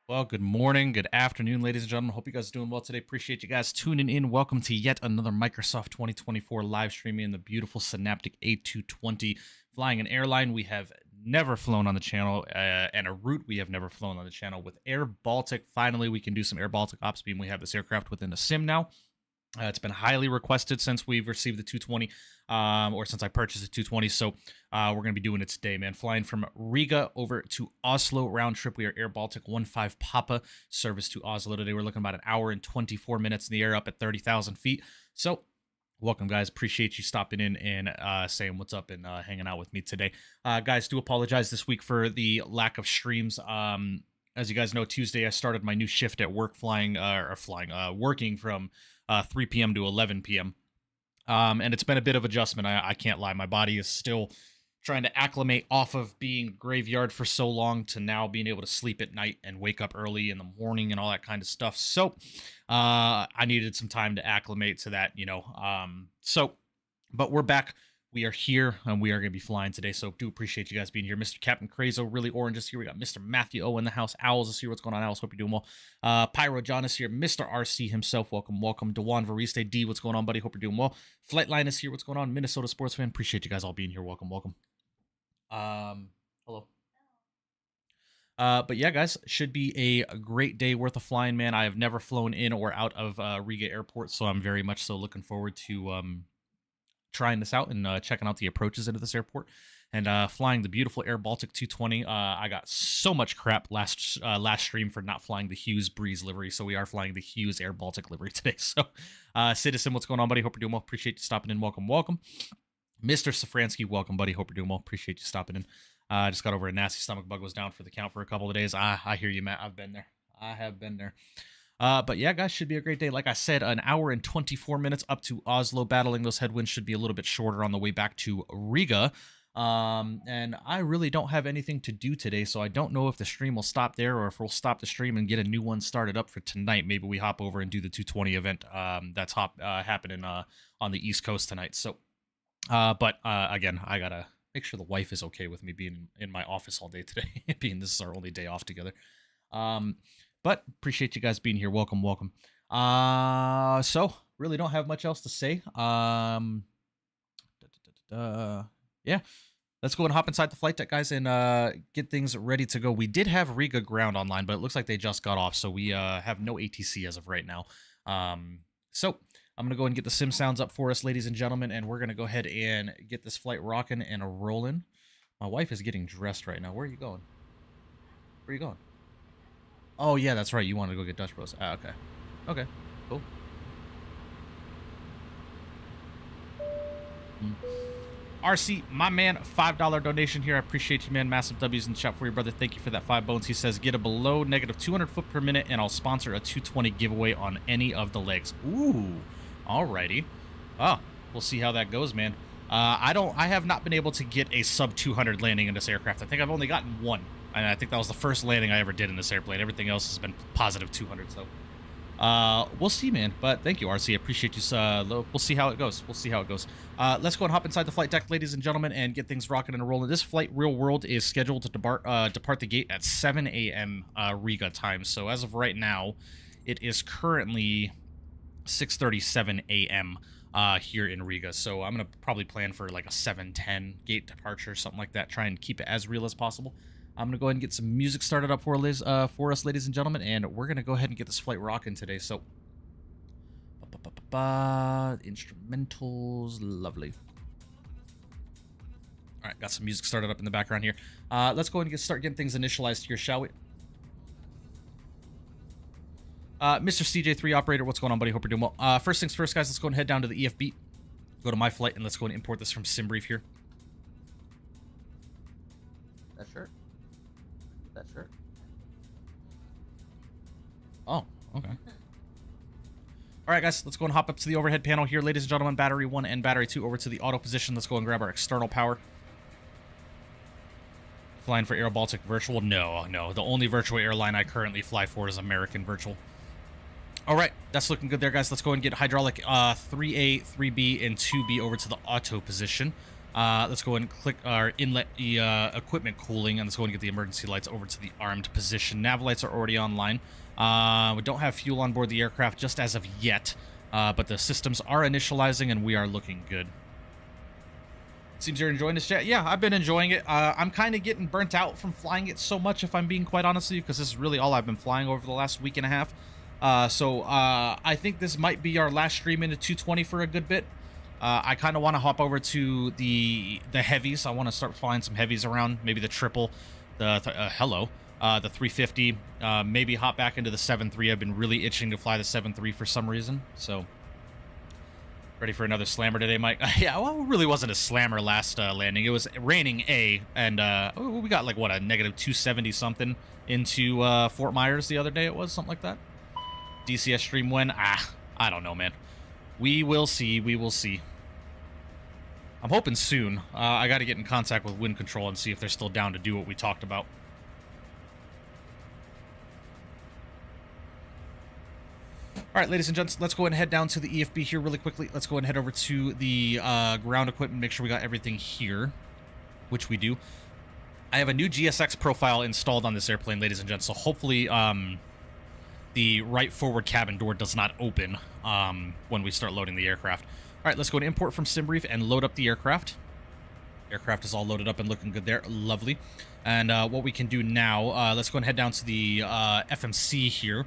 Well, good morning, good afternoon, ladies and gentlemen. Hope you guys are doing well today. Appreciate you guys tuning in. Welcome to yet another Microsoft 2024 live streaming in the beautiful Synaptic A220. Flying an airline we have never flown on the channel and a route we have never flown on the channel with Air Baltic. Finally, we can do some Air Baltic ops beam. We have this aircraft within the sim now. It's been highly requested since we've received the 220, or since I purchased the 220. So we're going to be doing it today, man. Flying from Riga over to Oslo round trip. We are Air Baltic 15 Papa service to Oslo today. We're looking about an hour and 24 minutes in the air up at 30,000 feet. So welcome, guys. Appreciate you stopping in and saying what's up and hanging out with me today. Guys, do apologize this week for the lack of streams. As you guys know, Tuesday I started my new shift at work working from 3 p.m. to 11 p.m. And it's been a bit of adjustment. I can't lie. My body is still trying to acclimate off of being graveyard for so long to now being able to sleep at night and wake up early in the morning and all that kind of stuff. So I needed some time to acclimate to that, but we're back. We are here, and we are going to be flying today, so do appreciate you guys being here. Mr. Captain Crazo, Really Orange is here. We got Mr. Matthew O in the house. Owls is here. What's going on, Owls? Hope you're doing well. Pyro John is here. Mr. RC himself, welcome, welcome. Dewan Variste D, what's going on, buddy? Hope you're doing well. Flightline is here. What's going on? Minnesota sports fan. Appreciate you guys all being here. Welcome, welcome. Hello. But yeah, guys, should be a great day worth of flying, man. I have never flown in or out of Riga Airport, so I'm very much so looking forward to trying this out and checking out the approaches into this airport and flying the beautiful Air Baltic 220. I got so much crap last stream for not flying the Hughes Breeze livery, so we are flying the Hughes Air Baltic livery today. So Citizen, what's going on, buddy? Hope you're doing well. Appreciate you stopping in. Welcome, welcome. Mr. Safransky, welcome, buddy. Hope you're doing well. Appreciate you stopping in. I just got over a nasty stomach bug. Was down for the count for a couple of days. I hear you, Matt. I've been there. I have been there. But yeah, guys, should be a great day. Like I said, an hour and 24 minutes up to Oslo. Battling those headwinds should be a little bit shorter on the way back to Riga. And I really don't have anything to do today, so I don't know if the stream will stop there or if we'll stop the stream and get a new one started up for tonight. Maybe we hop over and do the 220 event that's happening on the East Coast tonight. So, again, I gotta make sure the wife is okay with me being in my office all day today, being this is our only day off together. But appreciate you guys being here. Welcome, welcome. So really don't have much else to say. Yeah, let's go and hop inside the flight deck, guys, and get things ready to go. We did have Riga ground online, but it looks like they just got off, so we have no ATC as of right now. So I'm gonna go and get the sim sounds up for us, ladies and gentlemen, and we're gonna go ahead and get this flight rocking and rolling. My wife is getting dressed right now. Where are you going? Where are you going? Oh, yeah, that's right. You wanted to go get Dutch Bros. Ah, okay. Okay, cool. RC, my man, $5 donation here. I appreciate you, man. Massive W's in the chat for you, brother. Thank you for that 5 bones. He says, get a below negative 200 foot per minute, and I'll sponsor a 220 giveaway on any of the legs. Ooh, alrighty. Oh, we'll see how that goes, man. I have not been able to get a sub 200 landing in this aircraft. I think I've only gotten one. And I think that was the first landing I ever did in this airplane. Everything else has been positive 200, so we'll see, man. But thank you, RC. I appreciate you. We'll see how it goes. We'll see how it goes. Let's go and hop inside the flight deck, ladies and gentlemen, and get things rocking and rolling. This flight, real world, is scheduled to depart the gate at 7 a.m. Riga time. So as of right now, it is currently 6:37 a.m. Here in Riga. So I'm going to probably plan for like a 7:10 gate departure, something like that. Try and keep it as real as possible. I'm going to go ahead and get some music started up for us, ladies and gentlemen, and we're going to go ahead and get this flight rocking today. So, instrumentals, lovely. All right, got some music started up in the background here. Let's go ahead and start getting things initialized here, shall we? Mr. CJ3 operator, what's going on, buddy? Hope you're doing well. First things first, guys, let's go and head down to the EFB. Go to my flight, and let's go and import this from SimBrief here. That shirt. That shirt. Oh, okay. All right, guys, let's go and hop up to the overhead panel here. Ladies and gentlemen, battery 1 and battery 2 over to the auto position. Let's go and grab our external power. Flying for Air Baltic Virtual? No. The only virtual airline I currently fly for is American Virtual. All right, that's looking good there, guys. Let's go and get hydraulic 3A, 3B, and 2B over to the auto position. Let's go and click our inlet equipment cooling, and let's go and get the emergency lights over to the armed position. Nav lights are already online. We don't have fuel on board the aircraft just as of yet, but the systems are initializing, and we are looking good. Seems you're enjoying this jet. Yeah, I've been enjoying it. I'm kind of getting burnt out from flying it so much, if I'm being quite honest with you, because this is really all I've been flying over the last week and a half. So I think this might be our last stream into 220 for a good bit. I kind of want to hop over to the heavies. I want to start flying some heavies around, maybe the triple, the 350, maybe hop back into the 7.3. I've been really itching to fly the 7.3 for some reason, so ready for another slammer today, Mike? Yeah, well, it really wasn't a slammer last landing. It was raining A, and we got like, what, a negative 270 something into Fort Myers the other day. It was something like that. DCS stream when? I don't know, man. We will see. We will see. I'm hoping soon. I got to get in contact with WINCTRL and see if they're still down to do what we talked about. All right, ladies and gents, let's go ahead and head down to the EFB here really quickly. Let's go ahead and head over to the ground equipment, make sure we got everything here, which we do. I have a new GSX profile installed on this airplane, ladies and gents, so hopefully the right forward cabin door does not open when we start loading the aircraft. All right, let's go and import from SimBrief and load up the aircraft. Aircraft is all loaded up and looking good there. Lovely. And what we can do now, let's go and head down to the FMC here.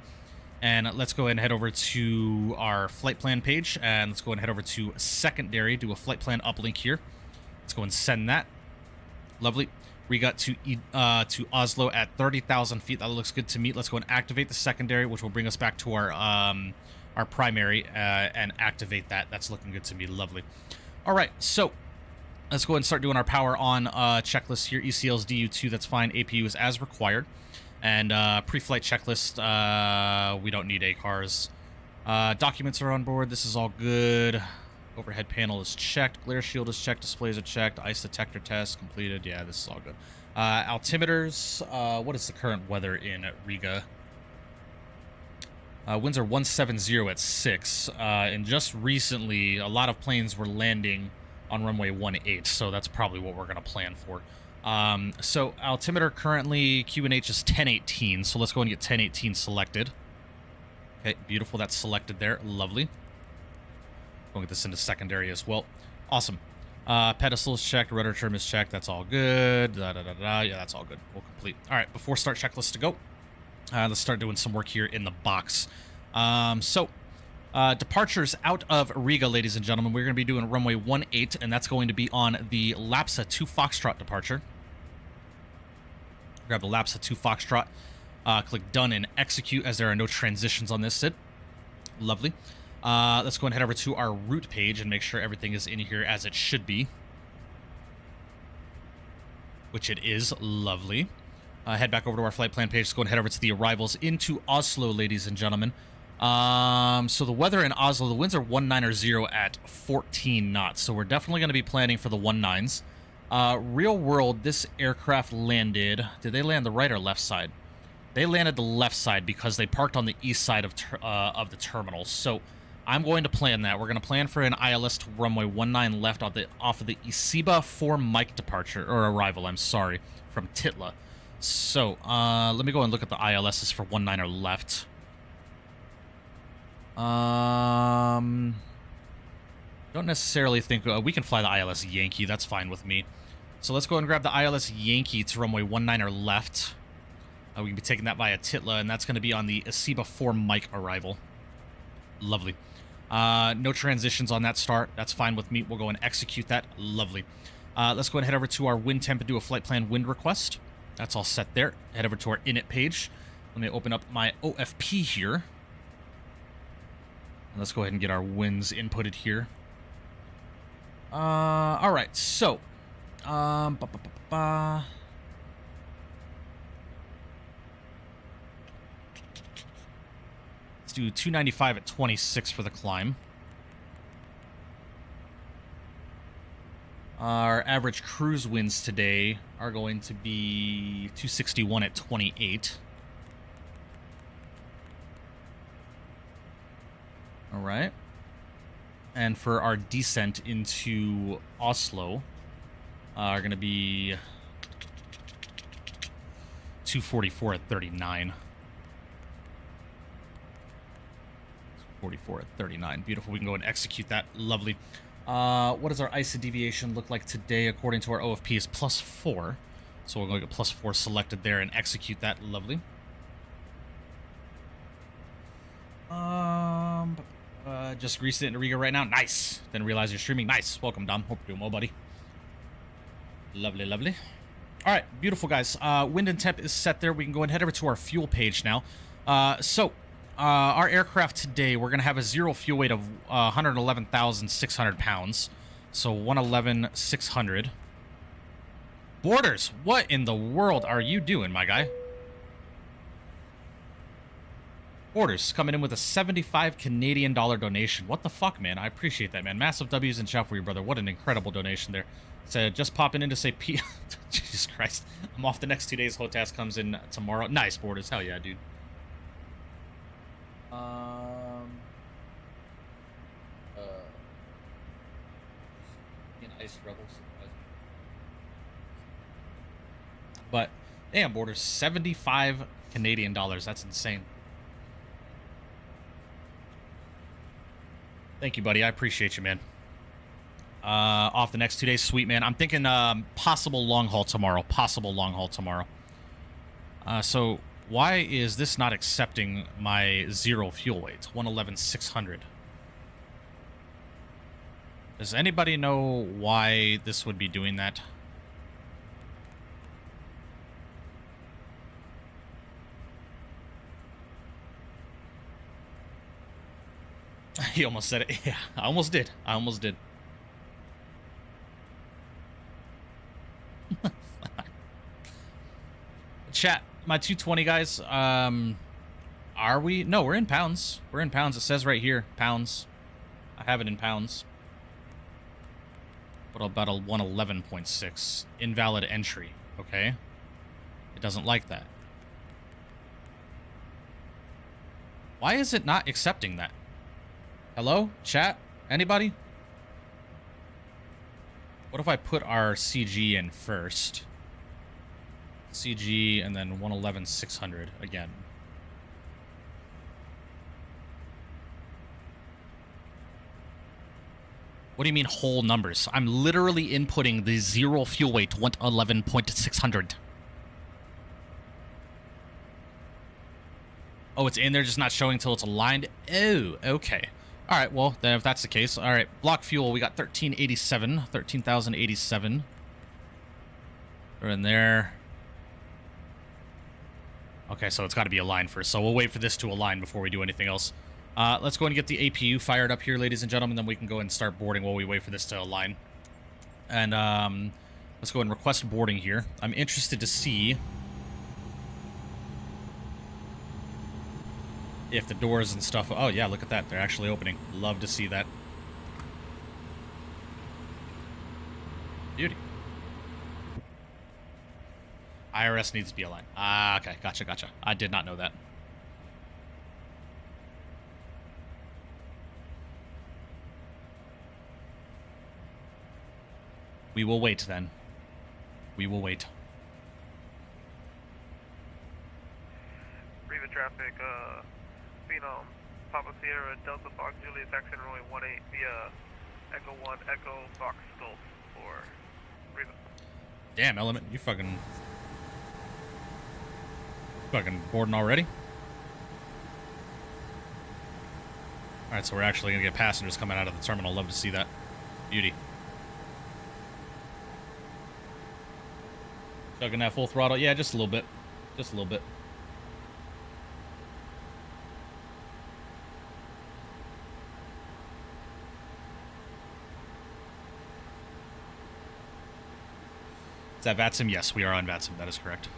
And let's go ahead and head over to our flight plan page. And let's go ahead and head over to secondary, do a flight plan uplink here. Let's go and send that. Lovely. We got to Oslo at 30,000 feet. That looks good to me. Let's go and activate the secondary, which will bring us back to our primary and activate that. That's looking good to me. Lovely. All right, so let's go ahead and start doing our power on checklist here. ECL's DU2, that's fine. APU is as required. And pre-flight checklist, we don't need ACARs. Documents are on board. This is all good. Overhead panel is checked. Glare shield is checked. Displays are checked. Ice detector test completed. Yeah, this is all good. Altimeters. What is the current weather in Riga? Winds are 170 at 6. And just recently, a lot of planes were landing on runway 18, so that's probably what we're going to plan for. So altimeter currently QNH is 1018, so let's go and get 1018 selected. Okay, beautiful, that's selected there. Lovely. We'll get this into secondary as well. Awesome. Pedestal is checked, rudder trim is checked, that's all good. Yeah, that's all good. We'll complete. All right, before start checklist to go, let's start doing some work here in the box. Departures out of Riga, ladies and gentlemen. We're going to be doing runway 18, and that's going to be on the Lapsa 2 Foxtrot departure. Grab the Lapsa 2 Foxtrot, click done and execute as there are no transitions on this SID. Lovely. Let's go and head over to our route page and make sure everything is in here as it should be, which it is. Lovely. Head back over to our flight plan page. Let's go and head over to the arrivals into Oslo, ladies and gentlemen. So the weather in Oslo, the winds are 19 at 14 knots, so we're definitely going to be planning for the 19s. Real world, this aircraft landed, did they land the right or left side? They landed the left side because they parked on the east side of the terminal. So I'm going to plan that. We're going to plan for an ILS to runway 19 left off of the Isiba 4 Mike departure, or arrival, I'm sorry, from Titla. So let me go and look at the ILSs for 19 or left. Don't necessarily think we can fly the ILS Yankee. That's fine with me. So let's go and grab the ILS Yankee to runway 19 or left. We can be taking that via Titla, and that's going to be on the Isiba 4 Mike arrival. Lovely. No transitions on that start. That's fine with me. We'll go and execute that. Lovely. Let's go and head over to our wind temp and do a flight plan wind request. That's all set there. Head over to our init page. Let me open up my OFP here. Let's go ahead and get our winds inputted here. All right, so let's do 295 at 26 for the climb. Our average cruise winds today are going to be 261 at 28. All right. And for our descent into Oslo, are going to be 244 at 39. 44 at 39. Beautiful. We can go and execute that. Lovely. What does our ISA deviation look like today according to our OFP is +4. So we're going to get +4 selected there and execute that. Lovely. Just greased it into Riga right now. Nice. Didn't realize you're streaming. Nice. Welcome, Dom. Hope you're doing well, buddy. Lovely, lovely. All right, beautiful, guys. Wind and temp is set there. We can go and head over to our fuel page now. Our aircraft today, we're going to have a zero fuel weight of 111,600 pounds. So 111,600. Borders, what in the world are you doing, my guy? Borders coming in with a 75 Canadian dollar donation. What the fuck, man? I appreciate that, man. Massive W's and shout for you, brother. What an incredible donation there. So just popping in to say P. Jesus Christ. I'm off the next 2 days. HOTAS comes in tomorrow. Nice, Borders. Hell yeah, dude. Ice Rebels. But damn, Borders, 75 Canadian dollars. That's insane. Thank you, buddy. I appreciate you, man. Off the next 2 days. Sweet, man. I'm thinking possible long haul tomorrow. Possible long haul tomorrow. So why is this not accepting my zero fuel weight? 111,600. Does anybody know why this would be doing that? He almost said it. Yeah, I almost did. I almost did. Chat, my 220 guys, are we? No, we're in pounds. We're in pounds. It says right here, pounds. I have it in pounds. But about a 111.6. Invalid entry. Okay. It doesn't like that. Why is it not accepting that? Hello? Chat? Anybody? What if I put our CG in first? CG and then 111,600 again. What do you mean whole numbers? I'm literally inputting the zero fuel weight 111.600. Oh, it's in there, just not showing until it's aligned? Oh, okay. All right, well, then if that's the case, all right, block fuel, we got 1387, 13,087. We're in there. Okay, so it's got to be aligned first, so we'll wait for this to align before we do anything else. Let's go and get the APU fired up here, ladies and gentlemen, then we can go and start boarding while we wait for this to align. And let's go and request boarding here. I'm interested to see if the doors and stuff... Oh, yeah, look at that. They're actually opening. Love to see that. Beauty. IRS needs to be aligned. Ah, okay. Gotcha, gotcha. I did not know that. We will wait, then. We will wait. Riva traffic, Phenom, Papa Sierra, Delta Fox, Julius Action Runway 18 via Echo 1, Echo Fox Gulf for Riva. Damn, Element, you fucking boarding already? Alright, so we're actually gonna get passengers coming out of the terminal. Love to see that. Beauty. Chugging that full throttle? Yeah, just a little bit. Just a little bit. Is that VATSIM? Yes, we are on VATSIM. That is correct.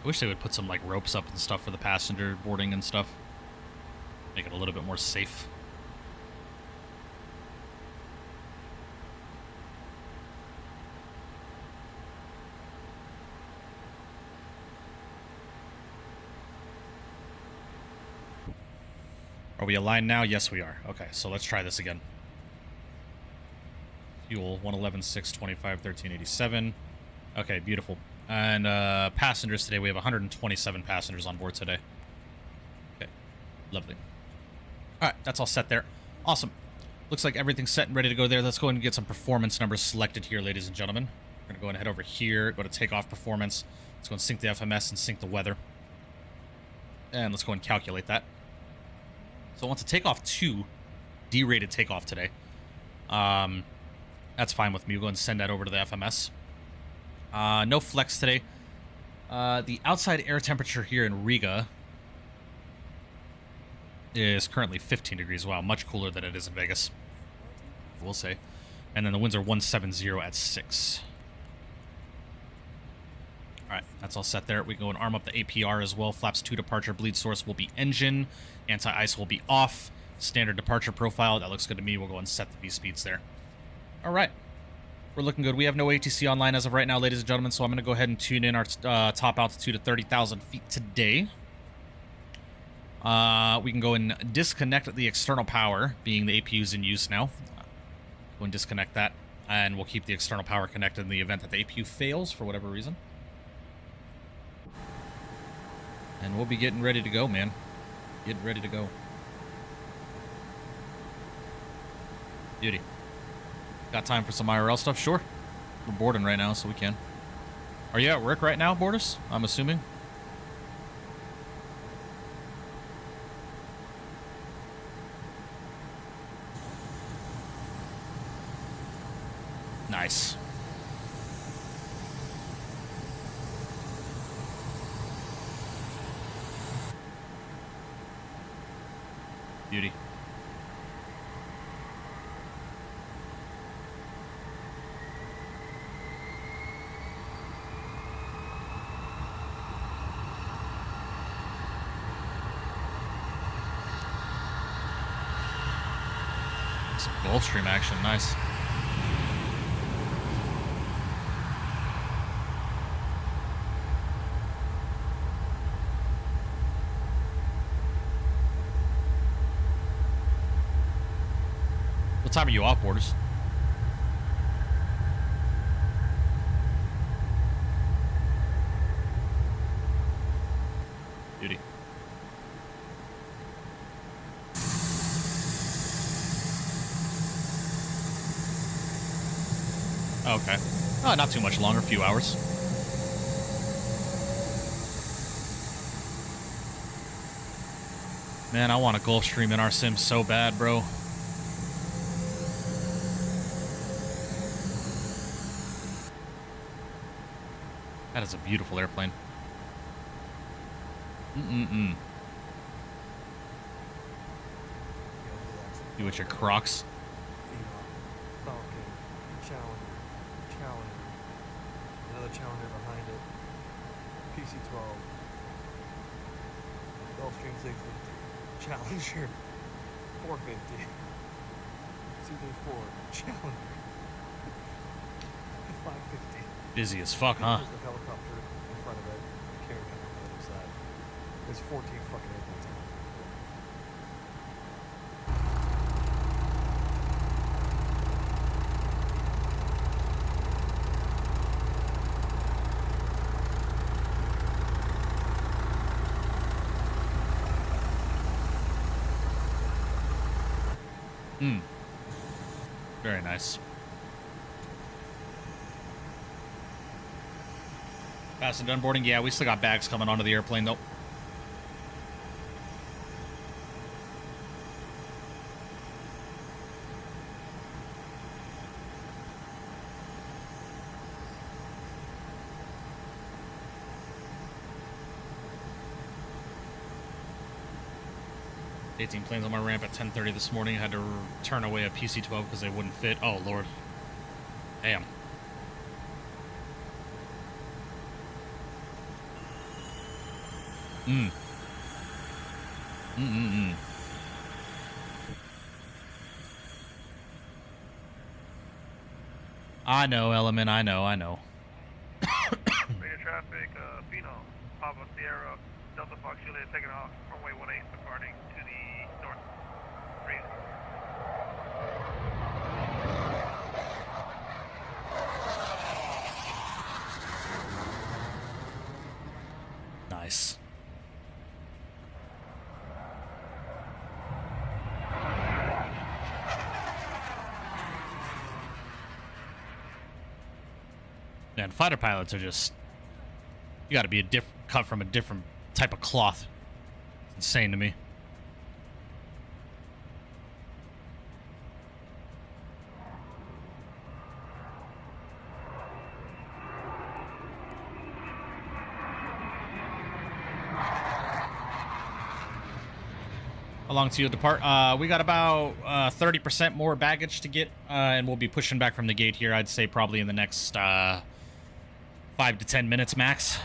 I wish they would put some, like, ropes up and stuff for the passenger boarding and stuff. Make it a little bit more safe. Are we aligned now? Yes, we are. Okay, so let's try this again. Fuel, 111, 6, 25, 13, 87. Okay, beautiful. And passengers today, we have 127 passengers on board today. Okay, lovely. All right, that's all set there. Awesome. Looks like everything's set and ready to go there. Let's go ahead and get some performance numbers selected here, ladies and gentlemen. We're going to go ahead and head over here, go to takeoff performance. Let's go and sync the FMS and sync the weather. And let's go and calculate that. So I want to take off 2 D-rated takeoff today. That's fine with me. We'll go ahead and send that over to the FMS. No flex today. The outside air temperature here in Riga is currently 15 degrees. Wow, much cooler than it is in Vegas, we'll say. And then the winds are 170 at 6. All right, that's all set there. We can go and arm up the APR as well. Flaps 2 departure, bleed source will be engine. Anti-ice will be off. Standard departure profile, that looks good to me. We'll go and set the V-speeds there. All right, we're looking good. We have no ATC online as of right now, ladies and gentlemen, so I'm going to go ahead and tune in our top altitude at 30,000 feet today. We can go and disconnect the external power, being the APU's in use now. Go and disconnect that, and we'll keep the external power connected in the event that the APU fails for whatever reason. And we'll be getting ready to go, man. Getting ready to go. Beauty. Got time for some IRL stuff? Sure. We're boarding right now, so we can. Are you at work right now, Borders? I'm assuming. Nice. Beauty. Some Gulfstream action, nice. What time are you off, Borders? Beauty. Okay. Oh, not too much longer, a few hours. Man, I want a Gulfstream in our sim so bad, bro. That is a beautiful airplane. You with your Crocs. Falcon, Challenger, another Challenger behind it, PC-12, Gulfstream 650, Challenger 450, CJ4, Challenger 550. Busy as fuck, huh? There's the helicopter in front of it, carrying it on the other side. There's 14 fucking airplanes on it. Very nice. Passenger unboarding? Yeah, we still got bags coming onto the airplane, though. '18 planes on my ramp at 10:30 this morning. I had to turn away a PC-12 because they wouldn't fit. Oh, Lord. Damn. I know, Element. I know. Radio traffic, Pino, Papa Sierra, Delta Fox Juliet taking off, runway 18, departing to the north. Man, fighter pilots are just... You gotta be cut from a different type of cloth. It's insane to me. How long till you depart? We got about 30% more baggage to get, and we'll be pushing back from the gate here. I'd say probably in the next 5 to 10 minutes max.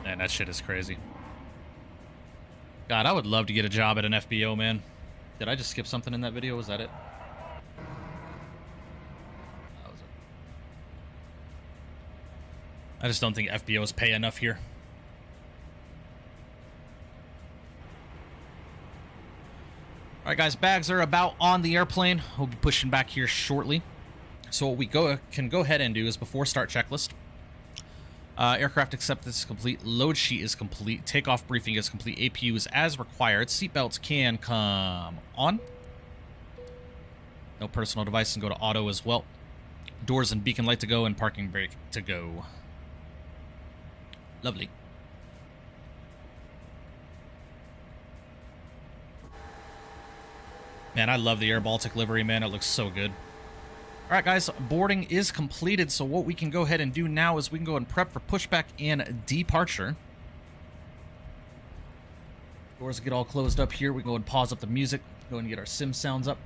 Man, that shit is crazy. God, I would love to get a job at an FBO, man. Did I just skip something in that video? Was that it? I just don't think FBOs pay enough here. All right, guys, bags are about on the airplane. We'll be pushing back here shortly. So what we can go ahead and do is before start checklist. Aircraft acceptance is complete. Load sheet is complete. Takeoff briefing is complete. APU is as required. Seatbelts can come on. No personal device and go to auto as well. Doors and beacon light to go and parking brake to go. Lovely. Man, I love the Air Baltic livery, man. It looks so good. All right, guys, boarding is completed. So what we can go ahead and do now is we can go and prep for pushback and departure. Doors get all closed up here. We can go and pause up the music. Go and get our sim sounds up.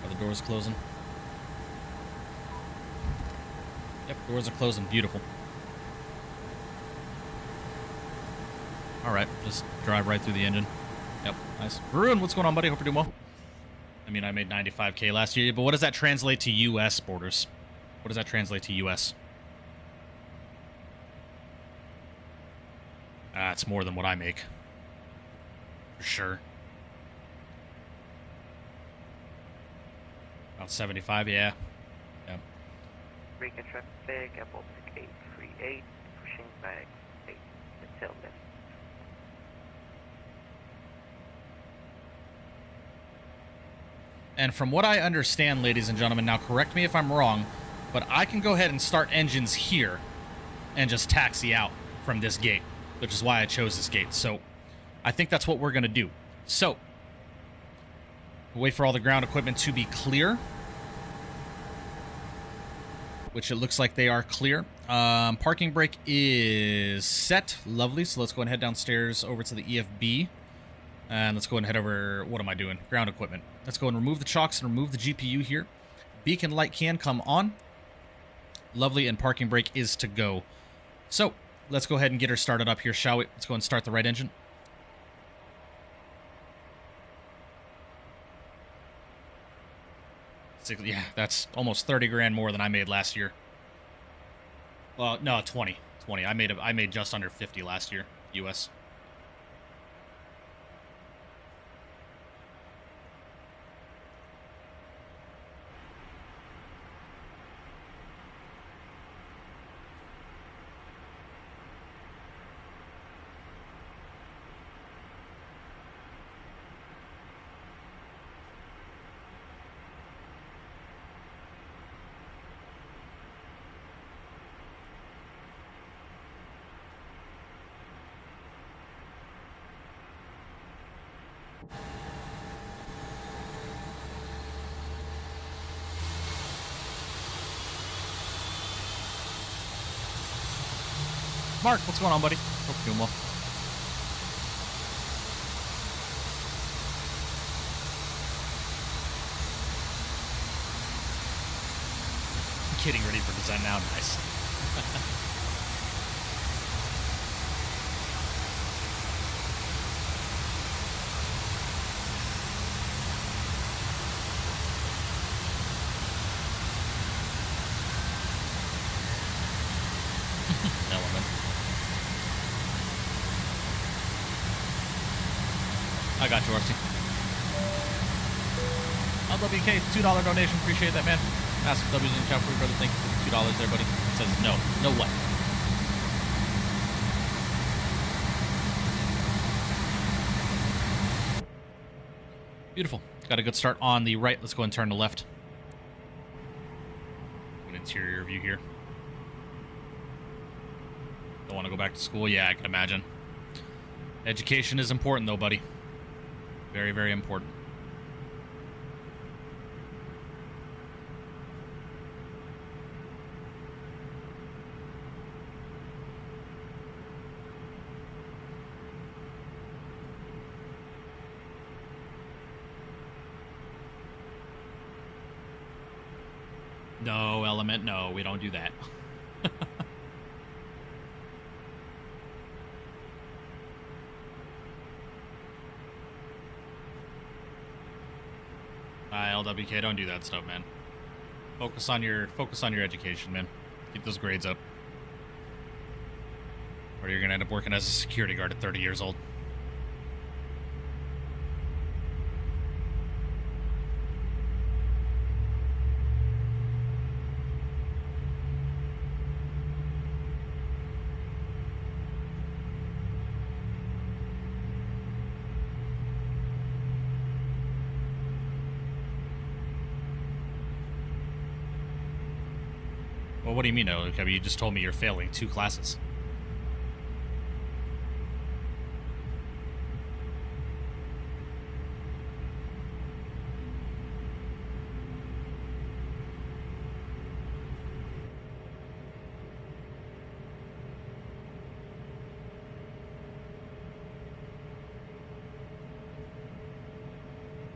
Are the doors closing? Yep, doors are closing. Beautiful. All right, just drive right through the engine. Yep, nice. Varun, what's going on, buddy? Hope you're doing well. I mean, I made 95K last year, but what does that translate to U.S. borders? What does that translate to U.S.? It's more than what I make. For sure. About 75, yeah. Yeah. Riga traffic at Baltic 838, pushing back 8 until left. And from what I understand, ladies and gentlemen, now correct me if I'm wrong, but I can go ahead and start engines here and just taxi out from this gate, which is why I chose this gate. So I think that's what we're going to do. So wait for all the ground equipment to be clear, which it looks like they are clear. Parking brake is set. Lovely. So let's go and head downstairs over to the EFB. And let's go and head over, what am I doing? Ground equipment. Let's go and remove the chocks and remove the GPU here. Beacon light can come on. Lovely, and parking brake is to go. So, let's go ahead and get her started up here, shall we? Let's go and start the right engine. Yeah, that's almost 30 grand more than I made last year. Well, no, 20. I made just under 50 last year, US. Mark, what's going on, buddy? Hope you're doing well. Getting ready for design now. Nice. Element. I got you, RC. LWK, $2 donation. Appreciate that, man. Ask W's in the chat for you, brother. Thank you for the $2 there, buddy. It says no. No what? Beautiful. Got a good start on the right. Let's go and turn to left. An interior view here. Don't want to go back to school? Yeah, I can imagine. Education is important, though, buddy. Very, very important. No, Element, no, we don't do that. LWK, don't do that stuff, man. Focus on your education, man. Keep those grades up. Or you're gonna end up working as a security guard at 30 years old. Well, what do you mean, no? You just told me you're failing 2 classes.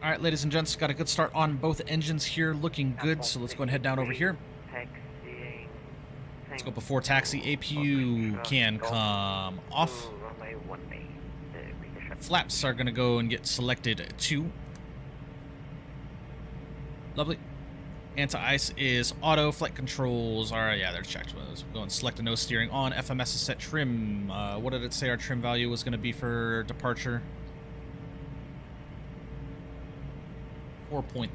All right, ladies and gents, got a good start on both engines here, looking good. So let's go and head down over here. Let's go before taxi. APU can come off. Flaps are going to go and get selected too. Lovely. Anti-ice is auto. Flight controls are, yeah, they're checked. Let's go and select a nose steering on. FMS is set trim. What did it say our trim value was going to be for departure? 4.3.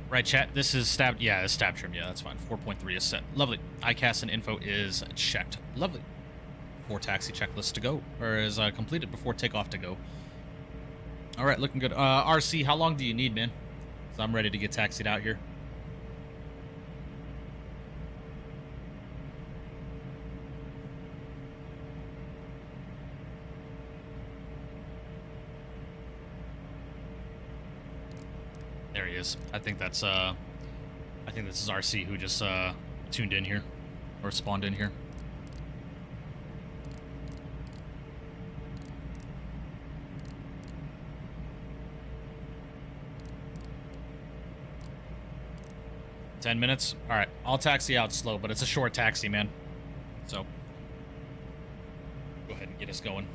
Right, chat. This is stab. Yeah, it's stab trim. Yeah, that's fine. 4.3 is set. Lovely. ICAS and info is checked. Lovely. For taxi checklist to go, or is completed before takeoff to go. All right, looking good. RC, how long do you need, man? So I'm ready to get taxied out here. There he is. I think this is RC who just tuned in here or spawned in here. $10 minutes. All right, I'll taxi out slow, but it's a short taxi, man. So go ahead and get us going.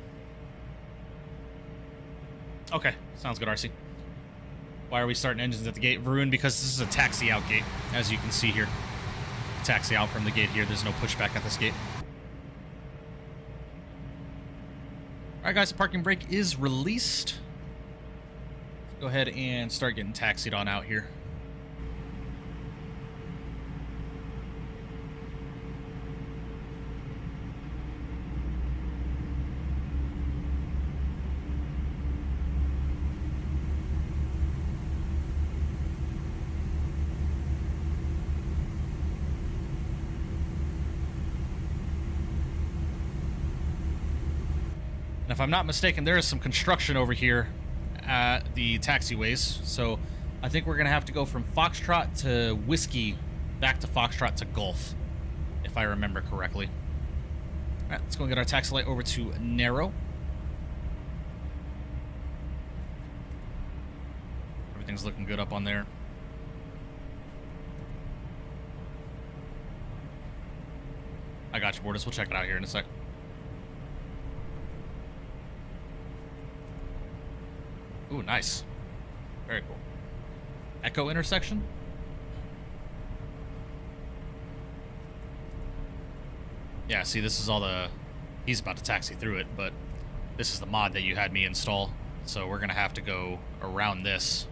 Okay, sounds good, RC. Why are we starting engines at the gate? Varun, because this is a taxi out gate, as you can see here. Taxi out from the gate here. There's no pushback at this gate. All right, guys, the parking brake is released. Let's go ahead and start getting taxied on out here. If I'm not mistaken, there is some construction over here at the taxiways, so I think we're going to have to go from Foxtrot to Whiskey, back to Foxtrot to Golf, if I remember correctly. All right, let's go and get our taxi light over to Narrow. Everything's looking good up on there. I got you, Borders. We'll check it out here in a sec. Ooh, nice. Very cool. Echo intersection? Yeah, see, this is all the... He's about to taxi through it, but this is the mod that you had me install. So we're going to have to go around this.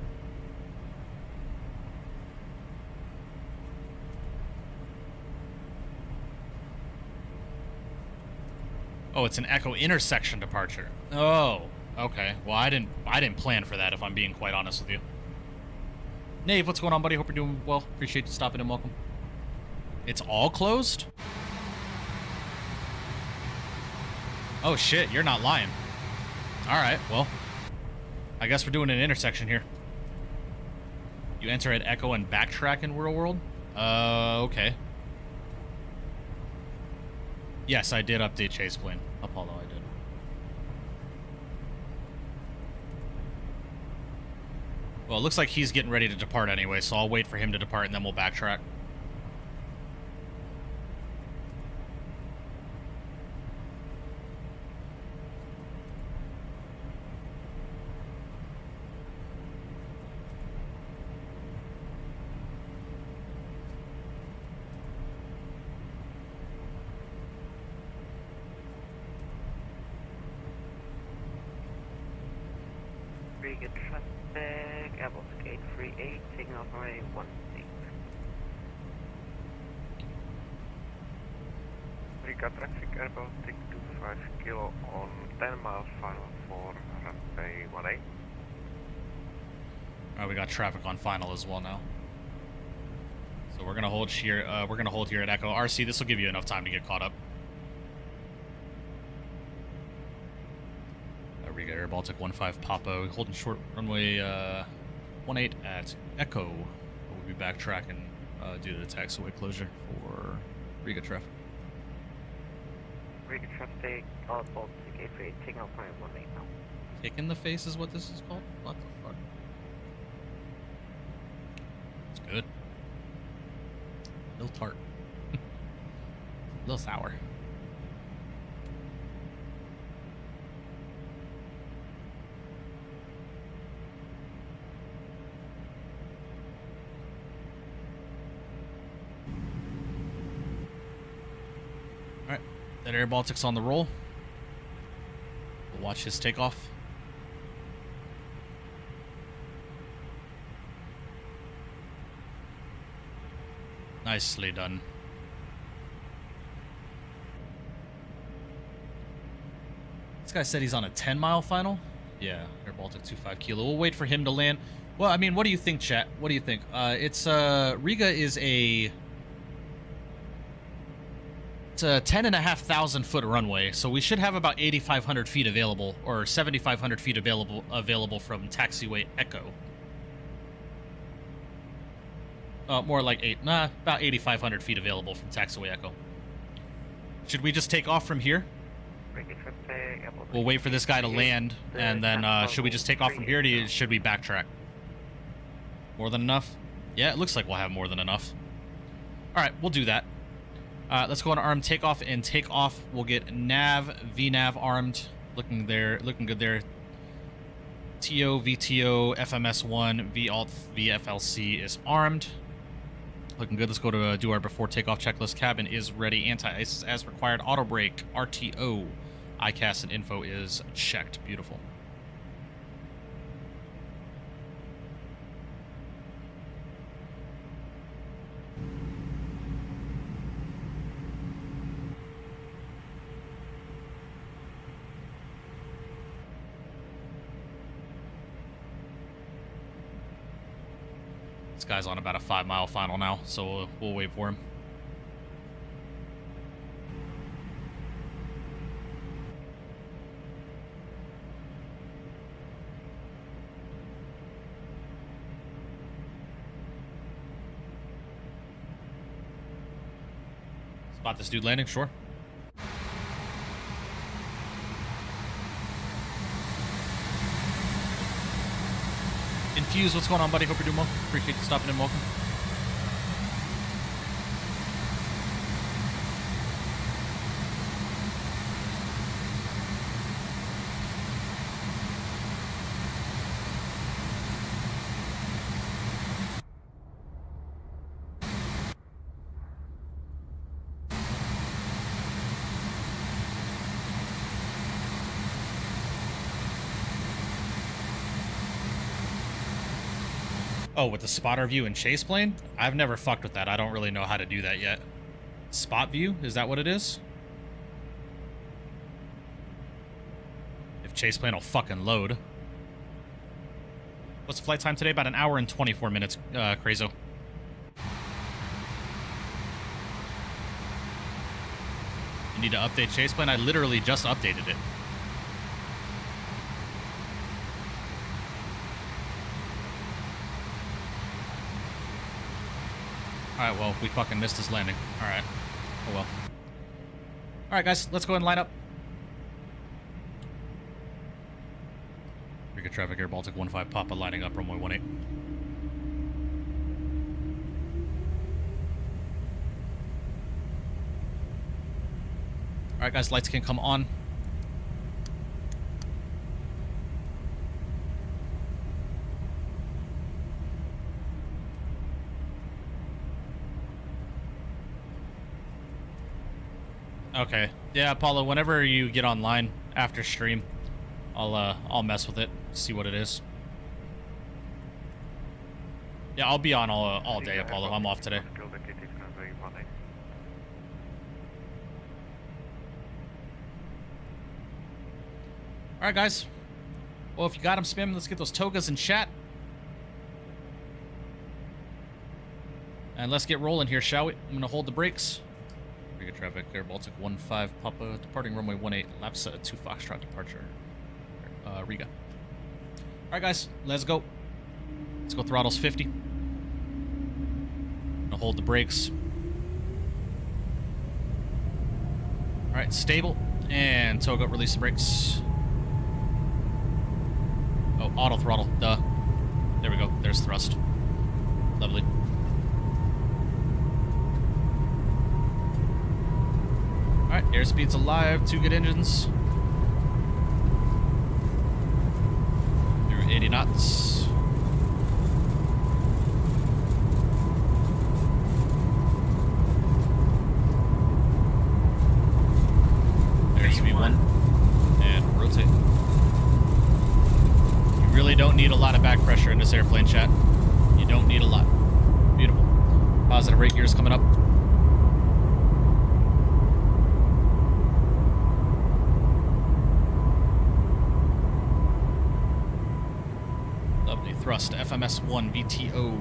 Oh, it's an Echo intersection departure. Oh, okay. Well, I didn't plan for that, if I'm being quite honest with you. Nave, what's going on, buddy? Hope you're doing well. Appreciate you stopping in. Welcome. It's all closed? Oh, shit. You're not lying. All right. Well, I guess we're doing an intersection here. You enter at Echo and backtrack in real world? Okay. Yes, I did update Chase Plane. Apollo, I did. Well, it looks like he's getting ready to depart anyway, so I'll wait for him to depart and then we'll backtrack. Riga traffic, Baltic 838, taking off runway 18. Riga traffic, Air Baltic 25 kilo on 10 miles final for runway 18. Alright, we got traffic on final as well now. So we're gonna hold here. We're gonna hold here at Echo. RC, this will give you enough time to get caught up. Riga Air Baltic 15 Papa, holding short runway 18 at Echo. We'll be backtracking due to the taxiway closure for Riga traffic. Riga traffic, Baltic 838, taking off runway 18 now. Kick in the face is what this is called? What the fuck? It's good. A little tart. A little sour. Alright, that Air Baltic's on the roll. We'll watch his takeoff. Nicely done. This guy said he's on a 10-mile final? Yeah, Air Baltic 25 kilo. We'll wait for him to land. Well, I mean, what do you think, chat? What do you think? Riga is a... It's a 10,500 foot runway, so we should have about 8,500 feet available, or 7,500 feet available from taxiway Echo. More like about 8,500 feet available from taxiway Echo. Should we just take off from here? We'll wait for this guy to land, and then should we just take off from here, or should we backtrack? More than enough? Yeah, it looks like we'll have more than enough. Alright, we'll do that. Let's go on armed takeoff and take off. We'll get nav, VNav armed. Looking good there. TO, VTO, FMS1, VALT, VFLC is armed. Looking good. Let's go to do our before takeoff checklist. Cabin is ready. Anti-ice is as required. Auto brake, RTO, ICAS and info is checked. Beautiful. This guy's on about a 5-mile final now, so we'll wait for him. Spot this dude landing, sure. Infuse, what's going on, buddy? Hope you're doing well. Appreciate you stopping in. Welcome. Oh, with the spotter view and chase plane? I've never fucked with that. I don't really know how to do that yet. Spot view? Is that what it is? chase plane will fucking load. What's the flight time today? About an hour and 24 minutes, Crazo. You need to update chase plane? I literally just updated it. Alright, well, we fucking missed his landing. Alright. Oh well. Alright, guys, let's go ahead and line up. Riga traffic, Air Baltic 15 Papa lining up, runway 18. Alright, guys, lights can come on. Okay. Yeah, Apollo, whenever you get online after stream, I'll mess with it, see what it is. Yeah, I'll be on all day, Apollo. I'm off today. Alright, guys. Well, if you got them spamming, let's get those togas in chat. And let's get rolling here, shall we? I'm going to hold the brakes. Riga traffic, Air Baltic 15 Papa, departing runway 18, laps 2 Foxtrot departure, Riga. Alright, guys, let's go. Let's go throttles 50. Gonna hold the brakes. Alright, stable. And toga, release the brakes. Oh, auto throttle, duh. There we go, there's thrust. Lovely. Alright, airspeed's alive, 2 good engines. Through 80 knots. Airspeed 1. And rotate. You really don't need a lot of back pressure in this airplane, chat. You don't need a lot. Beautiful. Positive rate gears coming up. Thrust, FMS1, VTO.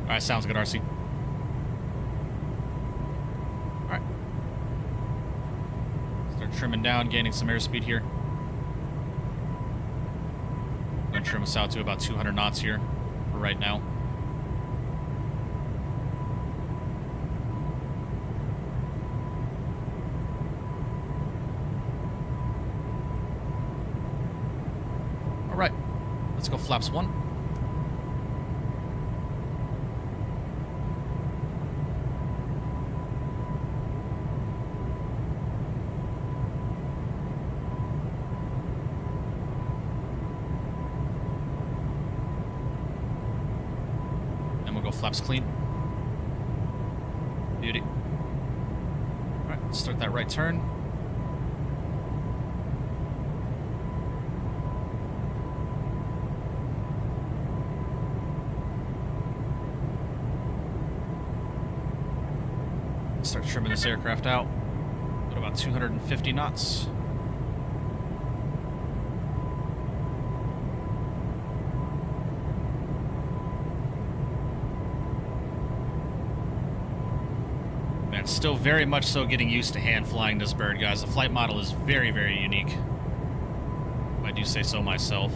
Alright, sounds good, RC. Alright. Start trimming down, gaining some airspeed here. I'm going to trim us out to about 200 knots here for right now. Alright, let's go flaps 1. And we'll go flaps clean. Beauty. Alright, let's start that right turn. Start trimming this aircraft out at about 250 knots. Man, still very much so getting used to hand flying this bird, guys. The flight model is very, very unique, if I do say so myself.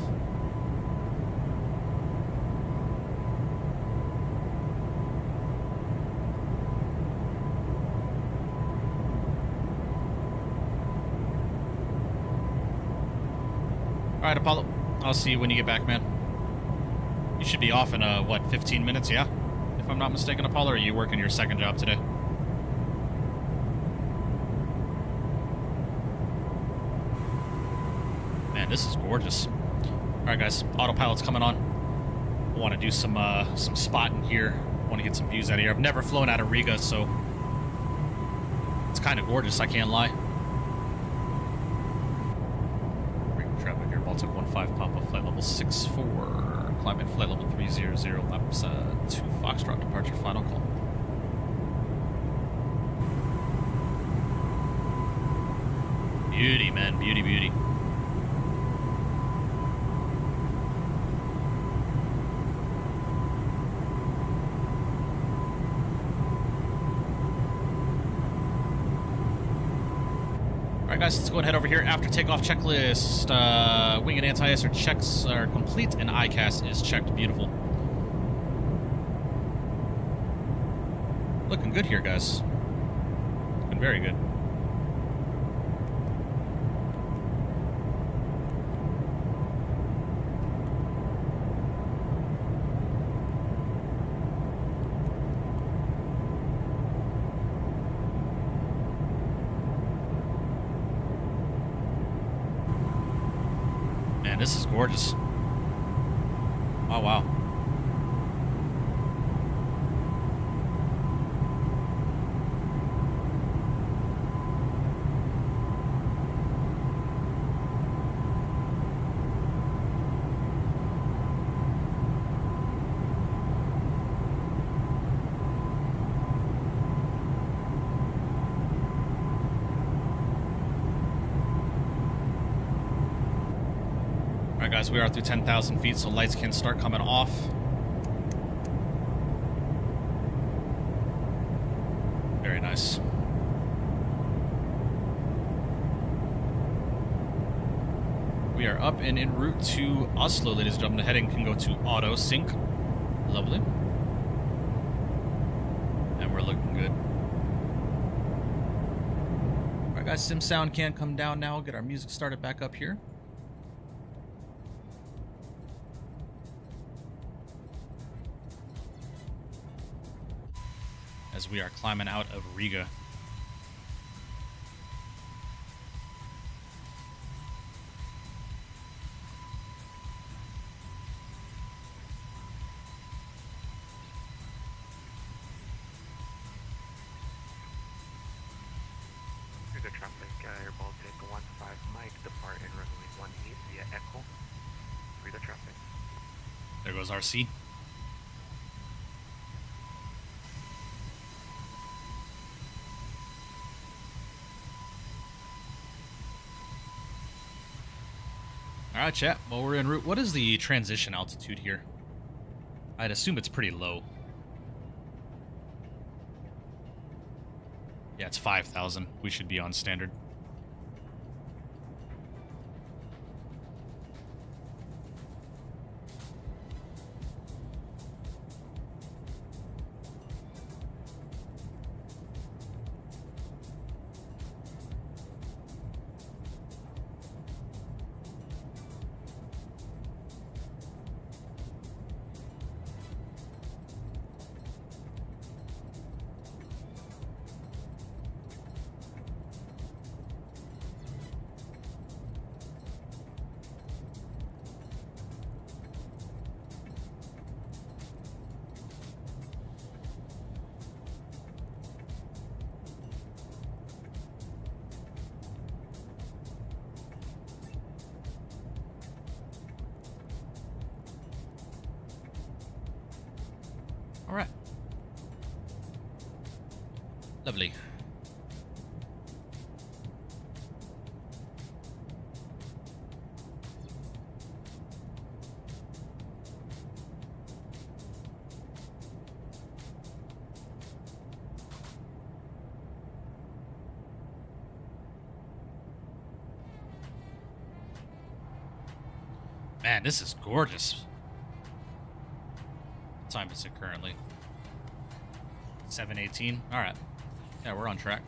Alright, Apollo. I'll see you when you get back, man. You should be off in, what, 15 minutes, yeah? If I'm not mistaken, Apollo, or are you working your second job today? Man, this is gorgeous. Alright, guys. Autopilot's coming on. I want to do some spotting here. I want to get some views out of here. I've never flown out of Riga, so it's kind of gorgeous, I can't lie. Baltic 15 Papa, flight level 64, climb at flight level 300, laps 2 Foxtrot, departure final call. Beauty, man, beauty, beauty. Alright guys, let's go ahead over here. After takeoff checklist, wing and anti-icer checks are complete and ICAS is checked. Beautiful. Looking good here, guys. Looking very good. Man, this is gorgeous. Oh, wow. Alright guys, we are through 10,000 feet, so lights can start coming off. Very nice. We are up and en route to Oslo, ladies and gentlemen. The heading can go to auto sync. Lovely. And we're looking good. Alright guys, sim sound can come down now. Get our music started back up here. As we are climbing out of Riga. Riga traffic, Air Baltic 15 Mike, depart in runway 18 via Echo. Riga traffic. There goes RC. Alright, chat. Well, we're en route. What is the transition altitude here? I'd assume it's pretty low. Yeah, it's 5,000. We should be on standard. All right. Lovely. Man, this is gorgeous. What time is it currently? 7:18. All right. Yeah, we're on track.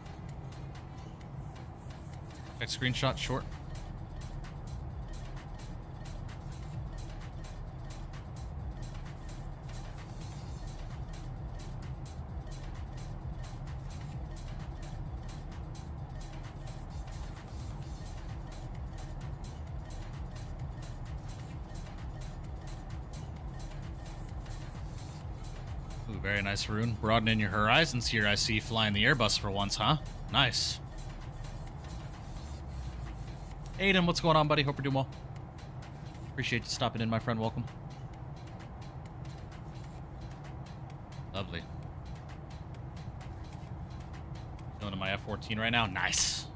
Next screenshot, short. Ooh, very nice, Rune. Broadening your horizons here, I see. Flying the Airbus for once, huh? Nice. Aiden, what's going on, buddy? Hope you're doing well. Appreciate you stopping in, my friend. Welcome. Lovely. Going to my F-14 right now. Nice.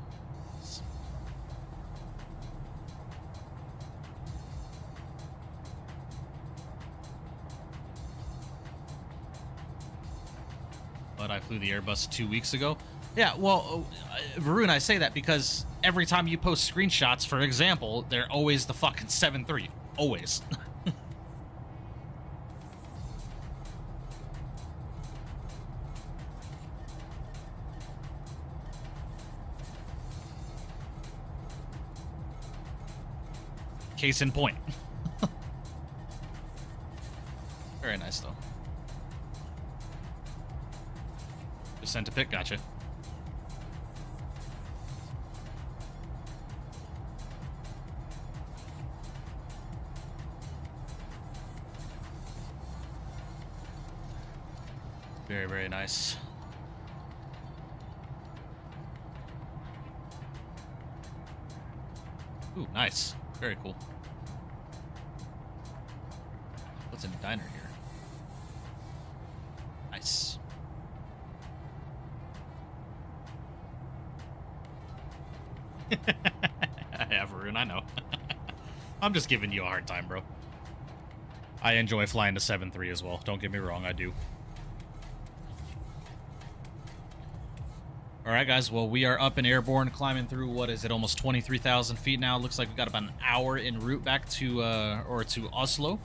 But I flew the Airbus 2 weeks ago. Yeah, well, Varun, I say that because every time you post screenshots, for example, they're always the fucking 7.3. Always. Case in point. Very nice, though. Just sent a pic, gotcha. Very, very nice. Ooh, nice. Very cool. What's in the diner here? Nice. Yeah, Varun, I know. I'm just giving you a hard time, bro. I enjoy flying the 7.3 as well. Don't get me wrong, I do. Alright, guys. Well, we are up and airborne, climbing through, what is it, almost 23,000 feet now. Looks like we got about an hour en route back to, to Oslo.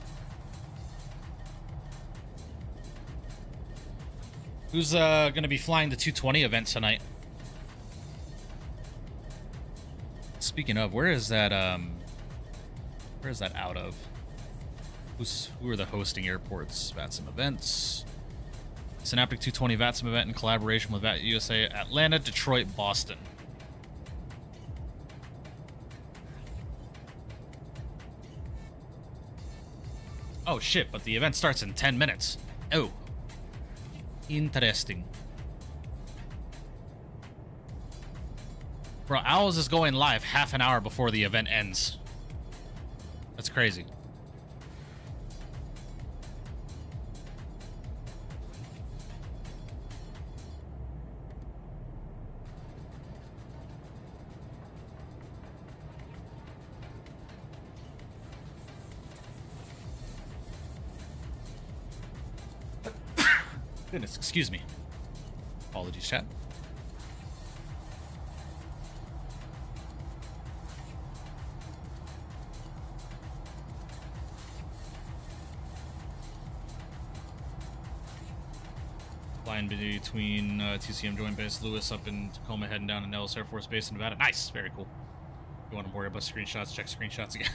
Who's, gonna be flying the 220 event tonight? Speaking of, where is that out of? Who are the hosting airports? VATSIM events. Synaptic 220 VATSIM event in collaboration with VAT USA, Atlanta, Detroit, Boston. Oh shit, but the event starts in 10 minutes. Oh. Interesting. Bro, Owls is going live half an hour before the event ends. That's crazy. Goodness, excuse me. Apologies, chat. Flying between TCM Joint Base Lewis up in Tacoma, heading down to Nellis Air Force Base in Nevada. Nice, very cool. You want to worry about screenshots? Check screenshots again.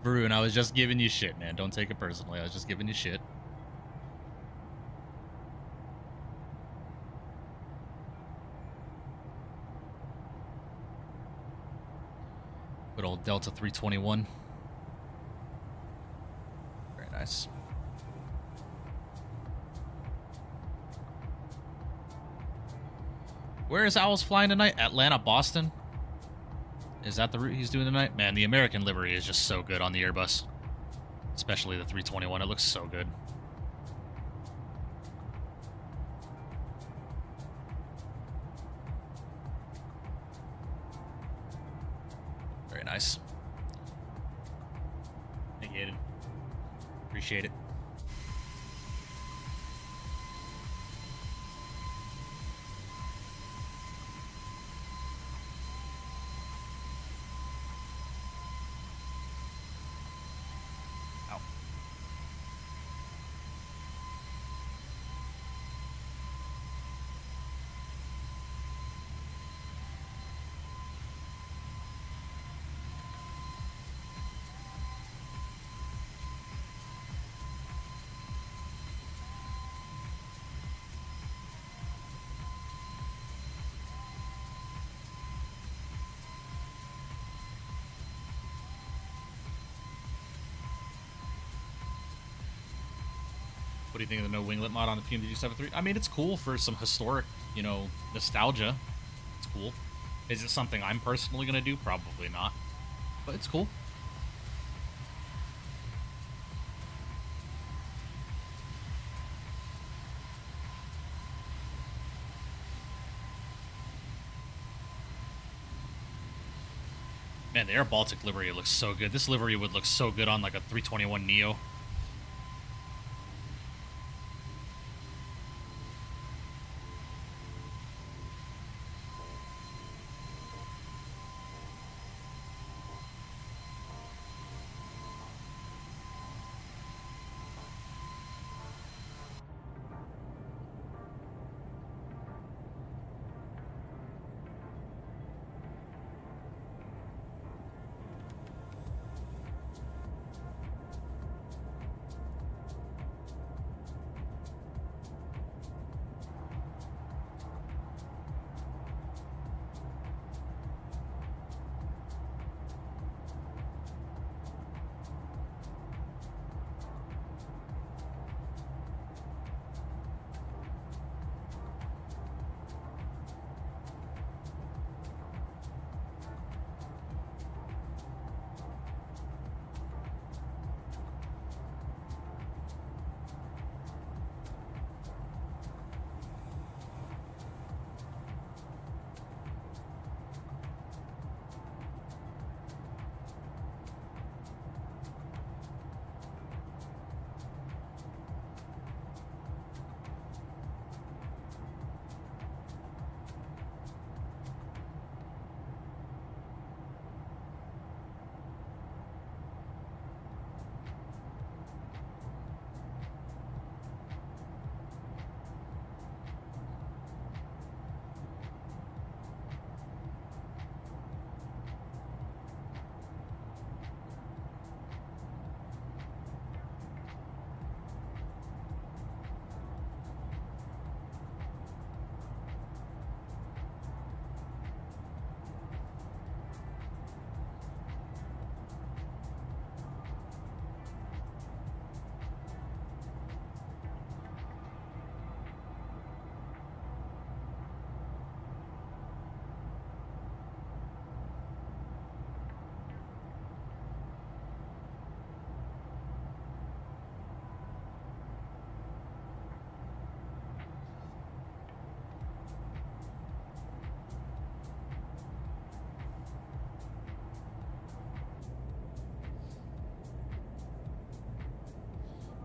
Varun, I was just giving you shit, man. Don't take it personally. I was just giving you shit. Good old Delta 321. Very nice. Where is Owls flying tonight? Atlanta, Boston? Is that the route he's doing tonight? Man, the American livery is just so good on the Airbus. Especially the 321. It looks so good. Very nice. Thank you, Aiden. Appreciate it. What do you think of the no winglet mod on the PMDG 7.3? I mean, it's cool for some historic, you know, nostalgia. It's cool. Is it something I'm personally going to do? Probably not. But it's cool. Man, the Air Baltic livery looks so good. This livery would look so good on like a 321 Neo.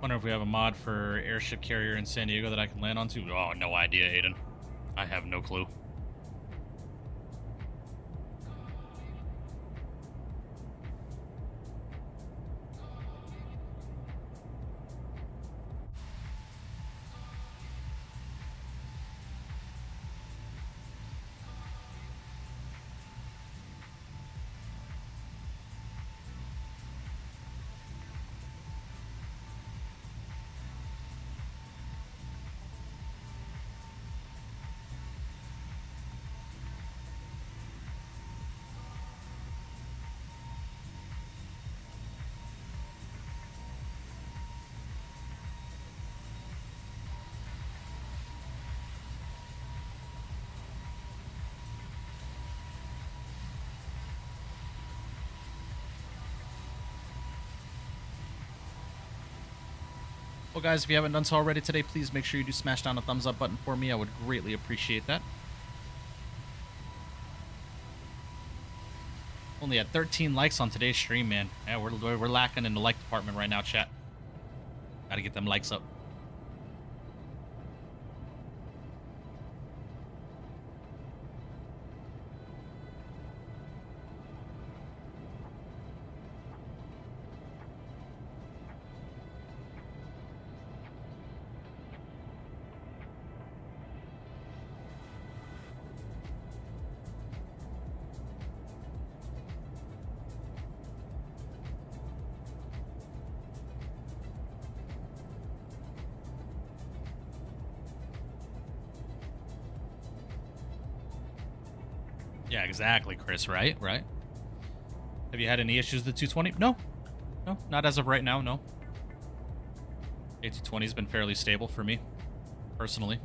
Wonder if we have a mod for airship carrier in San Diego that I can land onto. Oh, no idea, Aiden. I have no clue. Well, guys, if you haven't done so already today, please make sure you do smash down a thumbs up button for me. I would greatly appreciate that. Only at 13 likes on today's stream, man. Yeah, we're lacking in the like department right now, chat. Gotta get them likes up. Yeah, exactly, Chris, right? Right? Have you had any issues with the 220? No. No, not as of right now, no. A220 has been fairly stable for me, personally.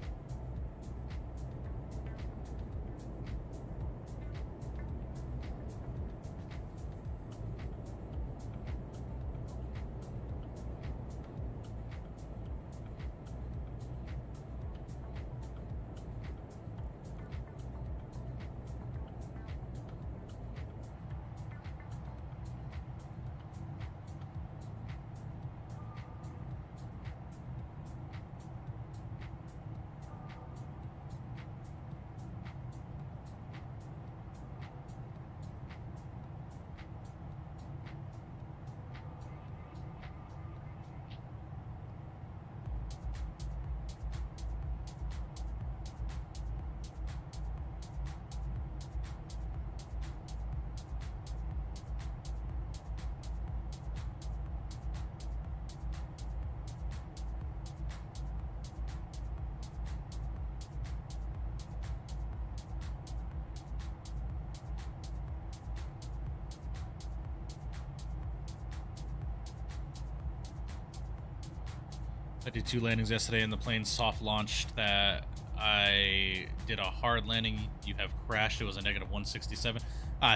I did 2 landings yesterday and the plane soft launched that I did a hard landing. You have crashed. It was a negative 167.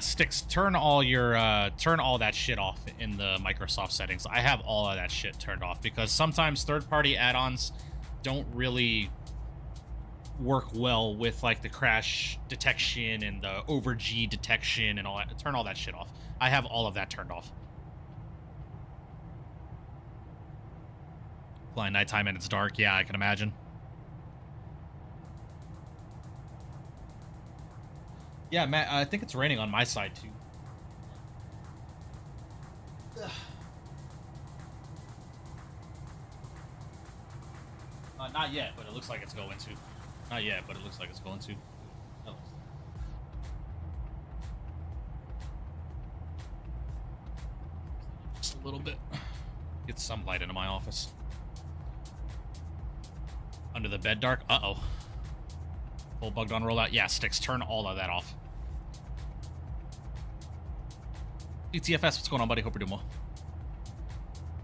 Sticks, turn all that shit off in the Microsoft settings. I have all of that shit turned off because sometimes third-party add-ons don't really work well with like the crash detection and the over G detection and all that. Turn all that shit off. I have all of that turned off. Flying nighttime and it's dark. Yeah, I can imagine. Yeah, Matt, I think it's raining on my side too. Not yet, but it looks like it's going to. Not yet, but it looks like it's going to. Just a little bit. Get some light into my office. Under the bed dark? Uh-oh. Full bugged on rollout? Yeah, Sticks, turn all of that off. ETFS, what's going on, buddy? Hope you're doing well.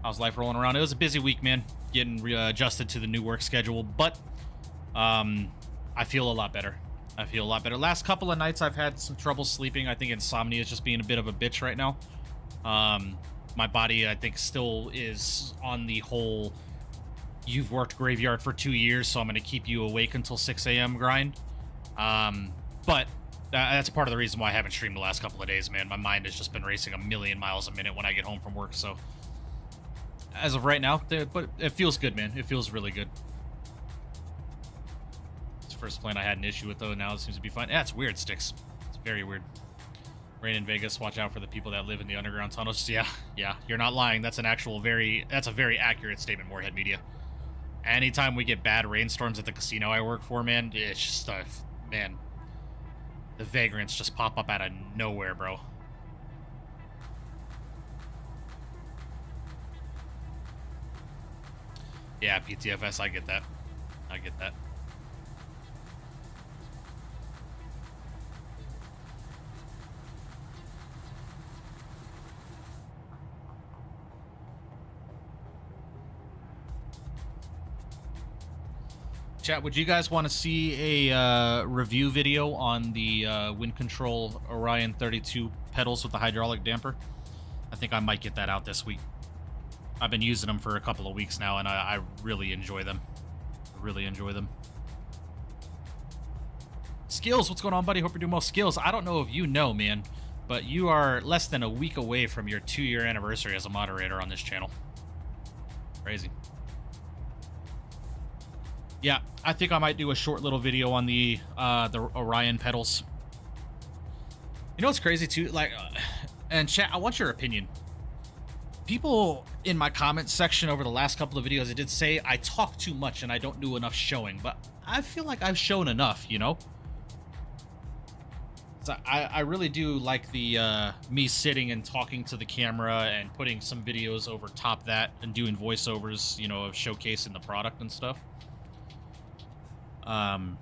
How's life rolling around? It was a busy week, man. Getting adjusted to the new work schedule, but I feel a lot better. I feel a lot better. Last couple of nights, I've had some trouble sleeping. I think insomnia is just being a bit of a bitch right now. My body, I think, still is on the whole, you've worked graveyard for 2 years, so I'm going to keep you awake until 6 a.m. grind. But that's part of the reason why I haven't streamed the last couple of days, man. My mind has just been racing a million miles a minute when I get home from work, so as of right now, but it feels good, man. It feels really good. It's the first plane I had an issue with, though. Now it seems to be fine. Yeah, it's weird, Sticks. It's very weird. Rain in Vegas. Watch out for the people that live in the underground tunnels. Yeah, you're not lying. That's a very accurate statement, Moorhead Media. Anytime we get bad rainstorms at the casino I work for, man, it's just, man, the vagrants just pop up out of nowhere, bro. Yeah, PTFS, I get that. I get that. Chat, would you guys want to see a review video on the WINCTRL Orion 32 pedals with the hydraulic damper? I think I might get that out this week. I've been using them for a couple of weeks now, and I really enjoy them. Really enjoy them. Skills, what's going on, buddy? Hope you're doing well. Skills, I don't know if you know, man, but you are less than a week away from your 2-year anniversary as a moderator on this channel. Crazy. Yeah, I think I might do a short little video on the Orion pedals. You know what's crazy too? Like, and chat, I want your opinion. People in my comments section over the last couple of videos, I did say I talk too much and I don't do enough showing, but I feel like I've shown enough, you know? So I really do like the me sitting and talking to the camera and putting some videos over top that and doing voiceovers, you know, of showcasing the product and stuff. But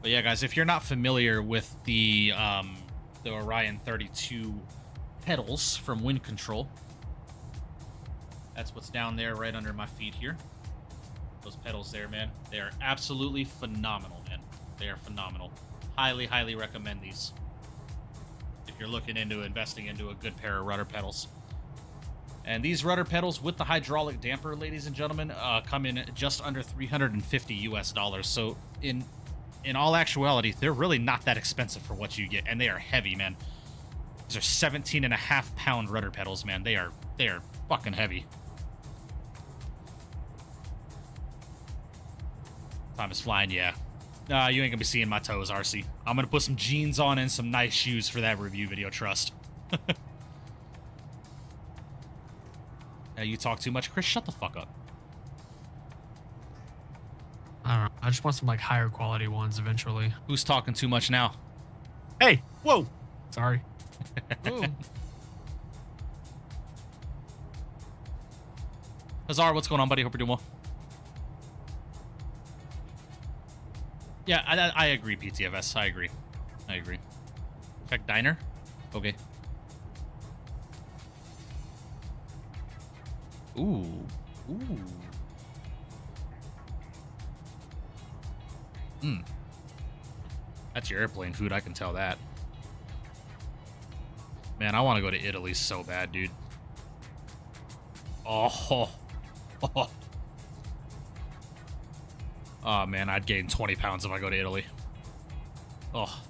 yeah, guys, if you're not familiar with the Orion 32 pedals from WINCTRL, that's what's down there right under my feet here. Those pedals there, man, they are absolutely phenomenal, man. They are phenomenal. Highly, highly recommend these if you're looking into investing into a good pair of rudder pedals. And these rudder pedals with the hydraulic damper, ladies and gentlemen, come in just under $350 US. So in all actuality, they're really not that expensive for what you get, and they are heavy, man. These are 17.5-pound rudder pedals, man. They are fucking heavy. Time is flying, yeah. You ain't gonna be seeing my toes, RC. I'm gonna put some jeans on and some nice shoes for that review video, trust. You talk too much, Chris. Shut the fuck up. I don't know. I just want some like higher quality ones eventually. Who's talking too much now? Hey, whoa. Sorry. Hazar, what's going on, buddy? Hope you're doing well. Yeah, I agree, PTFS. I agree. Check diner. Okay. Ooh. Ooh. Hmm. That's your airplane food, I can tell that. Man, I want to go to Italy so bad, dude. Oh. Oh. Oh, man, I'd gain 20 pounds if I go to Italy. Oh.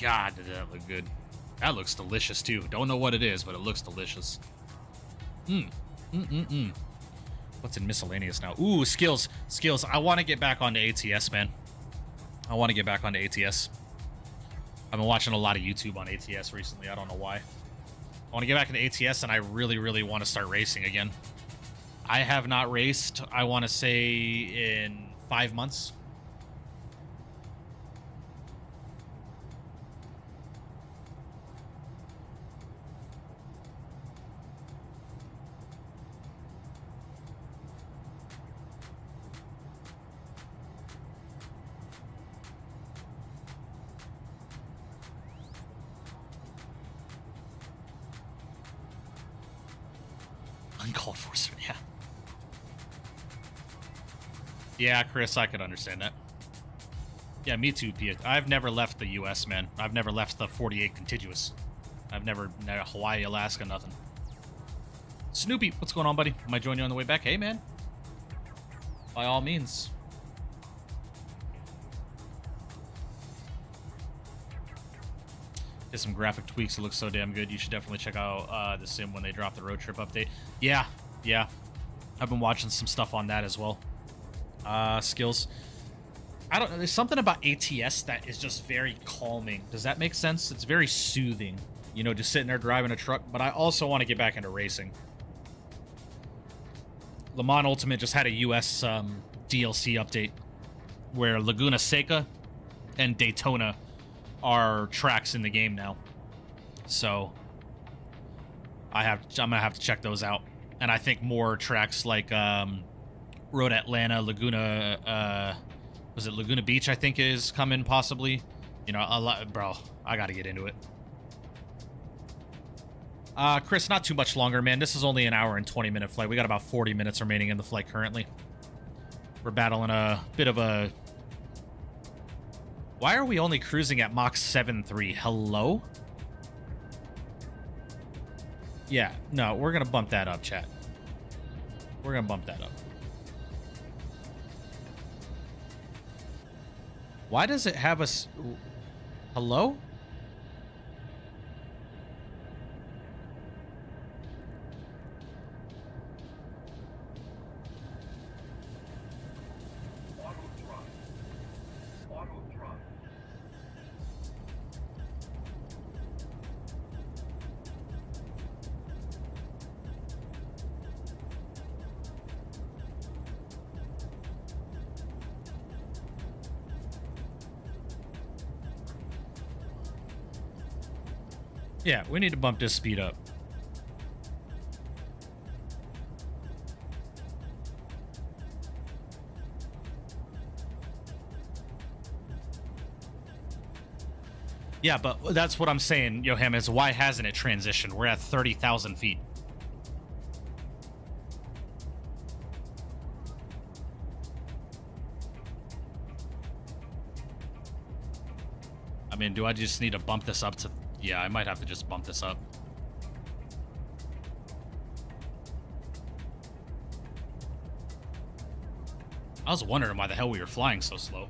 God, did that look good. That looks delicious, too. Don't know what it is, but it looks delicious. What's in miscellaneous now? Ooh, skills. Skills. I want to get back onto ATS, man. I want to get back onto ATS. I've been watching a lot of YouTube on ATS recently. I don't know why. I want to get back into ATS, and I really, really want to start racing again. I have not raced, I want to say, in 5 months. Uncalled for, sir, yeah. Yeah, Chris, I could understand that. Yeah, me too, Pia. I've never left the U.S., man. I've never left the 48 contiguous. I've never Hawaii, Alaska, nothing. Snoopy, what's going on, buddy? Might join you on the way back. Hey, man. By all means. Did some graphic tweaks. It looks so damn good. You should definitely check out the sim when they drop the road trip update. Yeah, yeah. I've been watching some stuff on that as well. Skills. I don't know. There's something about ATS that is just very calming. Does that make sense? It's very soothing. You know, just sitting there driving a truck. But I also want to get back into racing. Le Mans Ultimate just had a US DLC update where Laguna Seca and Daytona are tracks in the game now. So I'm gonna have to check those out. And I think more tracks like Road Atlanta, Laguna, was it Laguna Beach, I think, is coming possibly. You know, a lot, bro, I gotta get into it. Chris, not too much longer, man. This is only an hour and 20-minute flight. We got about 40 minutes remaining in the flight currently. We're battling a bit of a... Why are we only cruising at Mach 7.3? Hello? Yeah, no, we're gonna bump that up, chat. We're gonna bump that up. Why does it have us... Hello? Yeah, we need to bump this speed up. Yeah, but that's what I'm saying, Yoham, is why hasn't it transitioned? We're at 30,000 feet. I mean, do I just need to bump this up to... Yeah, I might have to just bump this up. I was wondering why the hell we were flying so slow.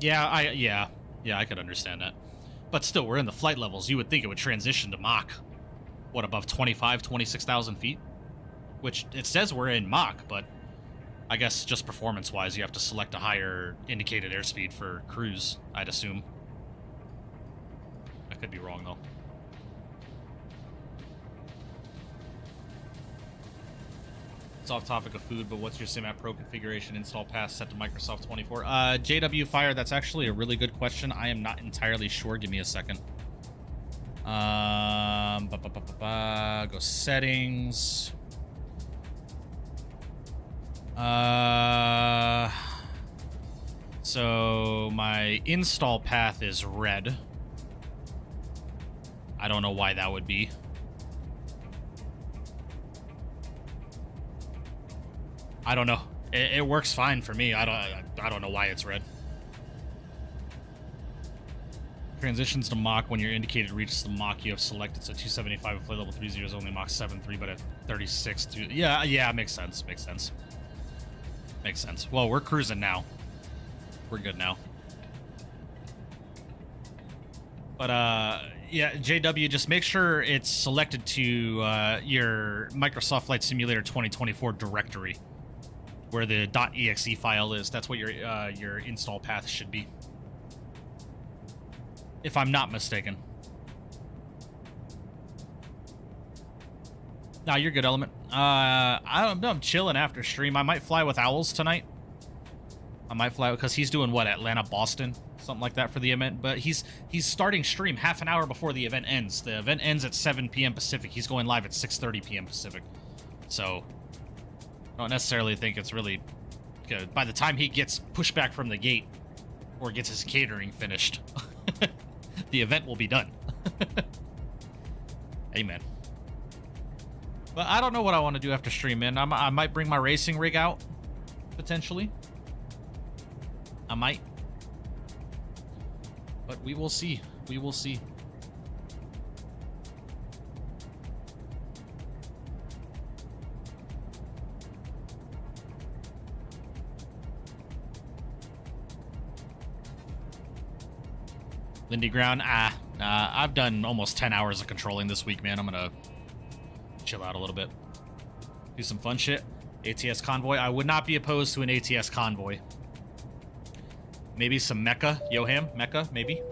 Yeah, I could understand that. But still, we're in the flight levels. You would think it would transition to Mach. What, above 25, 26,000 feet? Which, it says we're in Mach, but I guess just performance-wise, you have to select a higher indicated airspeed for cruise, I'd assume. I could be wrong, though. It's off topic of food, but what's your SimApp Pro configuration install path set to Microsoft 24? JW Fire, that's actually a really good question. I am not entirely sure. Give me a second. Go settings. So my install path is red. I don't know why that would be. I don't know. It works fine for me. I don't know why it's red. Transitions to Mach when your indicated reaches the Mach you have selected. So 275 at flight level 30 is only Mach 7.3, but at 36 to yeah, makes sense. Makes sense. Makes sense. Well, we're cruising now. We're good now. But yeah, JW, just make sure it's selected to your Microsoft Flight Simulator 2024 directory, where the .exe file is. That's what your install path should be, if I'm not mistaken. Nah, you're good, Element. I'm chilling after stream. I might fly with Owls tonight. I might fly because he's doing what, Atlanta, Boston, something like that for the event. But he's starting stream half an hour before the event ends. The event ends at 7 p.m. Pacific. He's going live at 6:30 p.m. Pacific. So I don't necessarily think it's really good. By the time he gets pushed back from the gate or gets his catering finished, the event will be done. Amen. But I don't know what I want to do after stream, man. I might bring my racing rig out, potentially. I might. But we will see. We will see. Lindy Ground, I've done almost 10 hours of controlling this week, man. I'm gonna chill out a little bit. Do some fun shit. ATS convoy. I would not be opposed to an ATS convoy. Maybe some Mecca. Yoham, Mecca, maybe.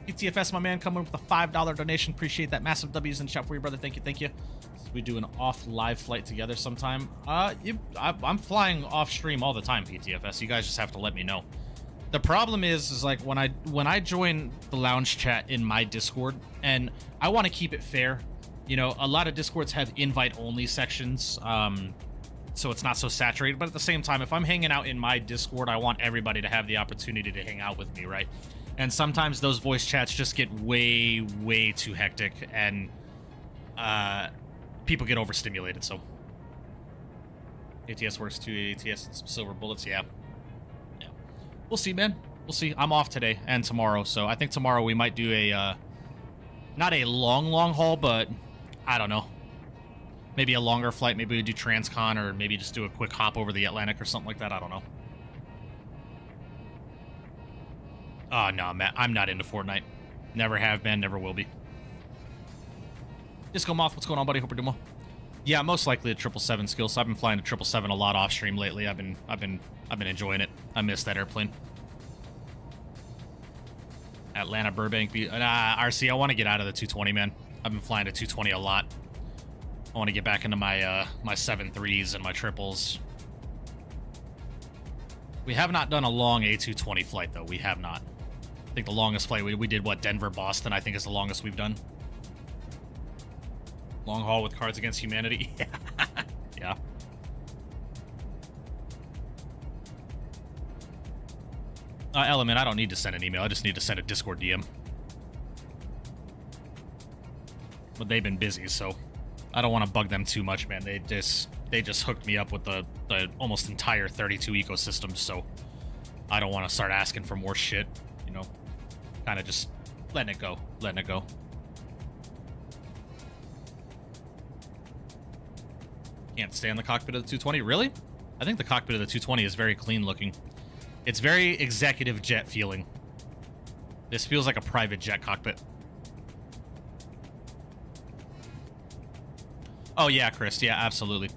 PTFS, my man, coming with a $5 donation. Appreciate that. Massive W's in the chat for you, brother. Thank you, thank you. So we do an off live flight together sometime. I'm flying off stream all the time, PTFS. You guys just have to let me know. The problem is like when I join the lounge chat in my Discord, and I want to keep it fair. You know, a lot of Discords have invite-only sections, so it's not so saturated. But at the same time, if I'm hanging out in my Discord, I want everybody to have the opportunity to hang out with me, right? And sometimes those voice chats just get way, way too hectic, and people get overstimulated, so... ATS works too, ATS and some silver bullets, yeah. We'll see, man. We'll see. I'm off today and tomorrow, so I think tomorrow we might do a, not a long haul, but I don't know. Maybe a longer flight. Maybe we do Transcon, or maybe just do a quick hop over the Atlantic or something like that. I don't know. Oh, no, Matt. I'm not into Fortnite. Never have been, never will be. Disco Moth, what's going on, buddy? Hope you're doing well. Yeah, most likely a 777 skill. So I've been flying a 777 a lot off stream lately. I've been enjoying it. I miss that airplane. Atlanta, Burbank, RC. I want to get out of the 220, man. I've been flying a 220 a lot. I want to get back into my my 7.3s and my triples. We have not done a long A220 flight though. We have not. I think the longest flight we did, what, Denver, Boston, I think is the longest we've done. Long haul with Cards Against Humanity. Yeah. Element, I don't need to send an email. I just need to send a Discord DM. But they've been busy, so I don't want to bug them too much, man. They just hooked me up with the almost entire 32 ecosystem, so I don't want to start asking for more shit, you know. Kind of just letting it go. Can't stand the cockpit of the 220. Really? I think the cockpit of the 220 is very clean looking. It's very executive jet feeling. This feels like a private jet cockpit. Oh yeah, Chris. Yeah, absolutely.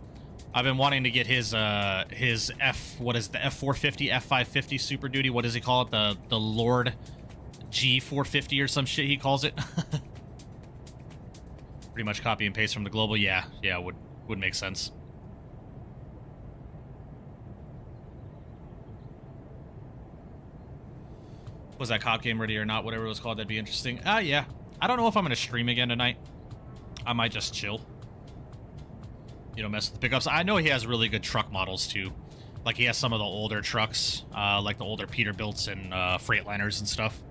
I've been wanting to get his what is the F450, F550 Super Duty? What does he call it? The Lord G450 or some shit he calls it. Pretty much copy and paste from the global. Yeah, would make sense. Was that cop game ready or not? Whatever it was called, that'd be interesting. Yeah. I don't know if I'm gonna stream again tonight. I might just chill. You know, mess with the pickups. I know he has really good truck models too. Like he has some of the older trucks, like the older Peterbilts and Freightliners and stuff.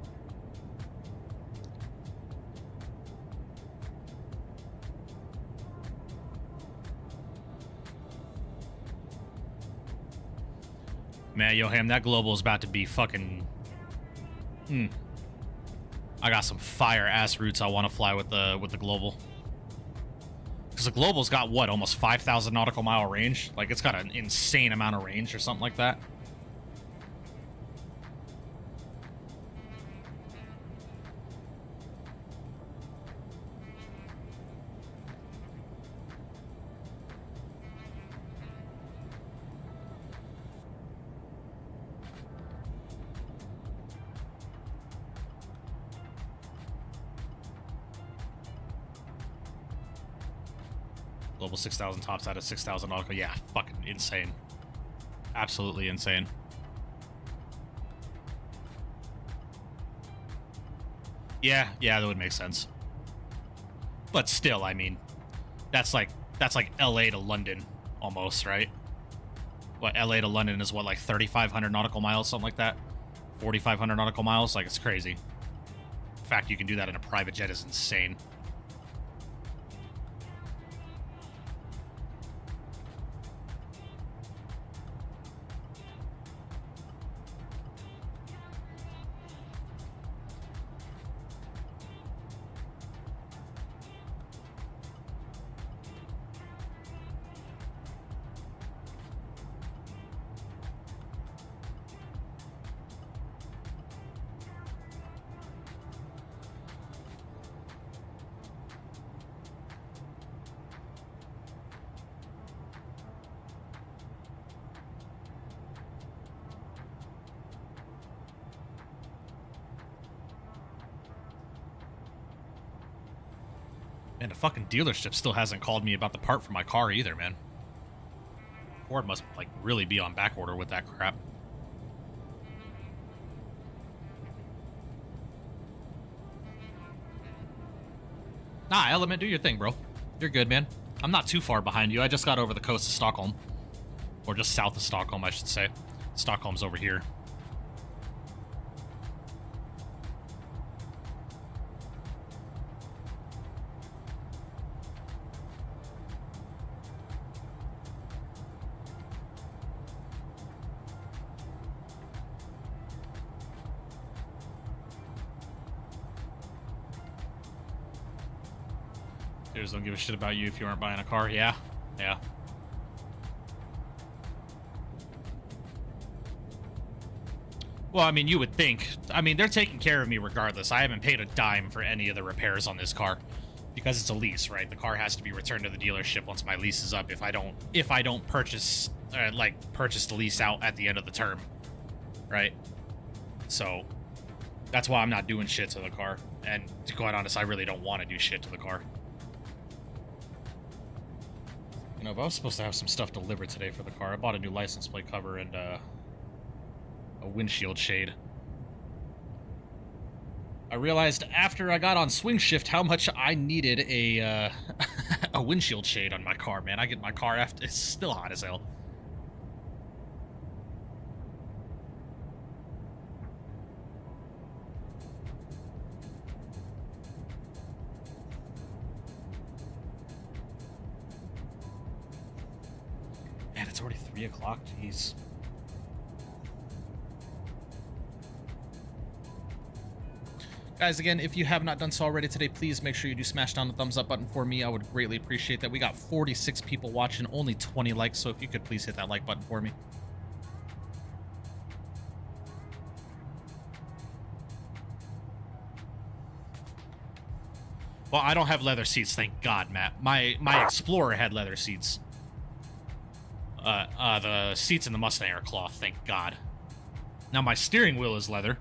Man, Yoham, that Global is about to be fucking... I got some fire-ass routes I want to fly with the Global. Because the Global's got, what, almost 5,000 nautical mile range? Like, it's got an insane amount of range or something like that. Global 6,000 tops out of 6,000 nautical. Yeah, fucking insane. Absolutely insane. Yeah, that would make sense. But still, I mean, that's like LA to London almost, right? What, LA to London is what, like 3,500 nautical miles, something like that? 4,500 nautical miles? Like, it's crazy. The fact you can do that in a private jet is insane. And the fucking dealership still hasn't called me about the part for my car either, man. Ford must, like, really be on back order with that crap. Nah, Element, do your thing, bro. You're good, man. I'm not too far behind you. I just got over the coast of Stockholm. Or just south of Stockholm, I should say. Stockholm's over here. Dealers don't give a shit about you if you aren't buying a car. Yeah. Well, I mean, you would think. I mean, they're taking care of me regardless. I haven't paid a dime for any of the repairs on this car because it's a lease, right? The car has to be returned to the dealership once my lease is up. If I don't purchase the lease out at the end of the term, right? So that's why I'm not doing shit to the car. And to be quite honest, I really don't want to do shit to the car. You know, but I was supposed to have some stuff delivered today for the car. I bought a new license plate cover and a windshield shade. I realized after I got on swing shift how much I needed a a windshield shade on my car, man. I get my car after it's still hot as hell. Man, it's already 3 o'clock. Jeez. Guys, again, if you have not done so already today, please make sure you do smash down the thumbs up button for me. I would greatly appreciate that. We got 46 people watching, only 20 likes, so if you could please hit that like button for me. Well, I don't have leather seats, thank God, Matt. My Explorer had leather seats. The seats in the Mustang are cloth, thank God. Now, my steering wheel is leather.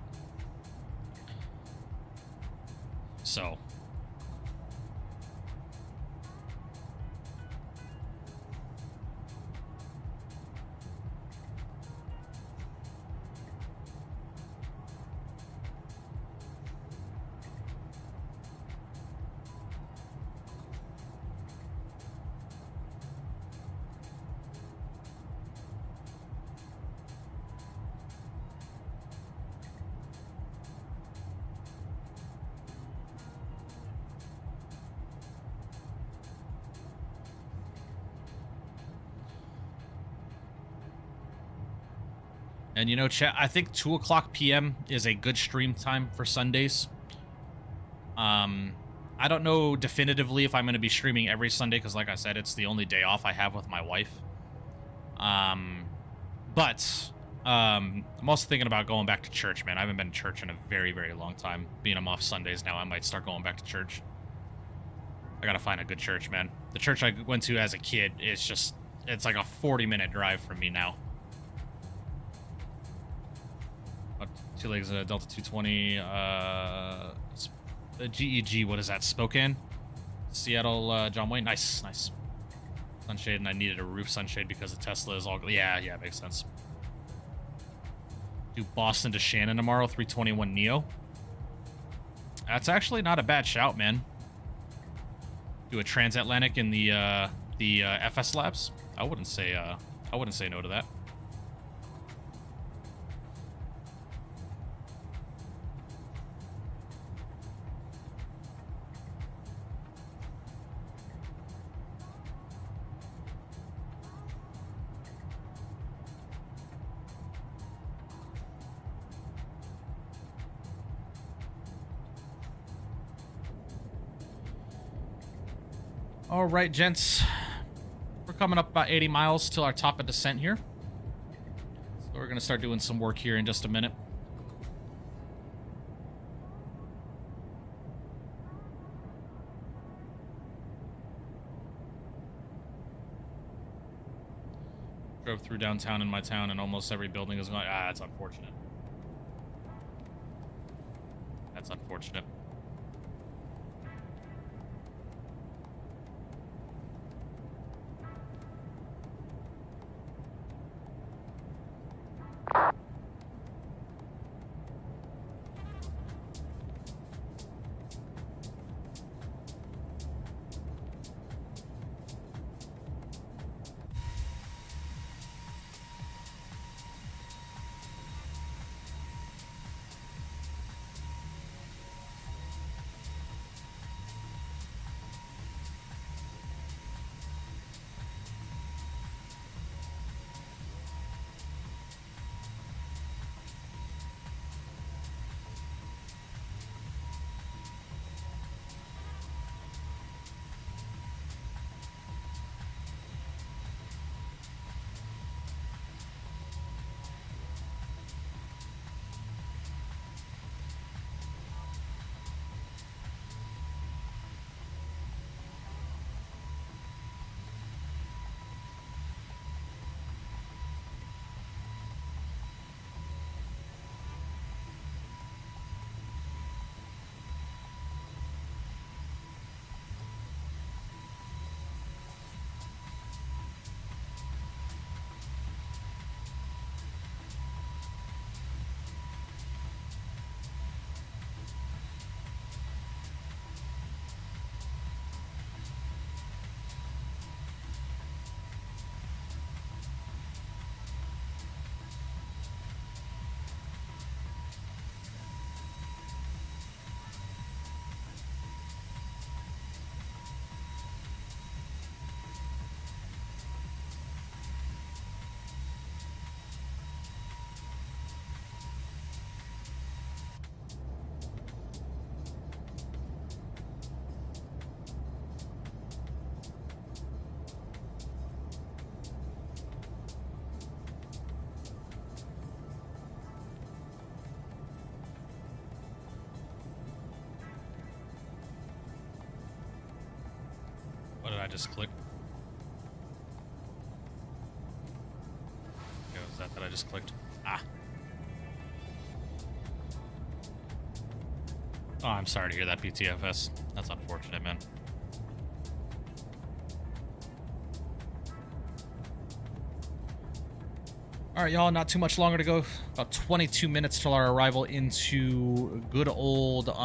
So. And you know, chat, I think 2 o'clock p.m. is a good stream time for Sundays. I don't know definitively if I'm going to be streaming every Sunday because, like I said, it's the only day off I have with my wife. But I'm also thinking about going back to church, man. I haven't been to church in a very, very long time. Being I'm off Sundays now, I might start going back to church. I gotta find a good church, man. The church I went to as a kid is just, it's like a 40-minute drive from me now. Two legs at Delta 220. GEG, what is that? Spokane? Seattle, John Wayne. Nice, nice. Sunshade, and I needed a roof sunshade because the Tesla is all... Yeah, makes sense. Do Boston to Shannon tomorrow, 321 Neo. That's actually not a bad shout, man. Do a transatlantic in the FS Labs. I wouldn't say no to that. All right, gents. We're coming up about 80 miles till our top of descent here. So we're going to start doing some work here in just a minute. Drove through downtown in my town and almost every building is going... Ah, that's unfortunate. That's unfortunate. What did I just click? Okay, what was that I just clicked? Ah. Oh, I'm sorry to hear that, PTFS. That's unfortunate, man. All right, y'all, not too much longer to go. About 22 minutes till our arrival into good old, where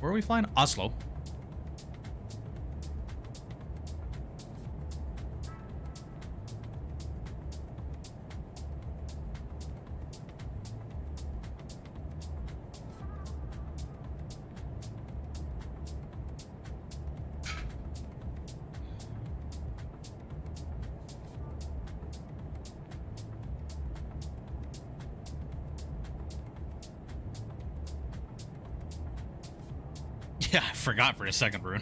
are we flying? Oslo. Yeah, I forgot for a second, Rune.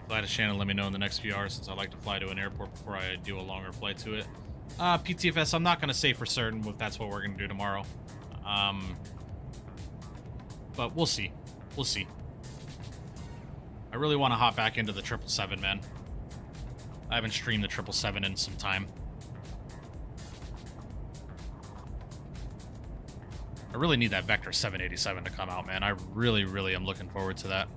Fly to Shannon, let me know in the next few hours since I like to fly to an airport before I do a longer flight to it. PTFS, I'm not going to say for certain if that's what we're going to do tomorrow. But we'll see. We'll see. I really want to hop back into the 777, man. I haven't streamed the 777 in some time. I really need that Vector 787 to come out, man. I really, really am looking forward to that.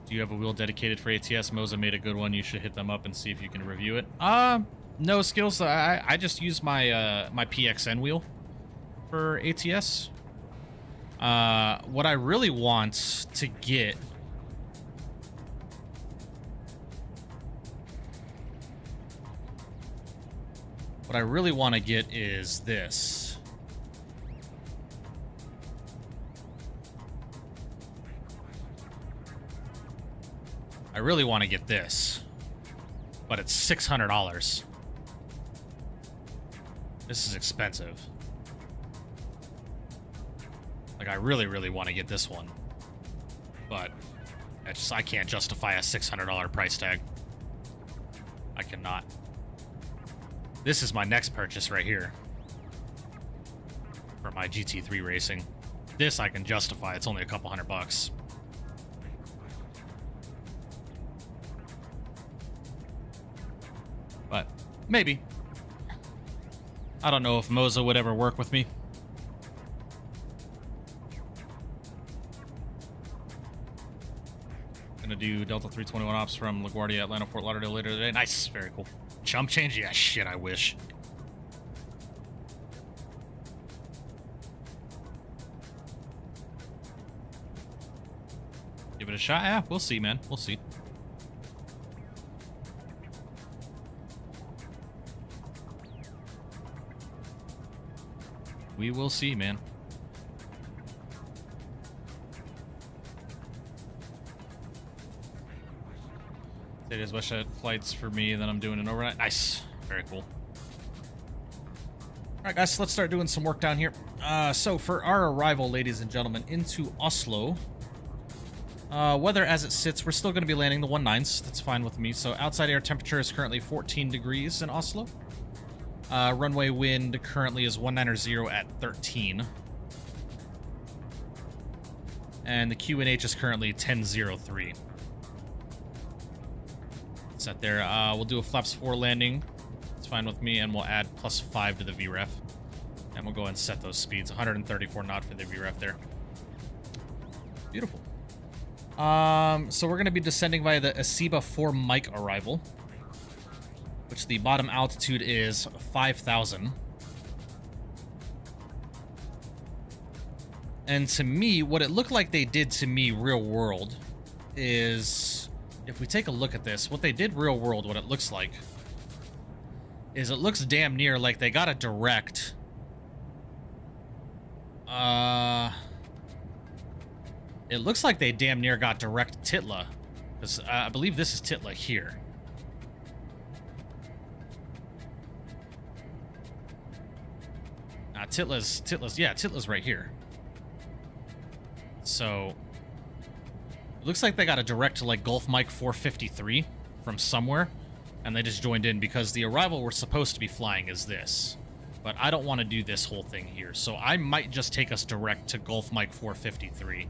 Do you have a wheel dedicated for ATS? Moza made a good one. You should hit them up and see if you can review it. No skills. I just use my my PXN wheel for ATS. What I really want to get is this. I really want to get this, but it's $600. This is expensive. Like, I really, really want to get this one, but I can't justify a $600 price tag. I cannot. This is my next purchase right here for my GT3 racing. This I can justify. It's only a couple $100. But maybe. I don't know if Moza would ever work with me. Gonna do Delta 321 ops from LaGuardia, Atlanta, Fort Lauderdale later today. Nice, very cool. Chump change? Yeah, shit, I wish. Give it a shot? Yeah, we'll see, man. We'll see. We will see, man. It is wish that flights for me, then I'm doing an overnight. Nice. Very cool. Alright, guys, let's start doing some work down here. So for our arrival, ladies and gentlemen, into Oslo, weather as it sits, we're still going to be landing the 19s. That's fine with me. So outside air temperature is currently 14 degrees in Oslo. Runway wind currently is 190 at 13. And the QNH is currently 1003. Set there. We'll do a flaps 4 landing. It's fine with me, and we'll add +5 to the VREF. And we'll go ahead and set those speeds. 134 knot for the VREF there. Beautiful. So we're going to be descending via the Asiba 4 Mike arrival, which the bottom altitude is 5,000. And to me, what it looked like they did to me real world is, if we take a look at this, what they did real world, what it looks like, is it looks damn near like they got a direct, it looks like they damn near got direct Titla, because I believe this is Titla here. Titla's right here. So it looks like they got a direct to like Gulf Mike 453 from somewhere, and they just joined in because the arrival we're supposed to be flying is this. But I don't want to do this whole thing here, so I might just take us direct to Gulf Mike 453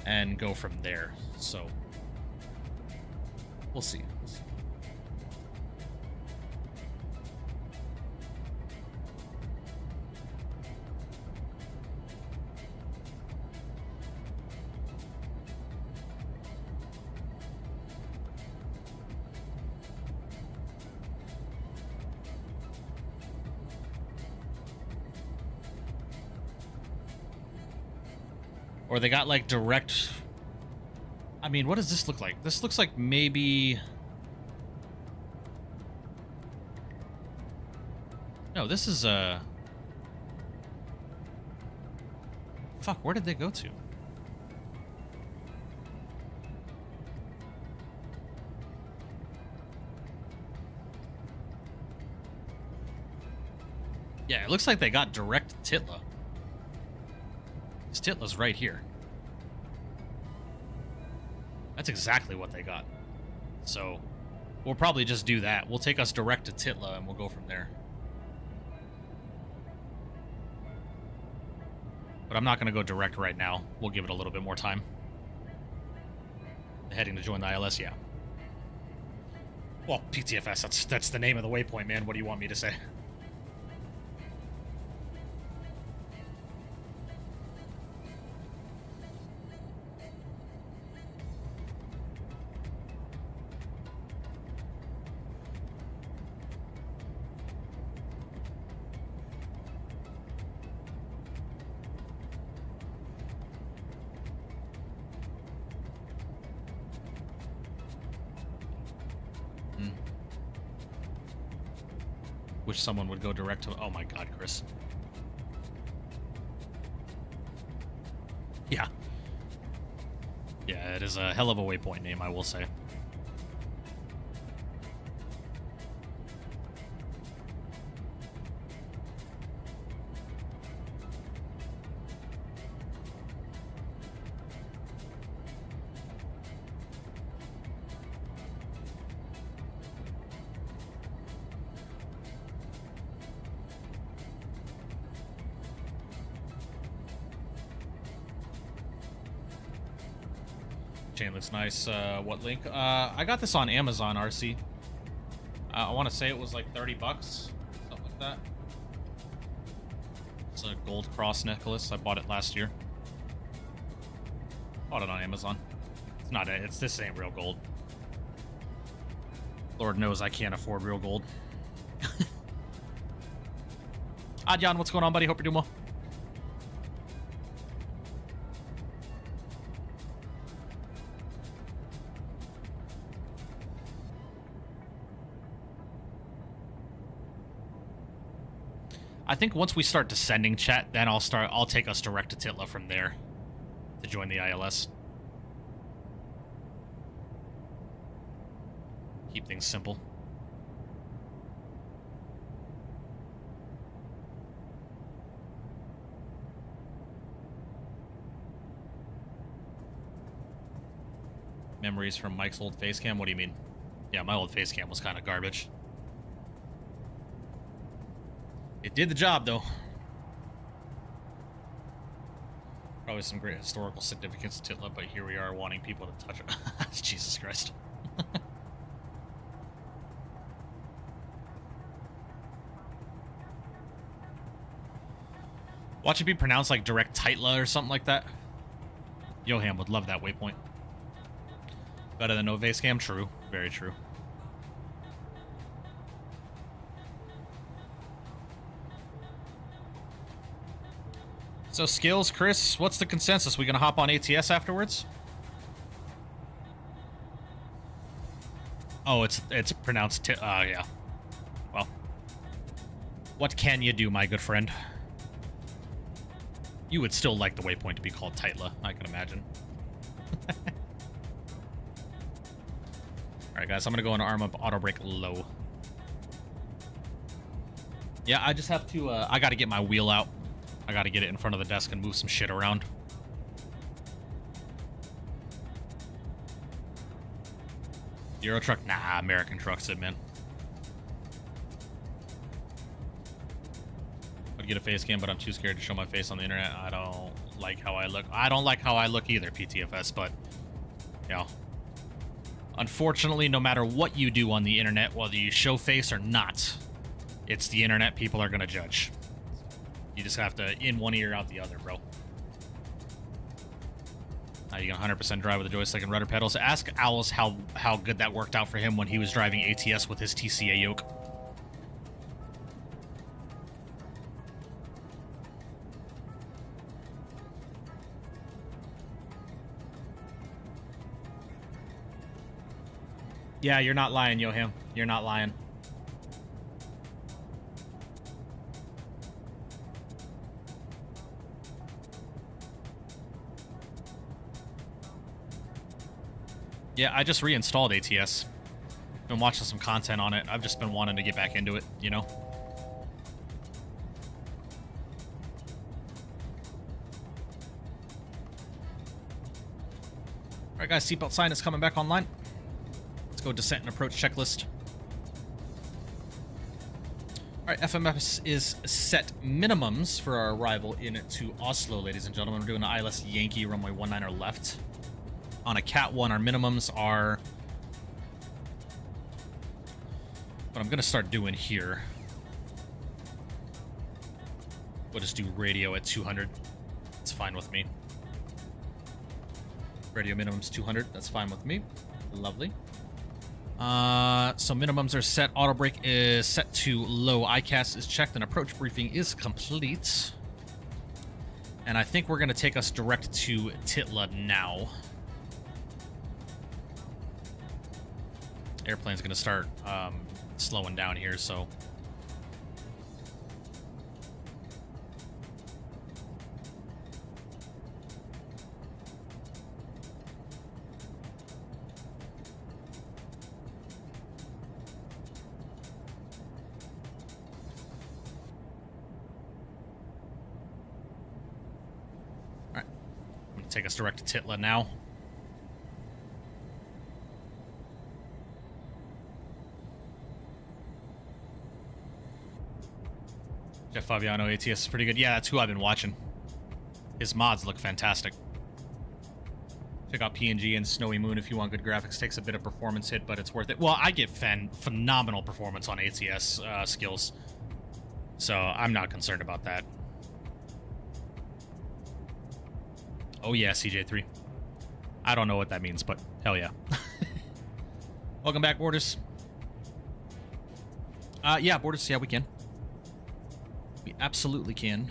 and go from there. So we'll see. Or they got like direct... I mean, what does this look like? This looks like maybe... No, this is Fuck, where did they go to? Yeah, it looks like they got direct Titla. This Titla's right here. That's exactly what they got. So, we'll probably just do that. We'll take us direct to Titla and we'll go from there. But I'm not going to go direct right now. We'll give it a little bit more time. Heading to join the ILS, yeah. Well, PTFS, that's the name of the waypoint, man. What do you want me to say? Wish someone would go direct to... Oh my god, Chris. Yeah. Yeah, it is a hell of a waypoint name, I will say. Chain looks nice. What link? I got this on Amazon, RC. I want to say it was like 30 bucks, something like that. It's a gold cross necklace. I bought it last year. Bought it on Amazon. It's not. This ain't real gold. Lord knows I can't afford real gold. Adjan, what's going on, buddy? Hope you're doing well. I think once we start descending, chat, then I'll take us direct to Titla from there to join the ILS. Keep things simple. Memories from Mike's old face cam? What do you mean? Yeah, my old face cam was kind of garbage. It did the job, though. Probably some great historical significance to Titla, but here we are wanting people to touch it. Jesus Christ. Watch it be pronounced like direct Titla or something like that. Johan would love that waypoint. Better than no face cam? True. Very true. So skills, Chris, what's the consensus? We gonna hop on ATS afterwards? Oh, it's pronounced yeah. Well, what can you do, my good friend? You would still like the waypoint to be called Titla, I can imagine. Alright, guys, I'm gonna go into arm up auto brake low. Yeah, I just have to, I gotta get my wheel out. I gotta get it in front of the desk and move some shit around. Euro truck? Nah, American truck's it, man. I'd get a face cam, but I'm too scared to show my face on the internet. I don't like how I look. I don't like how I look either, PTFS, but, you know. Unfortunately, no matter what you do on the internet, whether you show face or not, it's the internet, people are gonna judge. You just have to in one ear, out the other, bro. Now you can 100% drive with the joystick and rudder pedals. Ask Owls how good that worked out for him when he was driving ATS with his TCA yoke. Yeah, you're not lying, Yoham. You're not lying. Yeah, I just reinstalled ATS. Been watching some content on it. I've just been wanting to get back into it, you know? Alright guys, seatbelt sign is coming back online. Let's go descent and approach checklist. Alright, FMS is set minimums for our arrival into Oslo, ladies and gentlemen. We're doing an ILS Yankee runway 19er left. On a Cat 1, our minimums are... What I'm going to start doing here... We'll just do radio at 200. It's fine with me. Radio minimums 200. That's fine with me. Lovely. So minimums are set. Auto brake is set to low. ICAS is checked, and approach briefing is complete. And I think we're going to take us direct to Titla now. Airplane's going to start slowing down here, so... Take us direct to Titla now. Jeff Fabiano ATS is pretty good. Yeah, that's who I've been watching. His mods look fantastic. Check out PNG and Snowy Moon if you want good graphics. Takes a bit of performance hit, but it's worth it. Well, I get phenomenal performance on ATS skills, so I'm not concerned about that. Oh yeah, CJ3. I don't know what that means, but hell yeah. Welcome back, Borders. Yeah, Borders, yeah, we can. We absolutely can.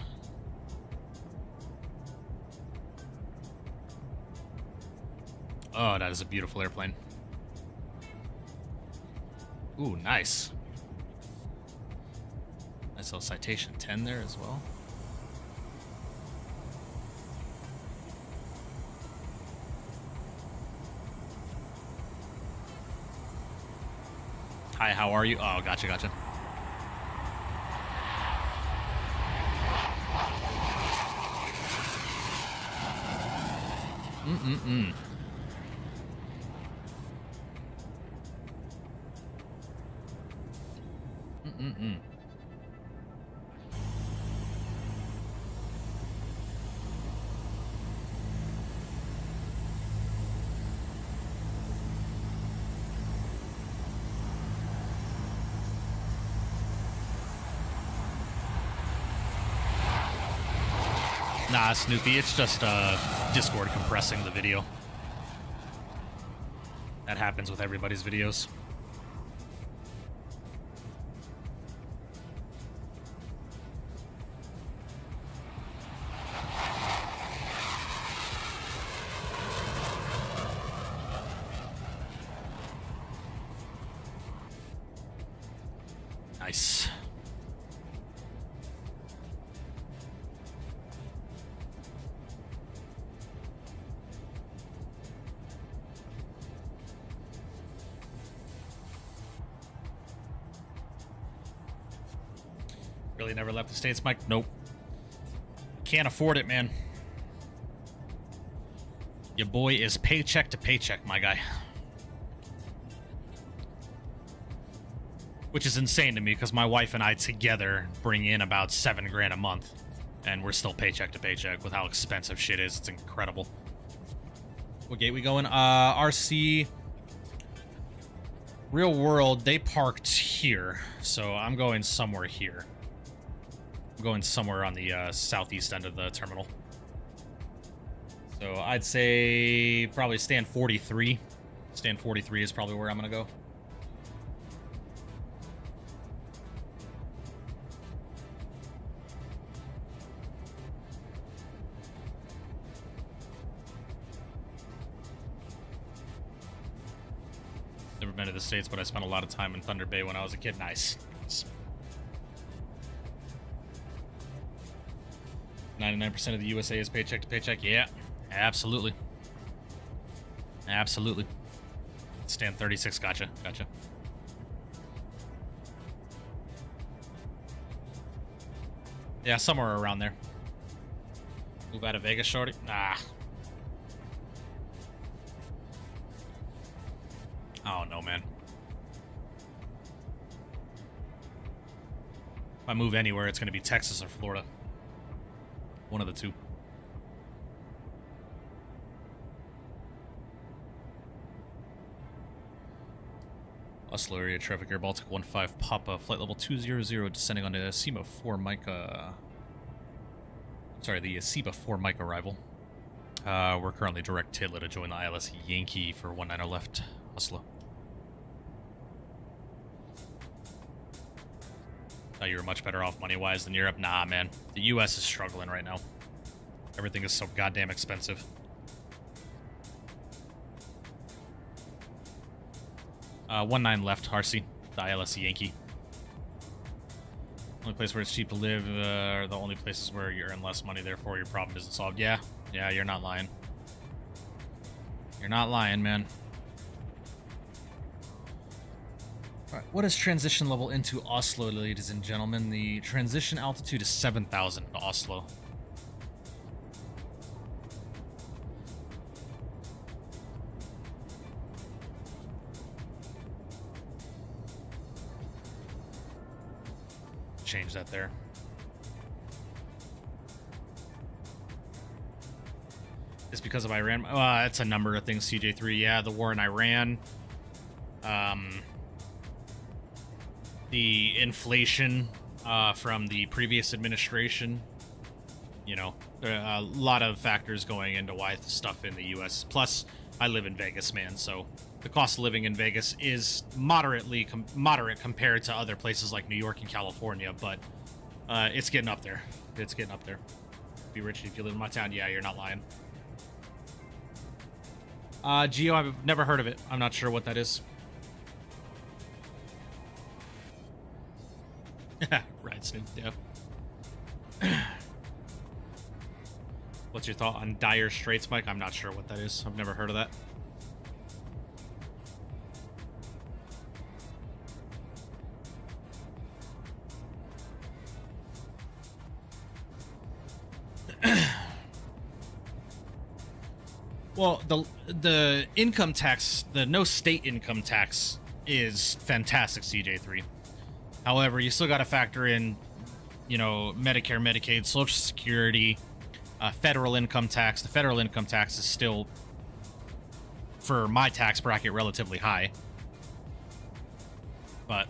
Oh, that is a beautiful airplane. Ooh, nice. Nice little citation 10 there as well. Hi, how are you? Oh, gotcha, gotcha. Mm-mm-mm. Mm-mm-mm. Nah, Snoopy, it's just Discord compressing the video. That happens with everybody's videos. Nice. Really never left the States, Mike? Nope. Can't afford it, man. Your boy is paycheck to paycheck, my guy. Which is insane to me, because my wife and I together bring in about $7 grand a month. And we're still paycheck to paycheck with how expensive shit is. It's incredible. What gate we going? RC... Real World, they parked here. So I'm going somewhere here. I'm going somewhere on the southeast end of the terminal. So I'd say probably stand 43. Stand 43 is probably where I'm going to go. Never been to the States, but I spent a lot of time in Thunder Bay when I was a kid. Nice. 99% of the USA is paycheck to paycheck. Yeah, absolutely. Absolutely. Stand 36. Gotcha. Gotcha. Yeah, somewhere around there. Move out of Vegas, shorty? Nah. I don't know, man. If I move anywhere, it's going to be Texas or Florida. One of the two. Oslo area traffic air Baltic 15 Papa flight level 200 descending on the SEMA 4 Mike sorry, the SEMA 4 Mike arrival. We're currently direct Titla to join the ILS Yankee for 19 left Oslo. Thought you were much better off money-wise than Europe. Nah, man. The US is struggling right now. Everything is so goddamn expensive. 19 left, Harsey, the ILS Yankee. Only place where it's cheap to live are the only places where you earn less money, therefore your problem isn't solved. Yeah, you're not lying. You're not lying, man. Alright, what is transition level into Oslo, ladies and gentlemen? The transition altitude is 7,000 to Oslo. Change that there. It's because of Iran. It's a number of things, CJ3. Yeah, the war in Iran. The inflation from the previous administration. You know, there are a lot of factors going into why stuff in the U.S. Plus, I live in Vegas, man, so the cost of living in Vegas is moderate compared to other places like New York and California, but it's getting up there. It's getting up there. Be rich if you live in my town. Yeah, you're not lying. Geo, I've never heard of it. I'm not sure what that is. Right, Snoop, yeah. What's your thought on Dire Straits, Mike? I'm not sure what that is. I've never heard of that. Well, the income tax, the no state income tax is fantastic, CJ3. However, you still got to factor in, you know, Medicare, Medicaid, Social Security, federal income tax. The federal income tax is still, for my tax bracket, relatively high. But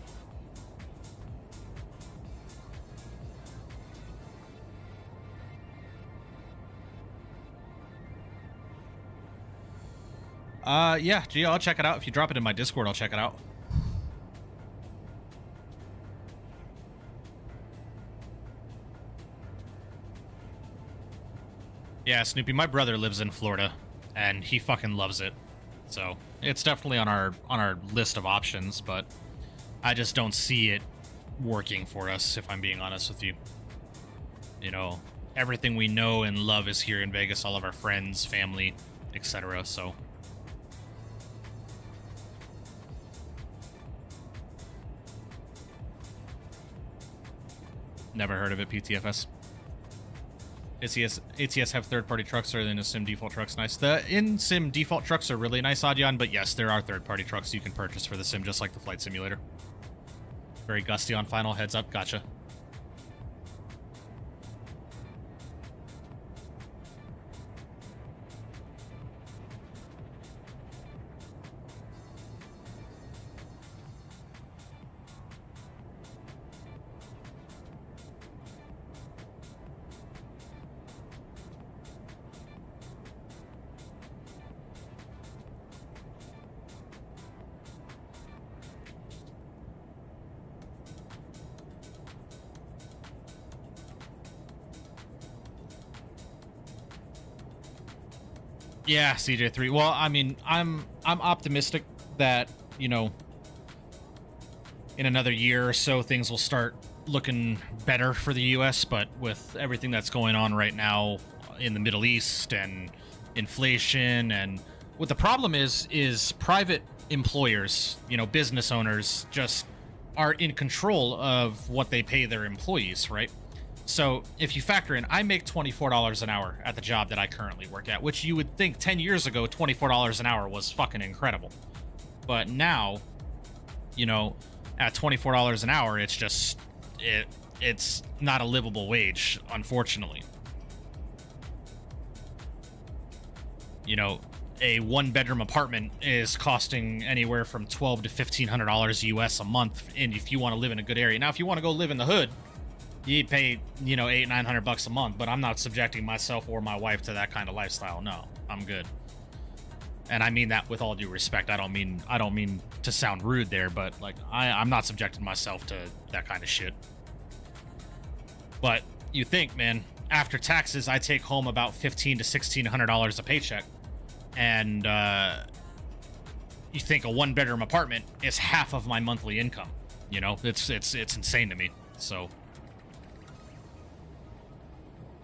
yeah, Gio, I'll check it out. If you drop it in my Discord, I'll check it out. Yeah, Snoopy, my brother lives in Florida, and he fucking loves it. So, it's definitely on our list of options, but I just don't see it working for us, if I'm being honest with you. You know, everything we know and love is here in Vegas, all of our friends, family, etc., so... Never heard of it, PTFS. ATS have third-party trucks other than the sim default trucks. Nice. The in-sim default trucks are really nice, Adyan, but yes, there are third-party trucks you can purchase for the sim, just like the flight simulator. Very gusty on final. Heads up. Gotcha. Yeah, CJ3. Well, I mean, I'm optimistic that you know, in another year or so, things will start looking better for the U.S., but with everything that's going on right now in the Middle East and inflation, and what the problem is private employers, you know, business owners just are in control of what they pay their employees, right? So if you factor in, I make $24 an hour at the job that I currently work at, which you would think 10 years ago, $24 an hour was fucking incredible. But now, you know, at $24 an hour, it's just, it's not a livable wage, unfortunately. You know, a one-bedroom apartment is costing anywhere from $1,200 to $1,500 US a month, and if you want to live in a good area. Now, if you want to go live in the hood, you pay, you know, $800-900 a month, but I'm not subjecting myself or my wife to that kind of lifestyle. No, I'm good. And I mean that with all due respect. I don't mean to sound rude there, but like I'm not subjecting myself to that kind of shit. But you think, man, after taxes, I take home about $1,500 to $1,600 a paycheck, and you think a one-bedroom apartment is half of my monthly income. You know, it's insane to me. So.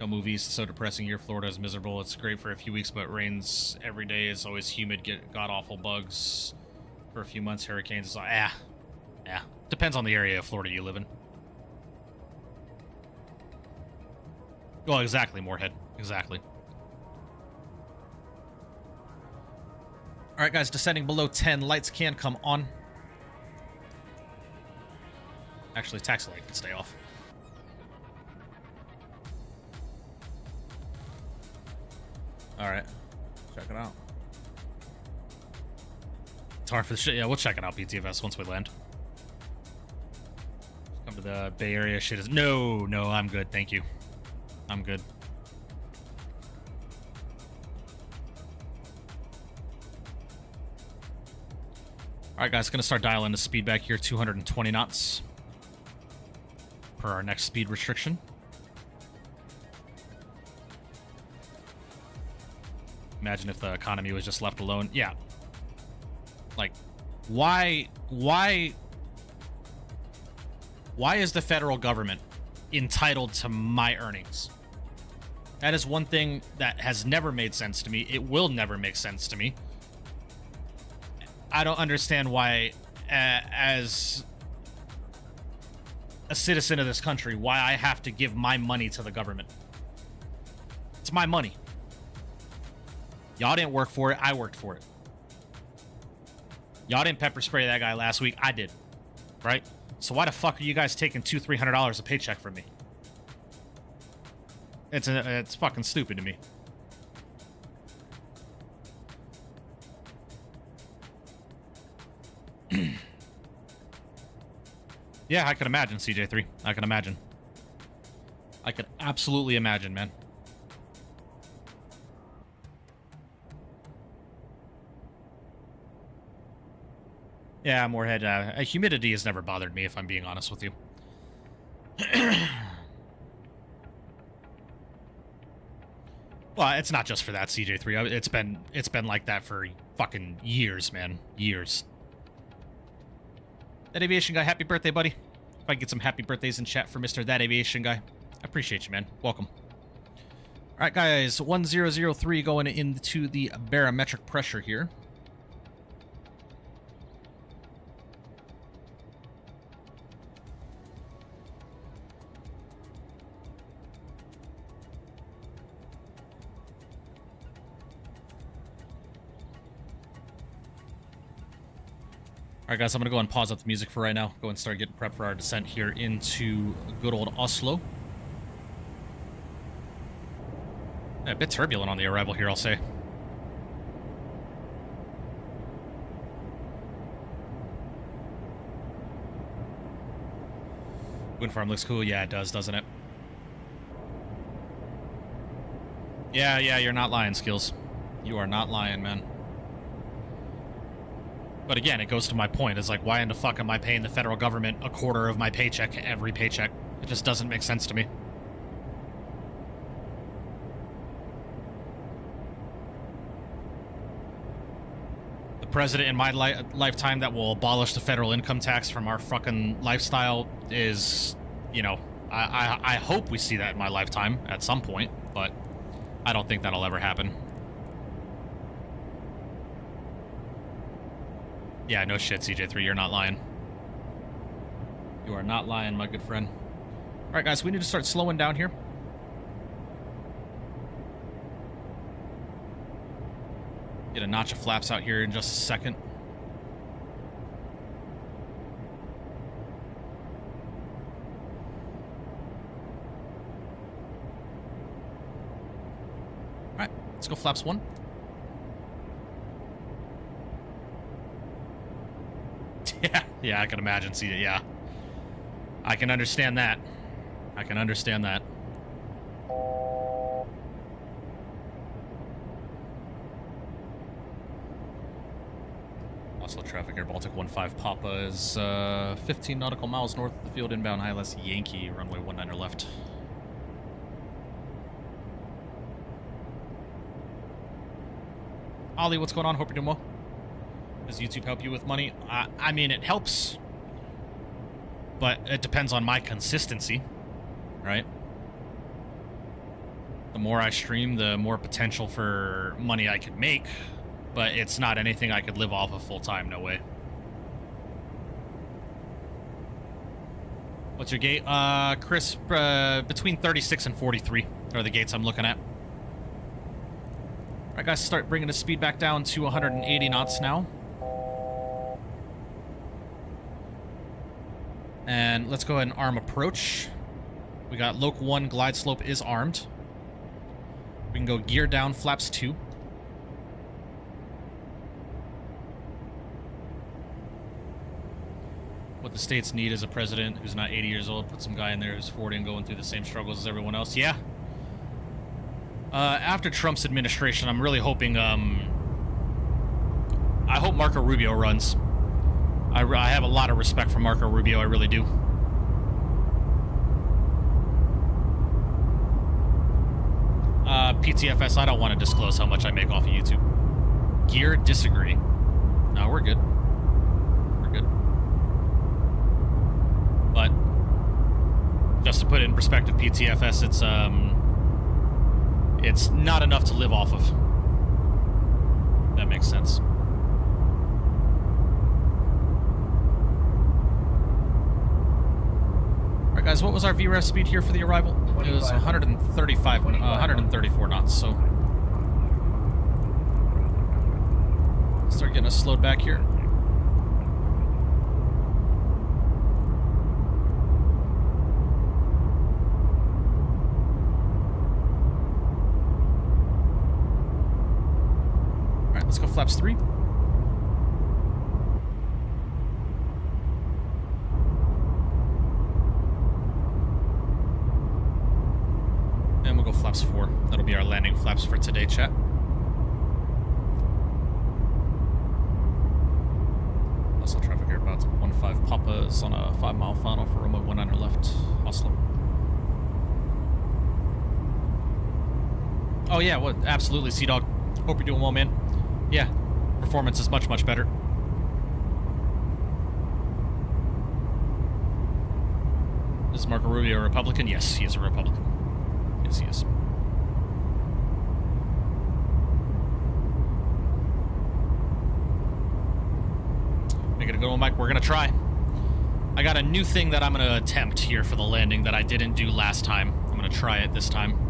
No movies, so depressing here. Florida is miserable. It's great for a few weeks, but it rains every day. It's always humid. Get god-awful bugs for a few months. Hurricanes. It's like, yeah. Depends on the area of Florida you live in. Well, exactly, Moorhead. Exactly. All right, guys, descending below 10. Lights can come on. Actually, taxi light can stay off. All right, check it out. It's hard for the shit. Yeah, we'll check it out, PTFS, once we land. Come to the Bay Area. Shit is no. I'm good. Thank you. I'm good. All right, guys, gonna start dialing the speed back here. 220 knots per our next speed restriction. Imagine if the economy was just left alone. Yeah. Like, why is the federal government entitled to my earnings? That is one thing that has never made sense to me. It will never make sense to me. I don't understand why, as a citizen of this country, why I have to give my money to the government. It's my money. Y'all didn't work for it. I worked for it. Y'all didn't pepper spray that guy last week. I did. Right? So why the fuck are you guys taking $200-300 a paycheck from me? It's fucking stupid to me. Yeah, I can imagine, CJ3. I can imagine. I could absolutely imagine, man. Yeah, Moorhead, humidity has never bothered me, if I'm being honest with you. Well, it's not just for that, CJ3. It's been like that for fucking years, man. Years. That Aviation Guy, happy birthday, buddy. If I can get some happy birthdays in chat for Mr. That Aviation Guy. I appreciate you, man. Welcome. All right, guys. 1003 going into the barometric pressure here. All right, guys, I'm going to go and pause up the music for right now. Go and start getting prepped for our descent here into good old Oslo. Yeah, a bit turbulent on the arrival here, I'll say. Wind farm looks cool. Yeah, it does, doesn't it? Yeah, you're not lying, Skills. You are not lying, man. But again, it goes to my point. It's like, why in the fuck am I paying the federal government a quarter of my paycheck every paycheck? It just doesn't make sense to me. The president in my lifetime that will abolish the federal income tax from our fucking lifestyle is, you know, I hope we see that in my lifetime at some point, but I don't think that'll ever happen. Yeah, no shit, CJ3, you're not lying. You are not lying, my good friend. All right, guys, we need to start slowing down here. Get a notch of flaps out here in just a second. All right, let's go flaps 1. Yeah, I can imagine. See it, yeah. I can understand that. I can understand that. Oslo traffic, Air Baltic 15 Papa is 15 nautical miles north of the field, inbound ILS Yankee, runway 19 left. Ollie, what's going on? Hope you're doing well. Does YouTube help you with money? I mean, it helps, but it depends on my consistency, right? The more I stream, the more potential for money I could make, but it's not anything I could live off of full-time, no way. What's your gate? Chris, between 36 and 43 are the gates I'm looking at. All right, guys, start bringing the speed back down to 180 knots now. And let's go ahead and arm approach. We got Loc 1, glide slope is armed. We can go gear down, flaps 2. What the states need is a president who's not 80 years old. Put some guy in there who's 40 and going through the same struggles as everyone else. Yeah. After Trump's administration, I'm really hoping, I hope Marco Rubio runs. I have a lot of respect for Marco Rubio, I really do. PTFS, I don't want to disclose how much I make off of YouTube. Gear, disagree. No, we're good. We're good. But, just to put it in perspective, PTFS, it's not enough to live off of. That makes sense. Alright guys, what was our VREF speed here for the arrival? It was 134 knots, so... Start getting us slowed back here. Alright, let's go flaps 3. And we'll go flaps 4. That'll be our landing flaps for today, chat. Oslo traffic air about 15 Papa is on a 5-mile final for runway 19 left, Oslo. Oh yeah, well, absolutely, Sea-Dog. Hope you're doing well, man. Yeah, performance is much, much better. Is Marco Rubio a Republican? Yes, he is a Republican. Yes, he is. Make it a good one, Mike. We're going to try. I got a new thing that I'm going to attempt here for the landing that I didn't do last time. I'm going to try it this time.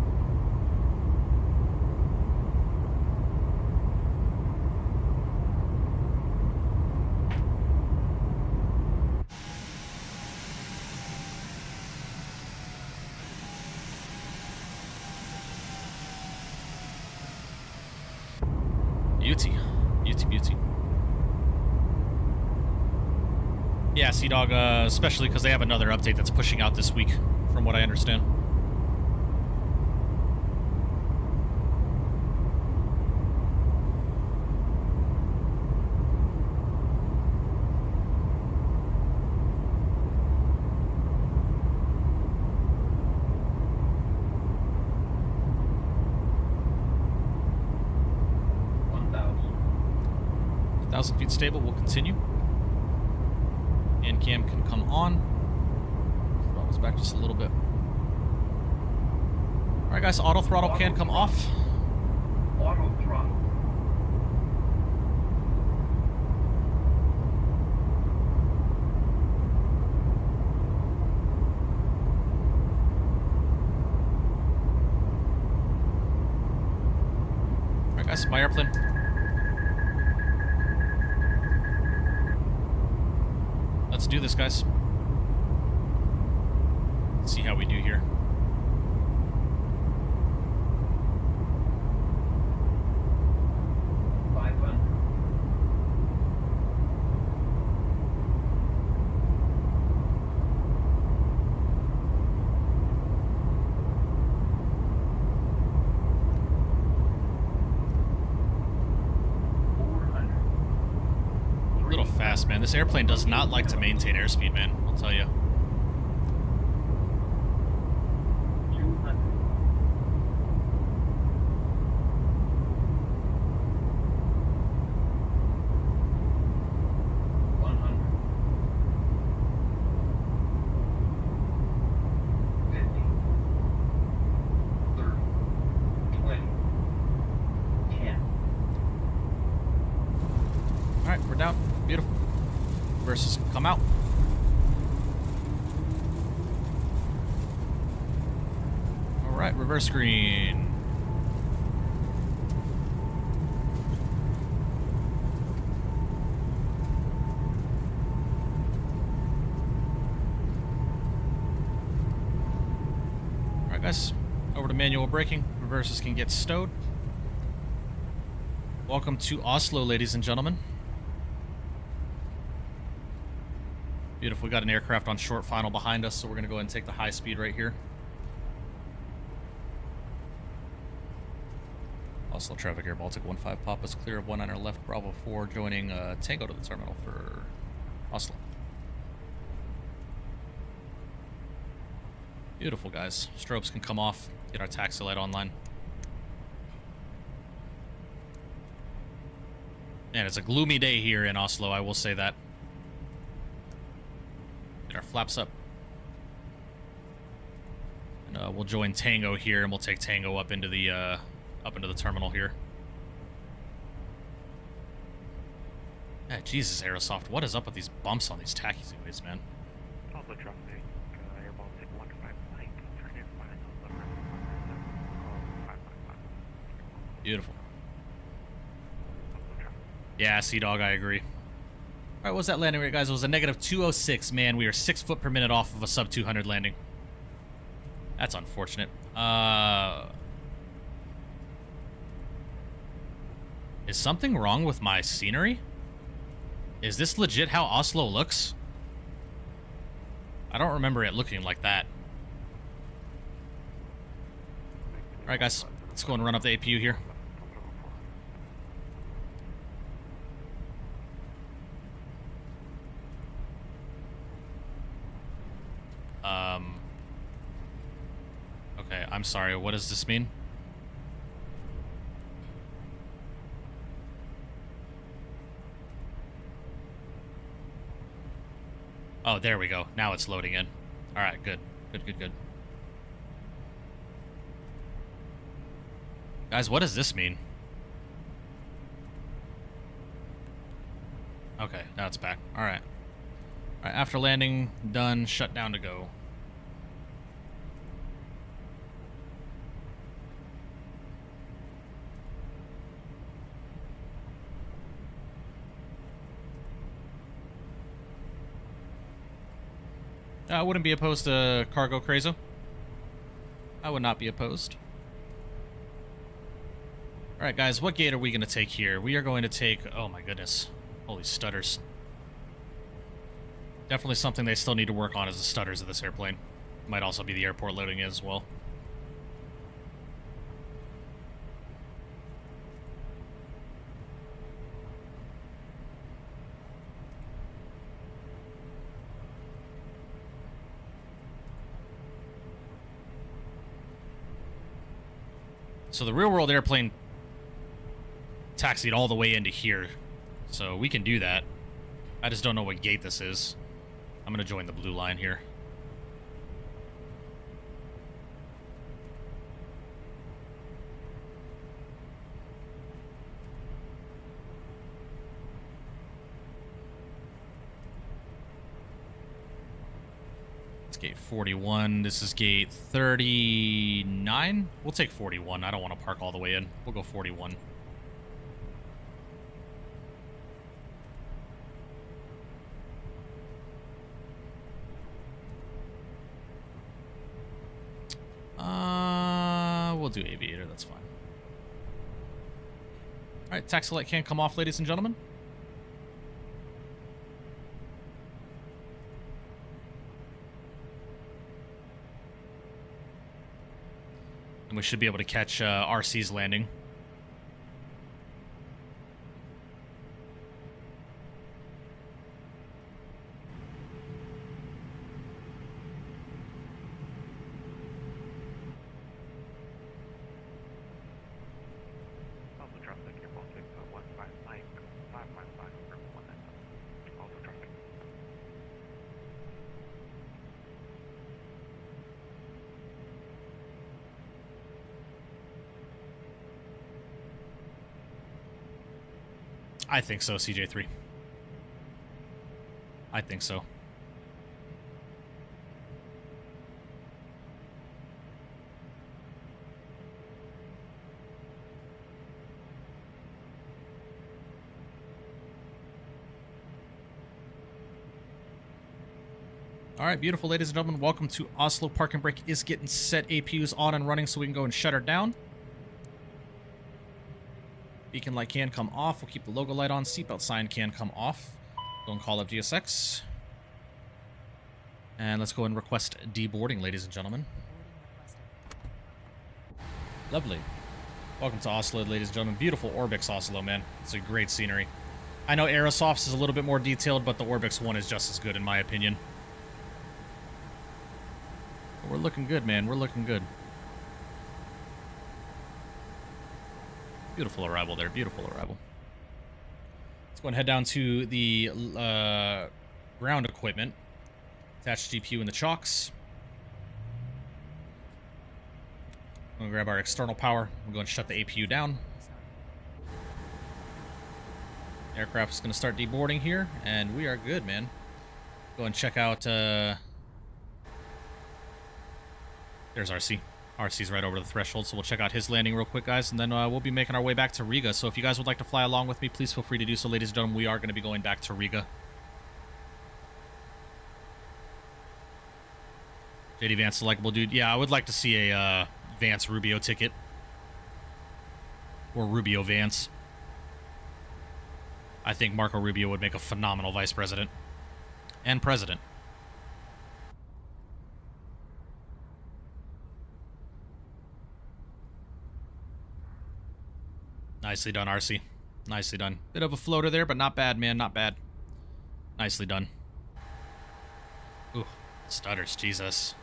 Beauty. Beauty, beauty. Yeah, Sea-Dog, especially because they have another update that's pushing out this week, from what I understand. 1,000 feet stable. We'll continue. And cam can come on. Throttle's back just a little bit. All right, guys. Auto throttle can come off. Auto throttle. All right, guys. My airplane. Let's do this, guys. Let's see how we do here. Fast, man. This airplane does not like to maintain airspeed, man. I'll tell you. 200. 100. 50. 30. 20. 10. All right, we're down. Beautiful. Reverses come out. All right, reverse screen. All right, guys, over to manual braking. Reverses can get stowed. Welcome to Oslo, ladies and gentlemen. Beautiful. We got an aircraft on short final behind us, so we're going to go ahead and take the high speed right here. Oslo traffic air Baltic 15 Papa's clear of 19 left Bravo 4 joining Tango to the terminal for Oslo. Beautiful, guys. Strobes can come off. Get our taxi light online. Man, it's a gloomy day here in Oslo, I will say that. Get our flaps up. And we'll join Tango here, and we'll take Tango up into the terminal here. Yeah, Jesus, Aerosoft, what is up with these bumps on these taxiways, man? Oslo traffic, Air Baltic 15 Mike, turn in final number 555. Beautiful. Oslo traffic. Yeah, Sea-Dog, I agree. All right, what was that landing rate, guys? It was a negative 206. Man, we are 6 foot per minute off of a sub 200 landing. That's unfortunate. Is something wrong with my scenery? Is this legit how Oslo looks? I don't remember it looking like that. All right, guys, let's go and run up the APU here. Okay, I'm sorry, what does this mean? Oh, there we go. Now it's loading in. All right, good. Good. Guys, what does this mean? Okay, now it's back. All right. All right, after landing, done, shut down to go. I wouldn't be opposed to cargo crazo. I would not be opposed. All right, guys, what gate are we going to take here? We are going to take... Oh, my goodness. Holy stutters. Definitely something they still need to work on is the stutters of this airplane. Might also be the airport loading as well. So the real-world airplane taxied all the way into here. So we can do that. I just don't know what gate this is. I'm going to join the blue line here. It's gate 41. This is gate 39. We'll take 41. I don't want to park all the way in. We'll go 41. We'll do aviator, that's fine. Alright, taxi light can come off, ladies and gentlemen. And we should be able to catch RC's landing. Also traffic, Air Baltic 15 Mike, 555 for 1 also traffic. I think so, CJ3. I think so. All right, beautiful, ladies and gentlemen. Welcome to Oslo. Parking brake is getting set. APU's on and running, so we can go and shut her down. Beacon light can come off. We'll keep the logo light on. Seatbelt sign can come off. Go and call up GSX. And let's go and request deboarding, ladies and gentlemen. Lovely. Welcome to Oslo, ladies and gentlemen. Beautiful Orbix Oslo, man. It's a great scenery. I know Aerosoft's is a little bit more detailed, but the Orbix one is just as good, in my opinion. But we're looking good, man. We're looking good. Beautiful arrival there. Beautiful arrival. Let's go and head down to the ground equipment. Attach GPU in the chocks. We'll grab our external power. We'll go and shut the APU down. Aircraft is going to start deboarding here, and we are good, man. Go and check out... There's RC. RC's right over the threshold, so we'll check out his landing real quick, guys, and then we'll be making our way back to Riga. So if you guys would like to fly along with me, please feel free to do so, ladies and gentlemen. We are going to be going back to Riga. JD Vance, likable dude. Yeah, I would like to see a Vance Rubio ticket. Or Rubio Vance. I think Marco Rubio would make a phenomenal vice president. And president. Nicely done, RC. Nicely done. Bit of a floater there, but not bad, man. Not bad. Nicely done. Ooh, stutters. Jesus.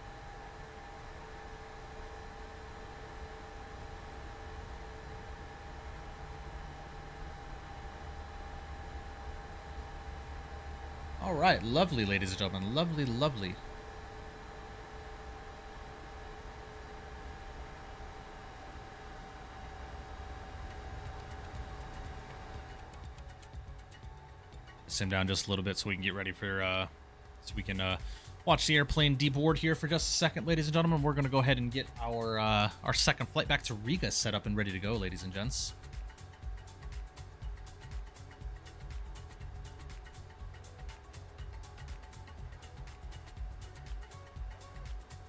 All right. Lovely, ladies and gentlemen. Lovely, lovely. Sim down just a little bit so we can get ready for so we can watch the airplane deboard here for just a second, ladies and gentlemen. We're going to go ahead and get our second flight back to Riga set up and ready to go, ladies and gents.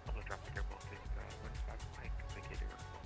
Also traffic, Air Baltic 15 Mike, vacating our phone.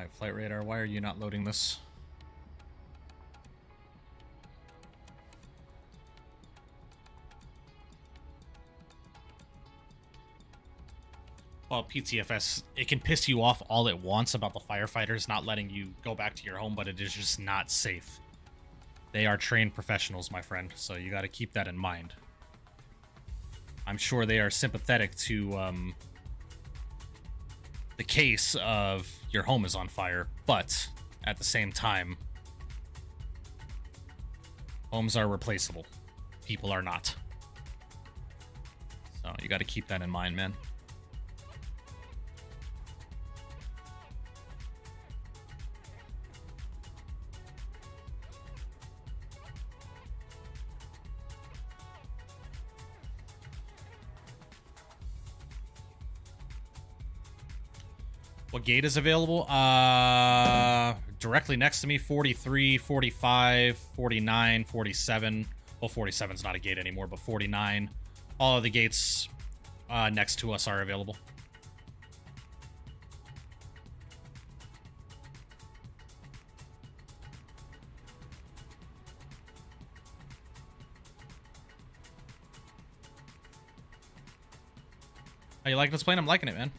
Alright, flight radar, why are you not loading this? Well, PTFS, it can piss you off all it wants about the firefighters not letting you go back to your home, but it is just not safe. They are trained professionals, my friend, so you got to keep that in mind. I'm sure they are sympathetic to the case of your home is on fire, but at the same time, homes are replaceable. People are not. So you got to keep that in mind, man. What gate is available? Directly next to me, 43, 45, 49, 47. Well, 47 is not a gate anymore, but 49. All of the gates next to us are available. How you liking this plane? I'm liking it, man.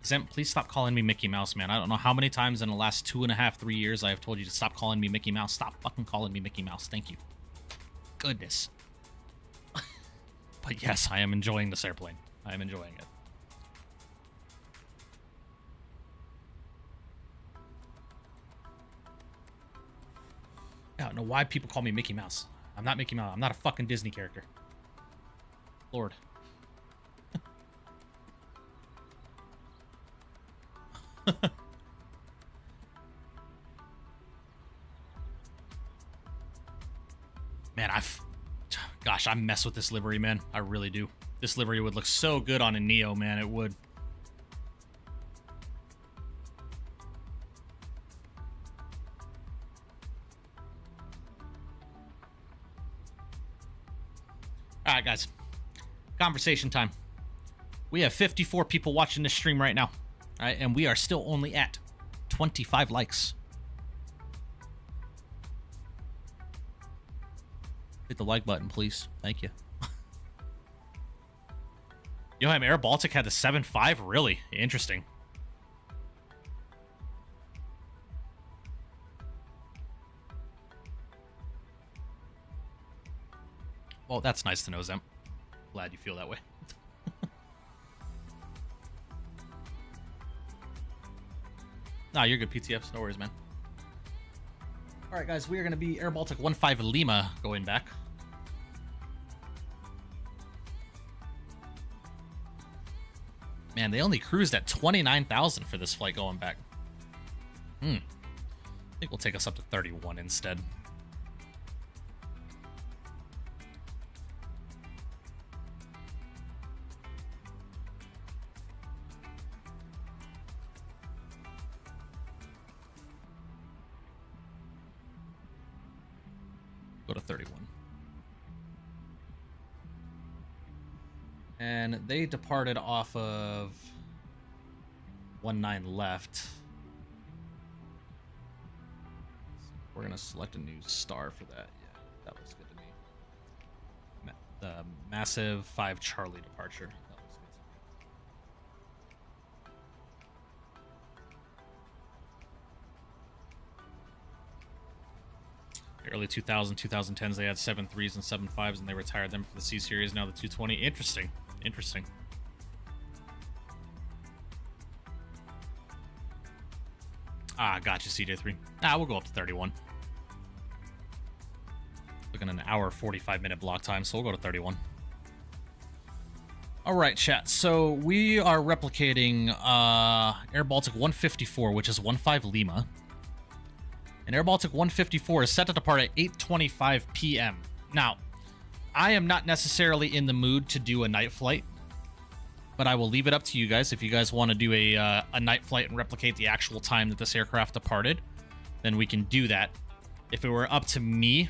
Zemp, please stop calling me Mickey Mouse, man. I don't know how many times in the last 2.5, 3 years I have told you to stop calling me Mickey Mouse. Stop fucking calling me Mickey Mouse. Thank you. Goodness. But yes, I am enjoying this airplane. I am enjoying it. I don't know why people call me Mickey Mouse. I'm not Mickey Mouse. I'm not a fucking Disney character. Lord. Man, gosh, I mess with this livery, man. I really do. This livery would look so good on a Neo, man. It would. All right, guys. Conversation time. We have 54 people watching this stream right now. All right, and we are still only at 25 likes. Hit the like button, please. Thank you. Johan Air Baltic had the 7.5? Really? Interesting. Well, that's nice to know, Zem. Glad you feel that way. Nah, you're good, PTFs. No worries, man. All right, guys, we are going to be Air Baltic 15 Lima going back. Man, they only cruised at 29,000 for this flight going back. I think we'll take us up to 31 instead. Go to 31. And they departed off of 19 left. We're going to select a new star for that. Yeah, that looks good to me. The massive 5 Charlie departure. That looks good to me. Early 2010s, they had 7.3s and 7.5s, and they retired them for the C series. Now the 220. Interesting. Interesting. Ah, gotcha, CJ3. We'll go up to 31. Looking at an hour, 45-minute block time, so we'll go to 31. All right, chat. So we are replicating Air Baltic 154, which is 15 Lima. And Air Baltic 154 is set to depart at 8:25 p.m. Now, I am not necessarily in the mood to do a night flight, but I will leave it up to you guys. If you guys want to do a night flight and replicate the actual time that this aircraft departed, then we can do that. If it were up to me,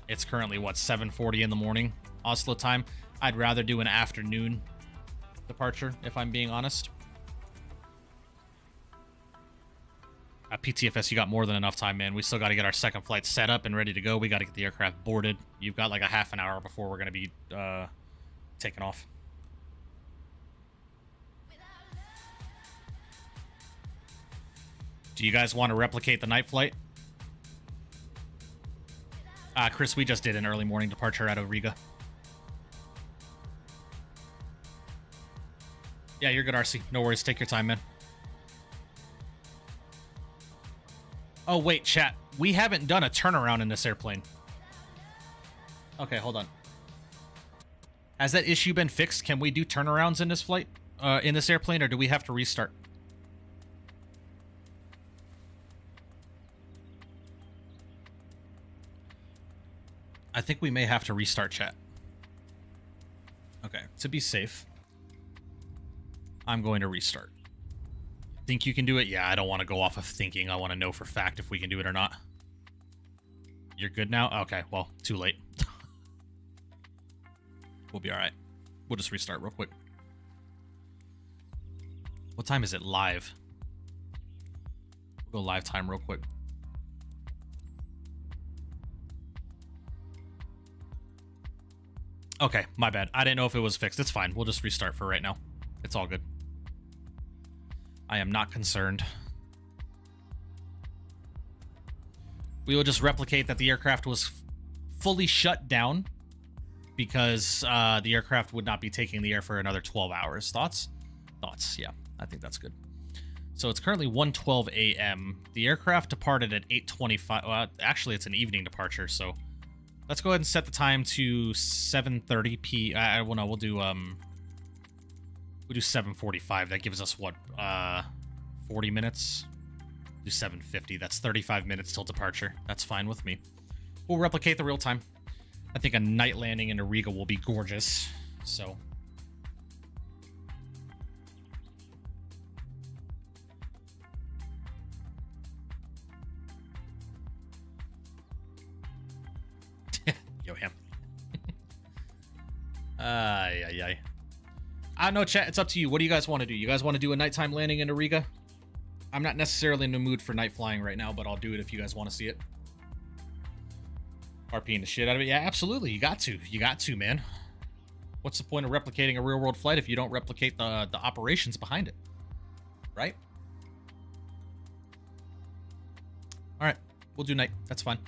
it's currently, what, 7:40 in the morning, Oslo time. I'd rather do an afternoon departure, if I'm being honest. PTFS, you got more than enough time, man. We still got to get our second flight set up and ready to go. We got to get the aircraft boarded. You've got like a half an hour before we're going to be taking off. Do you guys want to replicate the night flight? Chris, we just did an early morning departure out of Riga. Yeah, you're good, RC. No worries. Take your time, man. Oh, wait, chat. We haven't done a turnaround in this airplane. Okay, hold on. Has that issue been fixed? Can we do turnarounds in this flight? In this airplane, or do we have to restart? I think we may have to restart, chat. Okay, to be safe, I'm going to restart. Think you can do it? Yeah, I don't want to go off of thinking. I want to know for fact if we can do it or not. You're good now? Okay, well, too late. We'll be all right. We'll just restart real quick. What time is it live? We'll go live time real quick. Okay, my bad. I didn't know if it was fixed. It's fine. We'll just restart for right now. It's all good. I am not concerned. We will just replicate that the aircraft was fully shut down because the aircraft would not be taking the air for another 12 hours. Thoughts? Thoughts, yeah. I think that's good. So it's currently 1:12 a.m. The aircraft departed at 8:25. Well, actually, it's an evening departure, so let's go ahead and set the time to 7:30 p. Well, no, we'll do 7:45. That gives us what, 40 minutes? Do 7:50. That's 35 minutes till departure. That's fine with me. We'll replicate the real time. I think a night landing into Riga will be gorgeous. So. Yo, him. Ay. No, chat, it's up to you. What do you guys want to do? You guys want to do a nighttime landing into Riga? I'm not necessarily in the mood for night flying right now, but I'll do it if you guys want to see it. RPing the shit out of it. Yeah, absolutely. You got to. You got to, man. What's the point of replicating a real-world flight if you don't replicate the operations behind it? Right? All right. We'll do night. That's fine.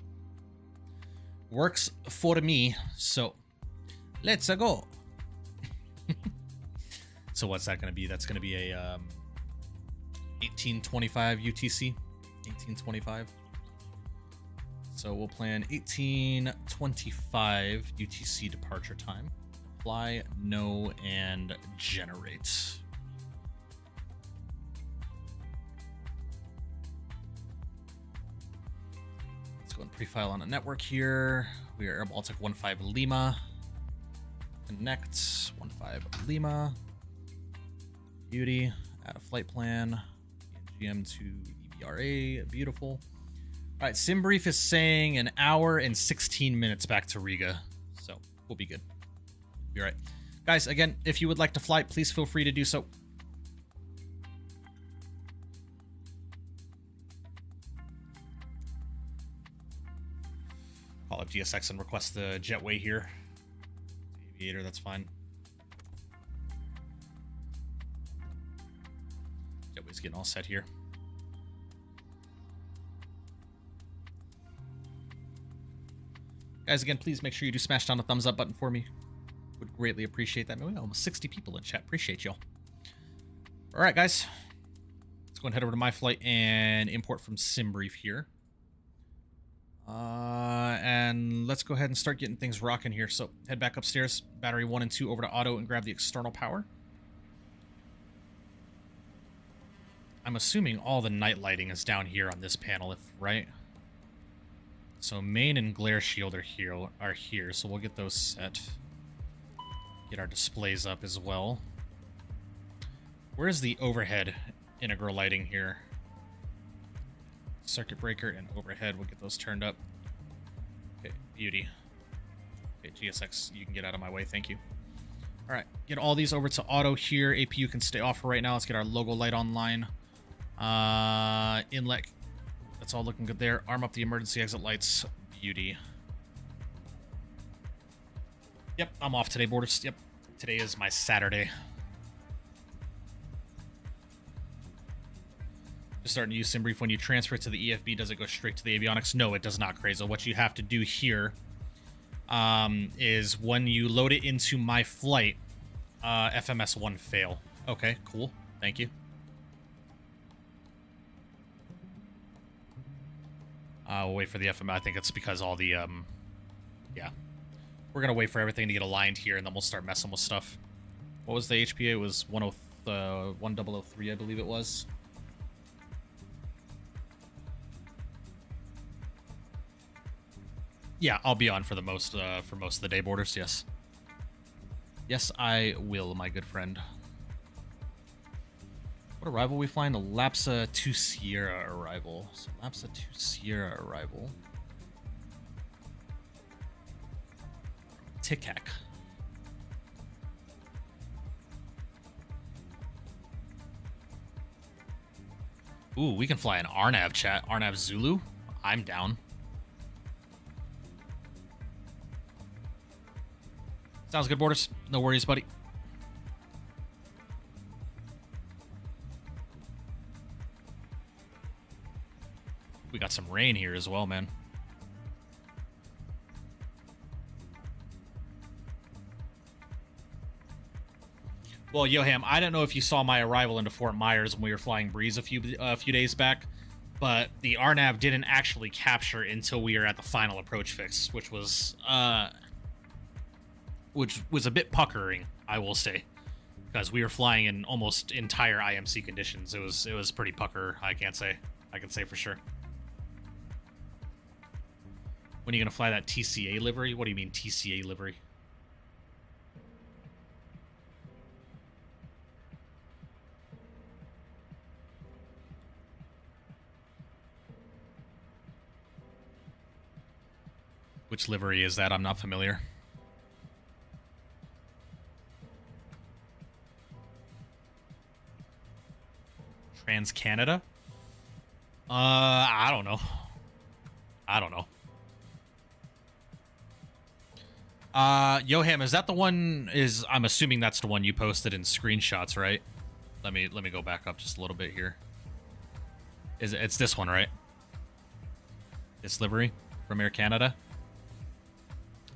Works for me. So, let's go. So what's that going to be? That's going to be a 1825 UTC. 1825. So we'll plan 1825 UTC departure time. Fly, no, and generate. Let's go and pre-file on the network here. We are Air Baltic 15 Lima. Connect 15 Lima. Beauty. Add a flight plan. GM to EBRA. Beautiful. All right, SimBrief is saying an hour and 16 minutes back to Riga. So we'll be good. Be all right. Guys, again, if you would like to fly, please feel free to do so. Call up GSX and request the jetway here. Aviator, that's fine. Jetway's getting all set here. Guys, again, please make sure you do smash down the thumbs up button for me. Would greatly appreciate that. Man, almost 60 people in chat. Appreciate y'all. All right, guys. Let's go and head over to my flight and import from SimBrief here. And let's go ahead and start getting things rocking here. So head back upstairs, battery 1 and 2 over to auto and grab the external power. I'm assuming all the night lighting is down here on this panel, right? So main and glare shield are here, so we'll get those set. Get our displays up as well. Where's the overhead integral lighting here? Circuit breaker and overhead, we'll get those turned up. Okay, beauty. Okay, GSX, you can get out of my way, thank you. All right, get all these over to auto here. APU can stay off for right now. Let's get our logo light online. Inlet That's all looking good there. Arm up the emergency exit lights. Beauty. Yep, I'm off today, Borders. Yep, today is my Saturday. Just starting to use SimBrief. When you transfer it to the EFB, does it go straight to the avionics? No, it does not, Crazo. What you have to do here is when you load it into my flight, FMS1 fail. Okay, cool. Thank you. We'll wait for the FM. I think it's because all the, yeah. We're going to wait for everything to get aligned here, and then we'll start messing with stuff. What was the HPA? It was 1003, I believe it was. Yeah, I'll be on for the most of the day, Borders, yes. Yes, I will, my good friend. What arrival are we flying? The Lapsa 2 Sierra arrival. So Lapsa 2 Sierra arrival. Tikak. Ooh, we can fly an RNAV chat. RNAV Zulu? I'm down. Sounds good, Borders. No worries, buddy. We got some rain here as well, man. Well, Yoham, I don't know if you saw my arrival into Fort Myers when we were flying Breeze a few days back, but the RNAV didn't actually capture until we were at the final approach fix, which was a bit puckering, I will say, because we were flying in almost entire IMC conditions. It was pretty pucker. I can say for sure. When are you gonna fly that TCA livery? What do you mean TCA livery? Which livery is that? I'm not familiar. Trans-Canada? I don't know. Yoham, is that the one? I'm assuming that's the one you posted in screenshots, right? Let me go back up just a little bit here. It's this one, right? This livery from Air Canada?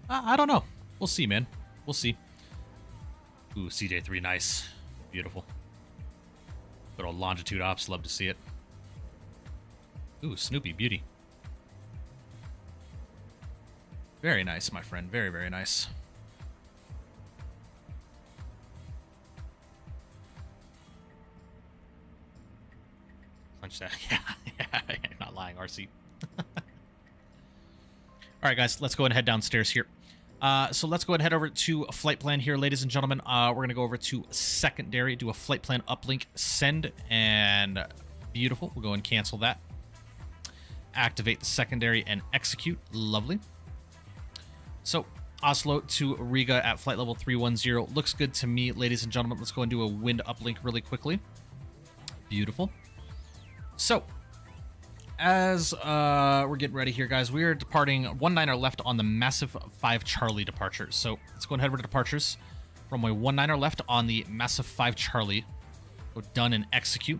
I don't know. We'll see, man. We'll see. Ooh, CJ3, nice. Beautiful. Good old longitude ops, love to see it. Ooh, Snoopy, beauty. Very nice, my friend. Very, very nice. Punch that. Yeah, not lying, RC. All right, guys, let's go ahead and head downstairs here. So let's go ahead and head over to a flight plan here, ladies and gentlemen. We're going to go over to secondary, do a flight plan uplink, send, and beautiful. We'll go and cancel that. Activate the secondary and execute. Lovely. So Oslo to Riga at flight level 310. Looks good to me, ladies and gentlemen. Let's go and do a wind uplink really quickly. Beautiful. So as we're getting ready here, guys, we are departing 19er left on the massive 5 Charlie departure. So let's go and head over to departures. Runway 19er left on the massive 5 Charlie. Go done and execute.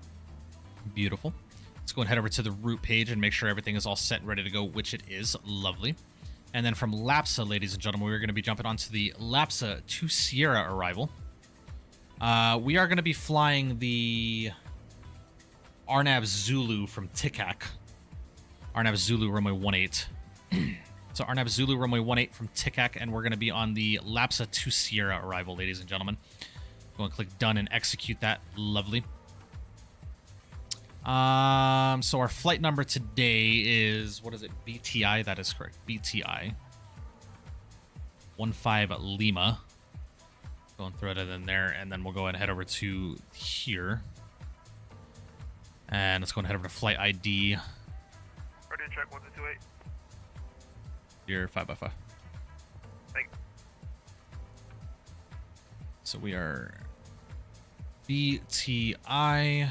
Beautiful. Let's go and head over to the route page and make sure everything is all set and ready to go, which it is. Lovely. And then from Lapsa, ladies and gentlemen, we're going to be jumping onto the Lapsa 2 Sierra arrival. We are going to be flying the RNAV Zulu from Tikak. RNAV Zulu runway 18. So RNAV Zulu runway 18 from Tikak, and we're going to be on the Lapsa 2 Sierra arrival, ladies and gentlemen. Go and click done and execute that. Lovely. So our flight number today is, what is it? BTI, that is correct. BTI 15 Lima. Go and throw it in there, and then we'll go ahead and head over to here. And let's go and head over to flight ID. Ready to check 1228. You're 5x5. Thank you. So we are BTI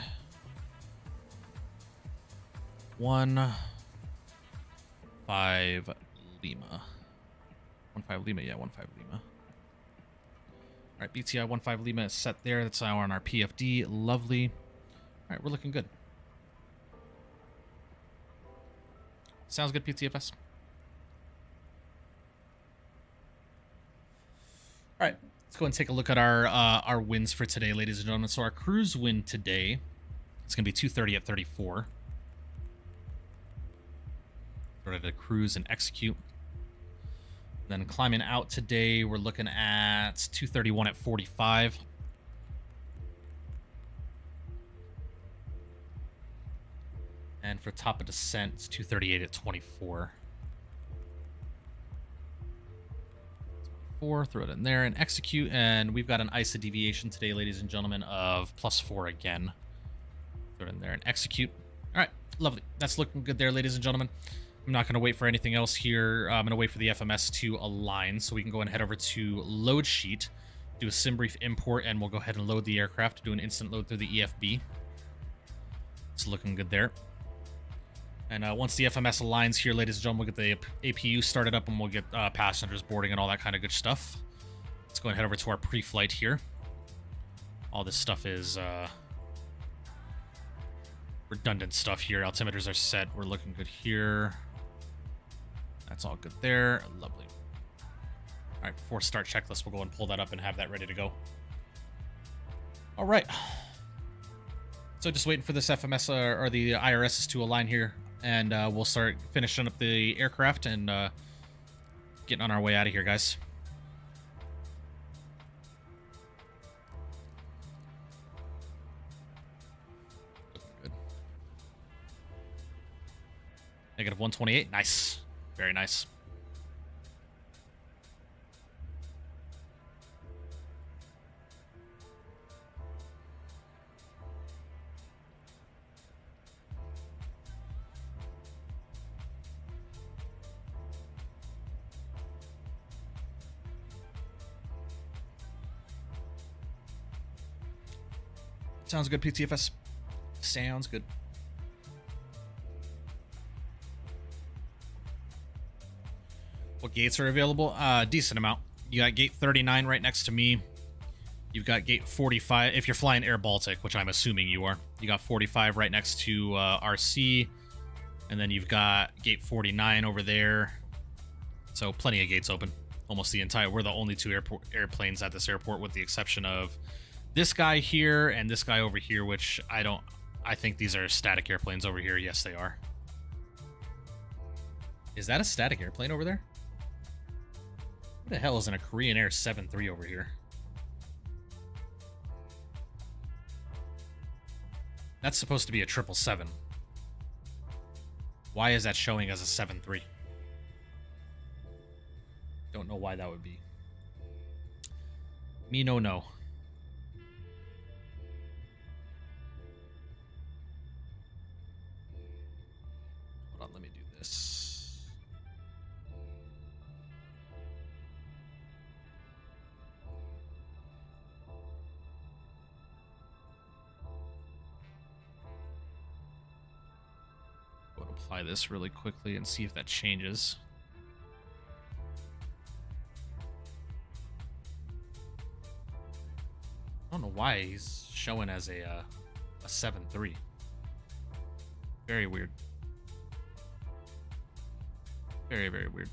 15 Lima. 15 Lima, yeah, 15 Lima. All right, BTI 15 Lima is set there. That's now on our PFD. Lovely. All right, we're looking good. Sounds good, PTFS. All right, let's go and take a look at our wins for today, ladies and gentlemen. So our cruise win today, it's going to be 230 at 34. Ready to cruise and execute. Then climbing out today, we're looking at 231 at 45. And for top of descent, it's 238 at 24. Throw it in there and execute. And we've got an ISA deviation today, ladies and gentlemen, of +4 again. Throw it in there and execute. All right, lovely. That's looking good there, ladies and gentlemen. I'm not going to wait for anything else here. I'm going to wait for the FMS to align so we can go and head over to load sheet, do a sim brief import, and we'll go ahead and load the aircraft, do an instant load through the EFB. It's looking good there. And once the FMS aligns here, ladies and gentlemen, we'll get the APU started up and we'll get passengers boarding and all that kind of good stuff. Let's go and head over to our pre-flight here. All this stuff is redundant stuff here. Altimeters are set. We're looking good here. That's all good there. Lovely. All right, before start checklist, we'll go and pull that up and have that ready to go. All right. So just waiting for this FMS or the IRSs to align here, and we'll start finishing up the aircraft and getting on our way out of here, guys. Good. -128. Nice. Very nice. Sounds good, PTFS. Sounds good. What gates are available? Decent amount. You got gate 39 right next to me. You've got gate 45 if you're flying Air Baltic, which I'm assuming you are. You got 45 right next to RC, and then you've got gate 49 over there. So plenty of gates open. Almost the entire. We're the only two airplanes at this airport, with the exception of this guy here and this guy over here, which I think these are static airplanes over here. Yes, they are. Is that a static airplane over there? What the hell is in a Korean Air 7-3 over here? That's supposed to be a 777. Why is that showing as a 7-3? Don't know why that would be. Me no know. Hold on, let me do this. Go and apply this really quickly and see if that changes. I don't know why he's showing as a 7-3. Very weird. Very, very weird.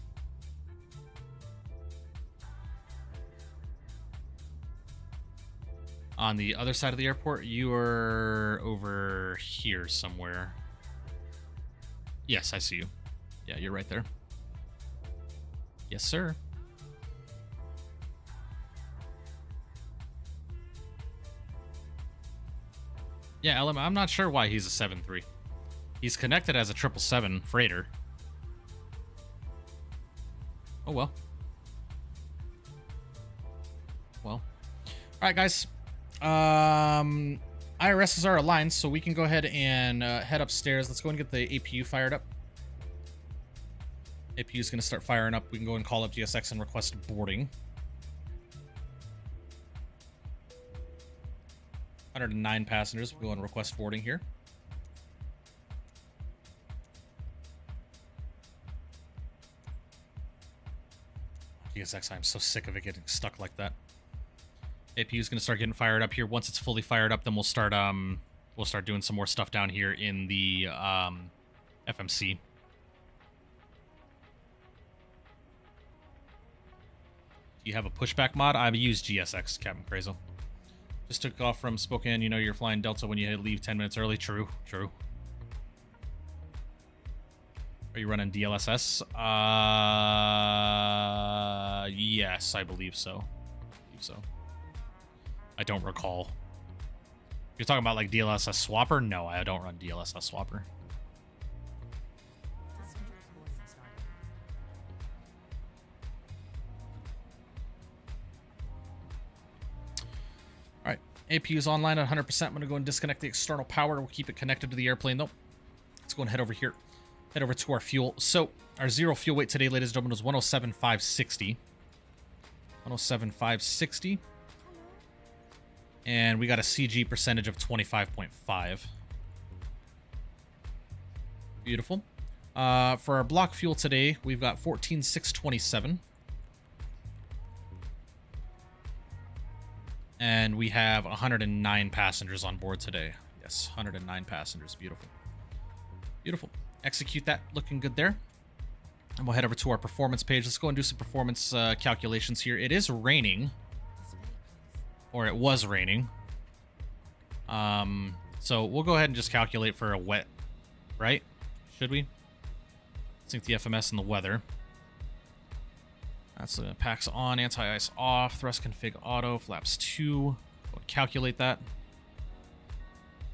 On the other side of the airport, you are over here somewhere. Yes, I see you. Yeah, you're right there. Yes, sir. Yeah, LM, I'm not sure why he's a 7-3. He's connected as a 777 freighter. Oh, well. Well. All right, guys. IRSs are aligned, so we can go ahead and head upstairs. Let's go and get the APU fired up. APU is going to start firing up. We can go and call up GSX and request boarding. 109 passengers. We'll go and request boarding here. ESX, I'm so sick of it getting stuck like that. APU is going to start getting fired up here. Once it's fully fired up, then we'll start doing some more stuff down here in the FMC. Do you have a pushback mod? I use GSX, Captain Crazel. Just took off from Spokane. You know you're flying Delta when you leave 10 minutes early. True, true. Are you running DLSS? Yes, I believe so. I don't recall. You're talking about like DLSS swapper? No, I don't run DLSS swapper. All right, APU is online at 100%. I'm going to go and disconnect the external power. We'll keep it connected to the airplane though. Let's go and head over here. Head over to our fuel. So our zero fuel weight today, ladies and gentlemen, was 107,560. 107,560. And we got a CG percentage of 25.5. Beautiful. For our block fuel today, we've got 14,627. And we have 109 passengers on board today. Yes, 109 passengers. Beautiful. Beautiful. Execute that. Looking good there. And we'll head over to our performance page. Let's go and do some performance calculations here. It is raining. Or it was raining. So we'll go ahead and just calculate for a wet, right? Should we? Sync the FMS and the weather. That's the packs on, anti-ice off, thrust config auto, flaps 2. We'll calculate that.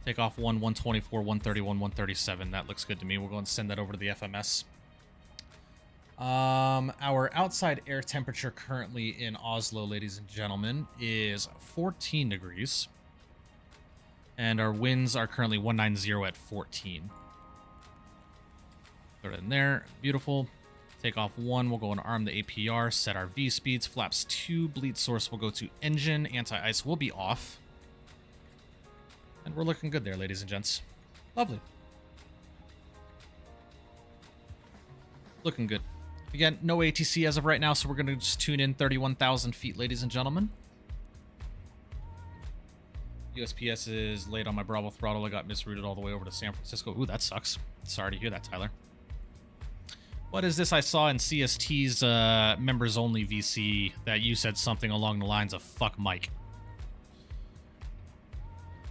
Take off 124, 131, 137. That looks good to me. We'll go and send that over to the FMS. Our outside air temperature currently in Oslo, ladies and gentlemen, is 14 degrees. And our winds are currently 190 at 14. Throw it in there. Beautiful. Take off 1. We'll go and arm the APR. Set our V speeds. Flaps 2. Bleed source will go to engine. Anti-ice will be off. And we're looking good there, ladies and gents. Lovely. Looking good. Again, no ATC as of right now, so we're going to just tune in 31,000 feet, ladies and gentlemen. USPS is late on my Bravo throttle. I got misrouted all the way over to San Francisco. Ooh, that sucks. Sorry to hear that, Tyler. What is this I saw in CST's members-only VC that you said something along the lines of fuck Mike?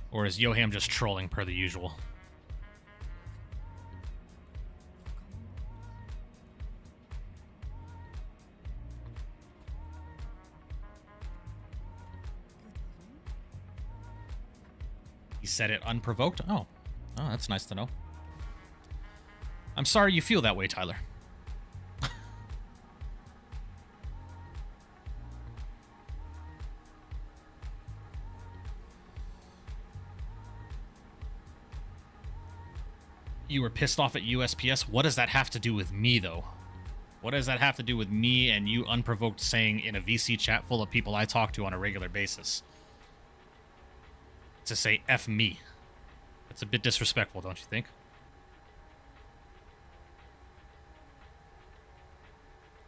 Or is Yoham just trolling per the usual? He said it unprovoked? Oh, that's nice to know. I'm sorry you feel that way, Tyler. You were pissed off at USPS? What does that have to do with me, though? What does that have to do with me and you unprovoked saying in a VC chat full of people I talk to on a regular basis to say F me? That's a bit disrespectful, don't you think?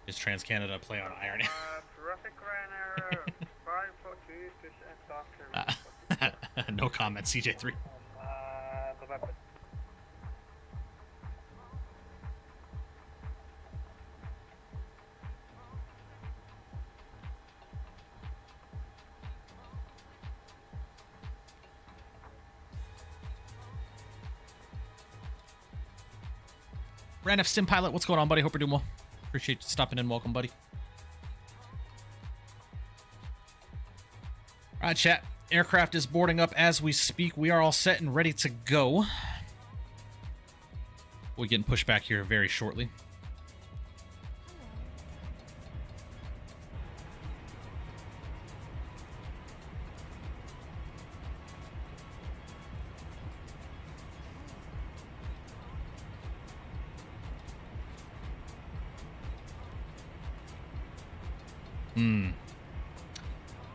Is TransCanada play on Iron? Traffic ran error. 542% doctor. No comment, CJ3. Go back. Ran F Sim Pilot, what's going on, buddy? Hope you're doing well. Appreciate you stopping in. Welcome, buddy. All right, chat. Aircraft is boarding up as we speak. We are all set and ready to go. We're getting pushed back here very shortly.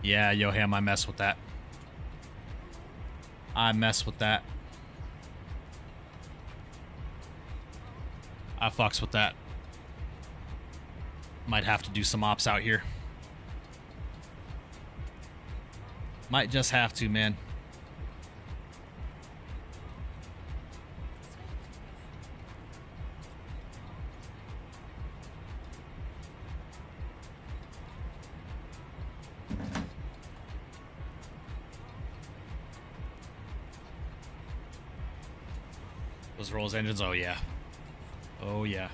Yeah, Yoham, I mess with that. I mess with that. I fucks with that. Might have to do some ops out here. Might just have to, man. Those Rolls engines, oh yeah. Oh yeah.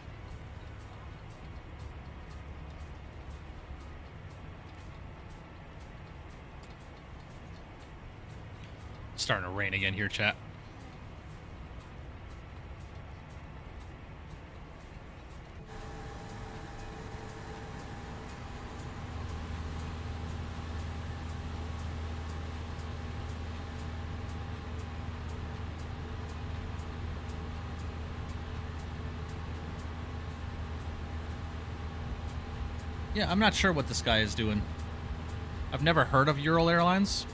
Starting to rain again here, chat. Yeah, I'm not sure what this guy is doing. I've never heard of Ural Airlines.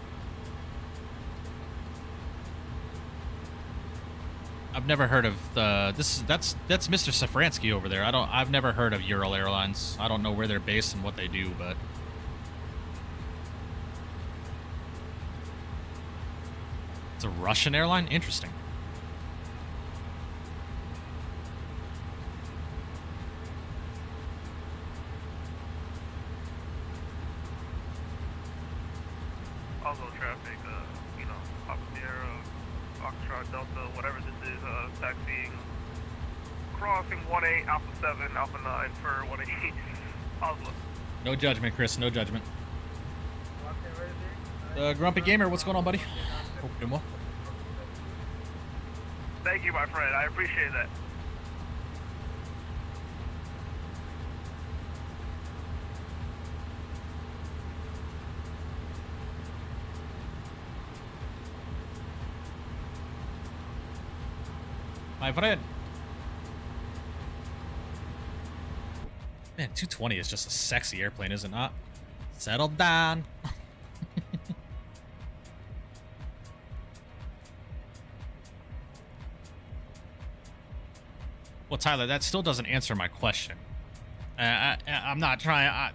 I've never heard of that's Mr. Safransky over there. I've never heard of Ural Airlines. I don't know where they're based and what they do, but it's a Russian airline? Interesting. Oslo traffic, Papa Sierra, Foxtrot, Delta, whatever this is, taxiing, crossing 18, Alpha 7, Alpha 9 for 18, Oslo. No judgment, Chris. No judgment. Grumpy Gamer, what's going on, buddy? Hope you're doing well. Thank you, my friend. I appreciate that. My friend. Man, 220 is just a sexy airplane, is it not? Settle down. Well, Tyler, that still doesn't answer my question. I'm not trying.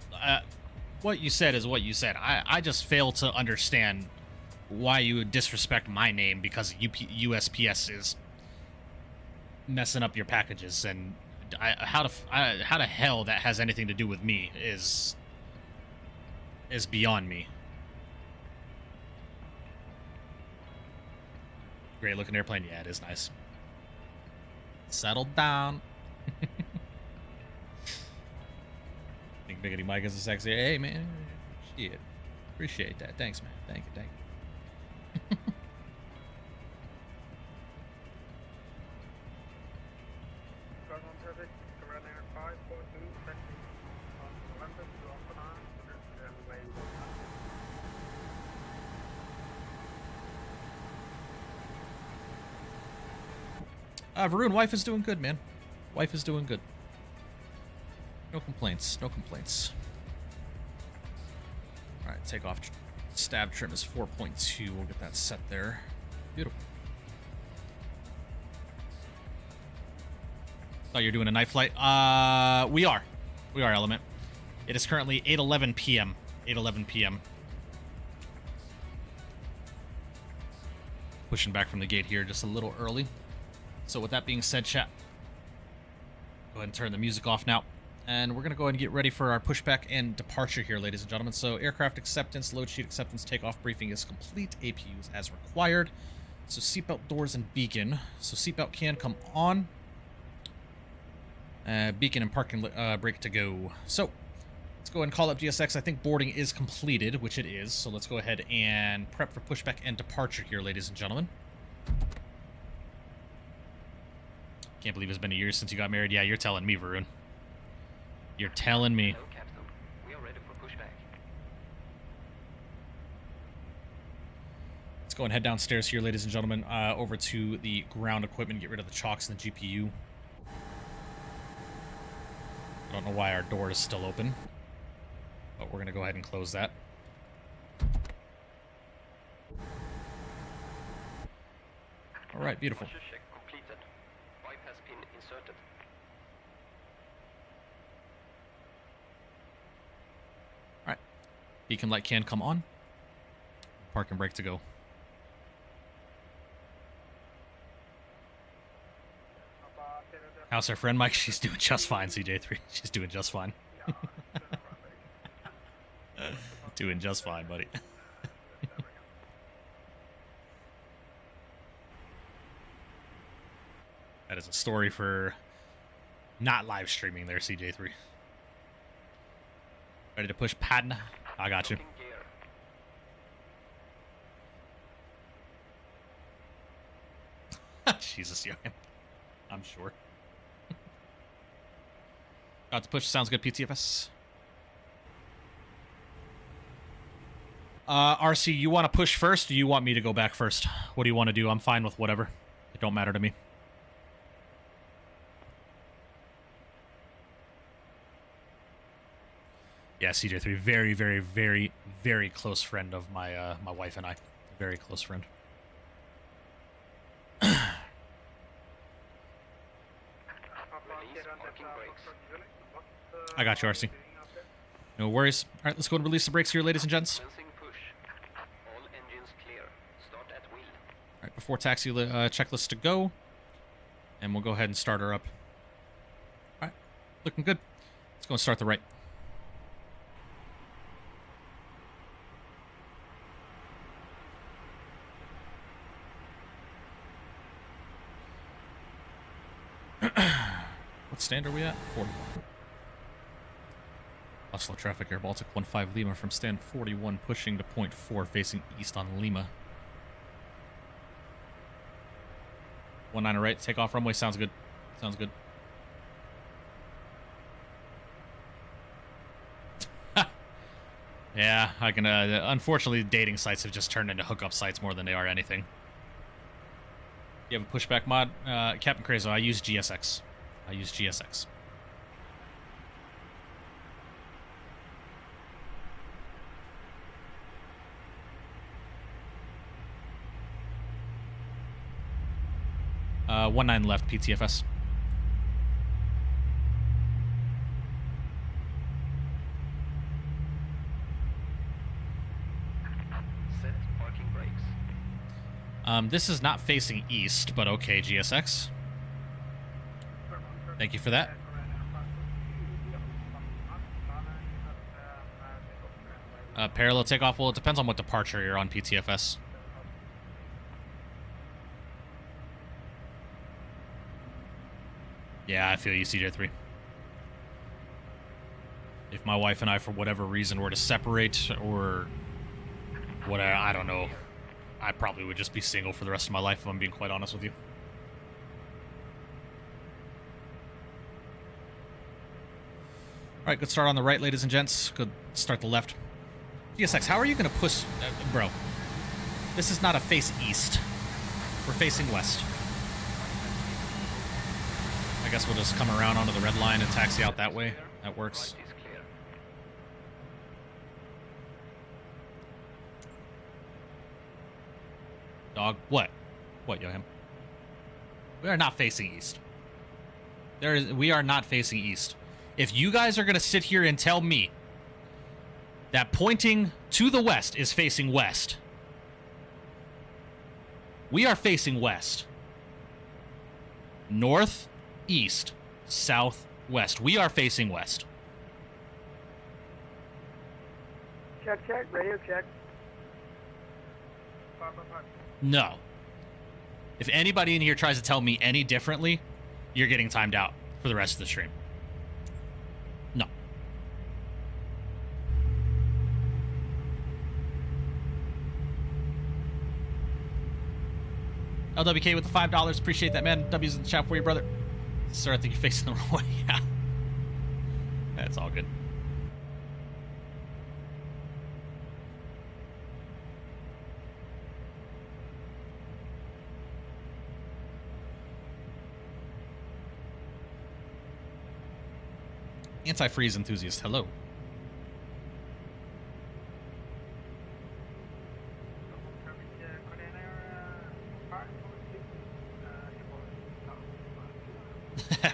What you said is what you said. I just fail to understand why you would disrespect my name because USPS is messing up your packages, and how the hell that has anything to do with me is beyond me. Great looking airplane. Yeah, it is nice. Settle down. Think Biggity Mike is a sexy. Hey man, shit. Appreciate that. Thanks, man. Thank you. Varun, wife is doing good, man. Wife is doing good. No complaints. No complaints. All right, take off. Stab trim is 4.2. We'll get that set there. Beautiful. Thought you were doing a night flight. We are, Element. It is currently 8:11 p.m. 8:11 p.m. Pushing back from the gate here just a little early. So with that being said, chat, go ahead and turn the music off now. And we're going to go ahead and get ready for our pushback and departure here, ladies and gentlemen. So aircraft acceptance, load sheet acceptance, takeoff briefing is complete. APUs as required. So seatbelt doors and beacon. So seatbelt can come on. Beacon and parking brake to go. So let's go ahead and call up GSX. I think boarding is completed, which it is. So let's go ahead and prep for pushback and departure here, ladies and gentlemen. Can't believe it's been a year since you got married. Yeah, you're telling me, Varun. You're telling me. Hello, Captain. We are ready for pushback. Let's go and head downstairs here, ladies and gentlemen, over to the ground equipment, get rid of the chocks and the GPU. I don't know why our door is still open, but we're going to go ahead and close that. All right, beautiful. Check completed. Pipe has been inserted. Beacon light can come on. Park and brake to go. How's our friend Mike? She's doing just fine, CJ3. She's doing just fine. Doing just fine, buddy. That is a story for not live streaming there, CJ3. Ready to push pattern? I got you. Looking gear. Jesus, yeah. I'm sure. Got to push. Sounds good, PTFS. RC, you want to push first, or you want me to go back first? What do you want to do? I'm fine with whatever. It don't matter to me. Yeah, CJ3, very, very, very, very close friend of my my wife and I. Very close friend. Release parking brakes. I got you, RC. No worries. All right, let's go and release the brakes here, ladies and gents. Commencing push. All engines clear. Start at wheel. All right, before taxi checklist to go, and we'll go ahead and start her up. All right, looking good. Let's go and start the right. What stand are we at? 41. Oslo traffic, Air Baltic 15 Lima from stand 41, pushing to point 4, facing east on Lima. 19 right, take off runway, sounds good. Sounds good. Yeah, I can, unfortunately, dating sites have just turned into hookup sites more than they are anything. You have a pushback mod? Captain Crazo, I use GSX. I use GSX. Uh, 19 left, PTFS. Set parking brakes. This is not facing east, but okay, GSX. Thank you for that. Parallel takeoff, well, it depends on what departure you're on, PTFS. Yeah, I feel you, CJ3. If my wife and I, for whatever reason, were to separate, or whatever, I don't know, I probably would just be single for the rest of my life, if I'm being quite honest with you. Alright, good start on the right, ladies and gents. Good start the left. GSX, how are you going to push... bro, this is not a face east. We're facing west. I guess we'll just come around onto the red line and taxi out that way. That works. Right is clear. Dog, what? What, Johan? We are not facing east. We are not facing east. If you guys are going to sit here and tell me that pointing to the west is facing west, we are facing west. North, east, south, west. We are facing west. Check, radio check. No. If anybody in here tries to tell me any differently, you're getting timed out for the rest of the stream. No. LWK with the $5. Appreciate that, man. W's in the chat for you, brother. Sir, I think you're facing the wrong way. Yeah. That's all good. Anti-freeze enthusiast, hello.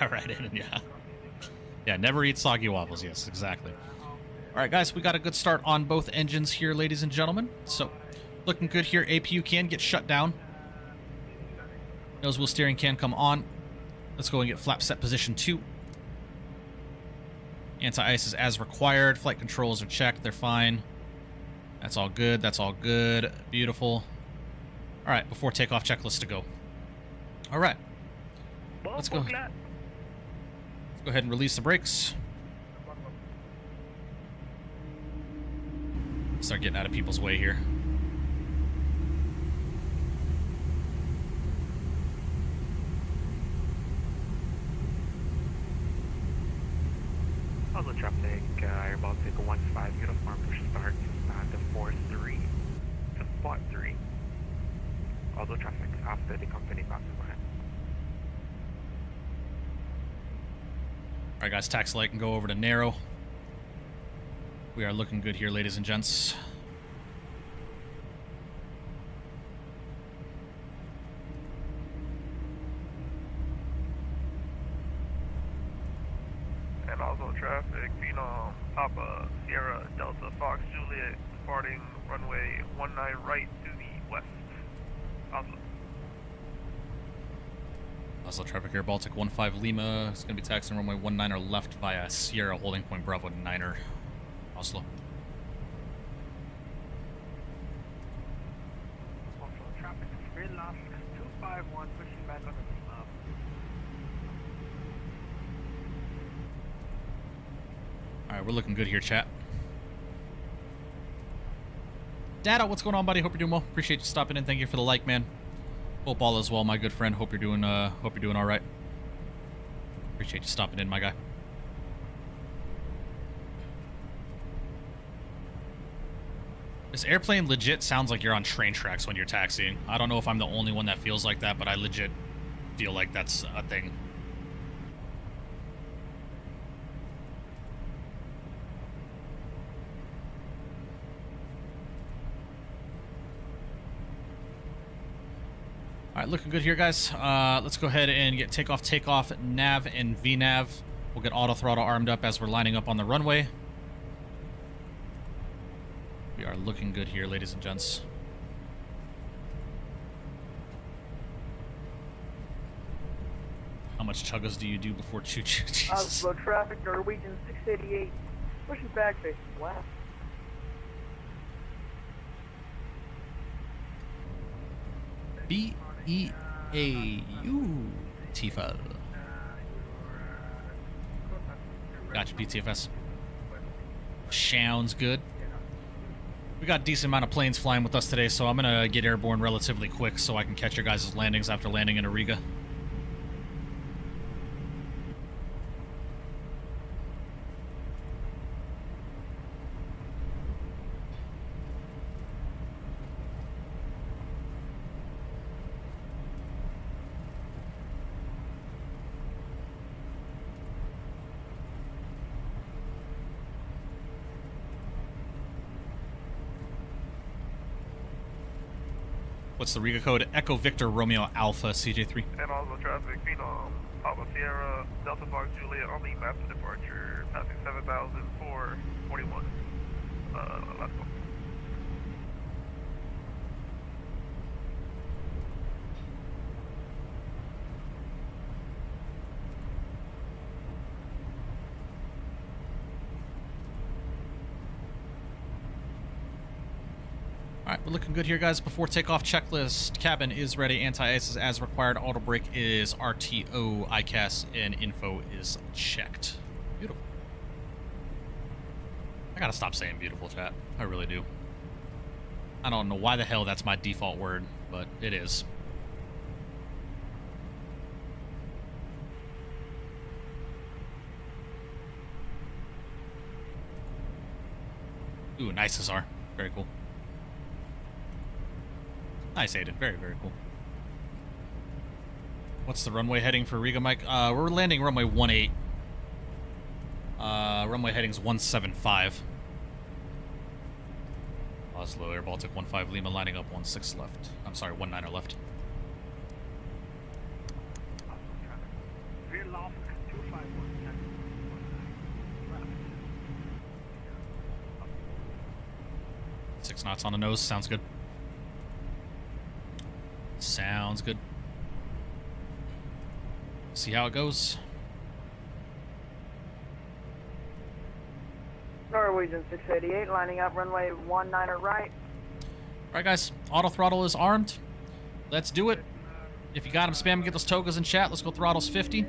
Right in, yeah. Yeah, never eat soggy waffles, yes, exactly. All right, guys, we got a good start on both engines here, ladies and gentlemen. So, looking good here. APU can get shut down. Nose wheel steering can come on. Let's go and get flap set position 2. Anti-ice is as required. Flight controls are checked. They're fine. That's all good. That's all good. Beautiful. All right, before takeoff checklist to go. All right. Let's go. Let's go ahead and release the brakes. Start getting out of people's way here. Oslo traffic, Air Baltic 15 uniform push start to 4-3 to spot 3. Oslo traffic after the company passes line. Alright guys, taxi light can go over to narrow. We are looking good here, ladies and gents. And also traffic, Phenom, Papa, Sierra, Delta, Fox, Juliet, departing runway 19 right to the west. Oslo. Oslo traffic, Air Baltic 15 Lima. It's going to be taxiing runway 19 or left via Sierra, holding point Bravo 9er, Oslo. Oslo traffic, Sprinlask 251, pushing back on the Lima. Alright, we're looking good here, chat. Data, what's going on, buddy? Hope you're doing well. Appreciate you stopping in. Thank you for the like, man. Hope all is well, my good friend. Hope you're doing all right. Appreciate you stopping in, my guy. This airplane legit sounds like you're on train tracks when you're taxiing. I don't know if I'm the only one that feels like that, but I legit feel like that's a thing. All right, looking good here, guys. Let's go ahead and get takeoff, nav, and VNav. We'll get auto throttle armed up as we're lining up on the runway. We are looking good here, ladies and gents. How much chuggas do you do before choo-choo? Jesus. Oslo traffic, Norwegian 688. Pushing back facing left. B-E-A-U Tifa. Gotcha, PTFS. Sounds good. We got a decent amount of planes flying with us today, so I'm gonna get airborne relatively quick so I can catch your guys' landings after landing in Riga. What's the Riga code? Echo Victor Romeo Alpha CJ3. And also traffic, Phenom, Papa Sierra, Delta Fox Juliet on the map to departure, passing 7,441. Let's go. Alright, we're looking good here, guys. Before takeoff checklist, cabin is ready, anti-ice is as required, auto brake is RTO, ICAS, and info is checked. Beautiful. I gotta stop saying beautiful, chat. I really do. I don't know why the hell that's my default word, but it is. Ooh, nice SR. Very cool. Nice, Aiden. Very, very cool. What's the runway heading for Riga, Mike? We're landing runway 18. Runway heading's 175. Oslo, Air Baltic 15 Lima, lining up 16 left. I'm sorry, 19er left. 6 knots on the nose. Sounds good. Sounds good. See how it goes. Norwegian 688, lining up runway 19 right. Alright guys, auto throttle is armed. Let's do it. If you got them, spam, get those togas in chat. Let's go throttles 50.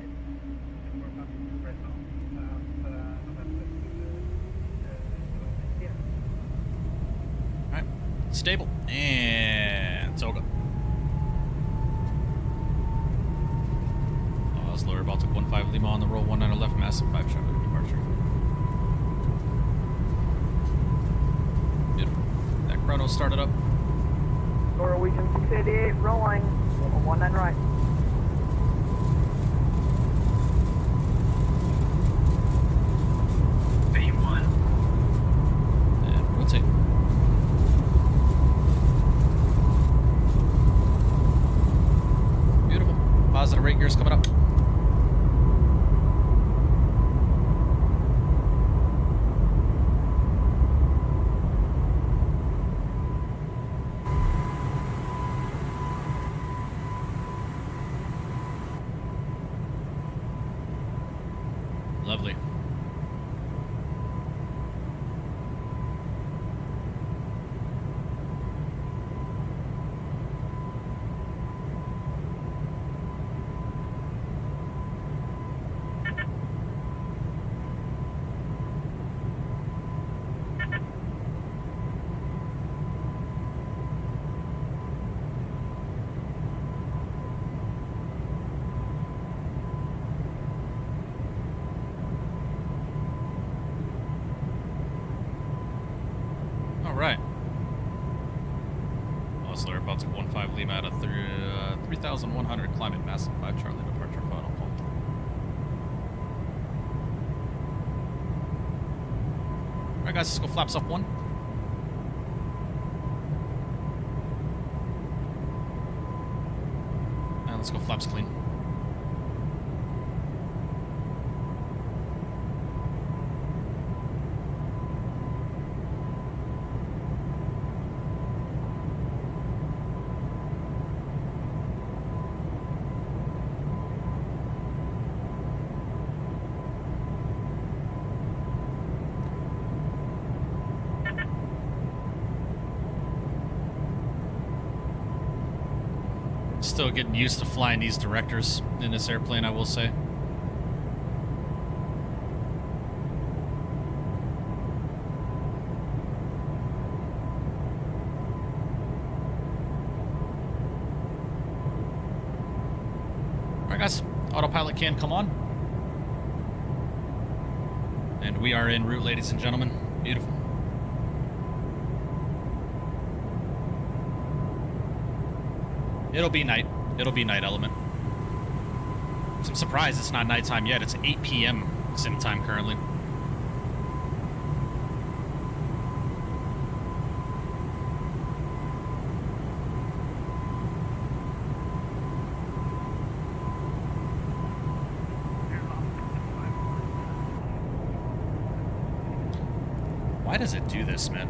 Alright, stable. And toga. Oslo, Baltic 15 Lima on the roll, 19 left, massive 5 shot departure. Beautiful. That chrono started up. Norwegian 688, rolling, 19 right. B1. And rotate. Beautiful. Positive rate gears coming up. Lovely. Alright. Oslo, Baltic 15 Lima out of 3,100, climbing massive 5 Charlie departure final call. Alright guys, let's go flaps up 1. And let's go flaps clean. Still getting used to flying these directors in this airplane, I will say. Alright guys, autopilot can come on. And we are en route, ladies and gentlemen. Beautiful. It'll be night. It'll be night element. I'm surprised it's not nighttime yet. It's 8 p.m. sim time currently. Why does it do this, man?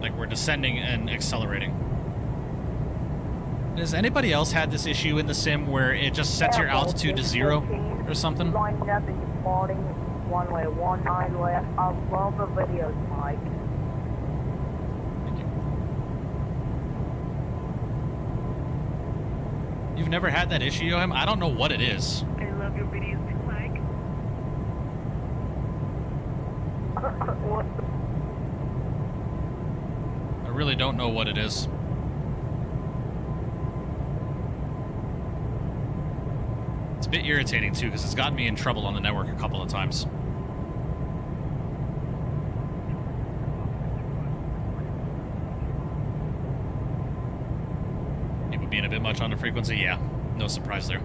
Like we're descending and accelerating. Has anybody else had this issue in the sim where it just sets your altitude to 0 or something? Lining up and departing runway 19 left above the video spike. Thank you. You've never had that issue, Yohem? I don't know what it is. I love your videos too, Mike. What the I really don't know what it is. It's a bit irritating too, because it's gotten me in trouble on the network a couple of times. People being a bit much on the frequency, yeah. No surprise there.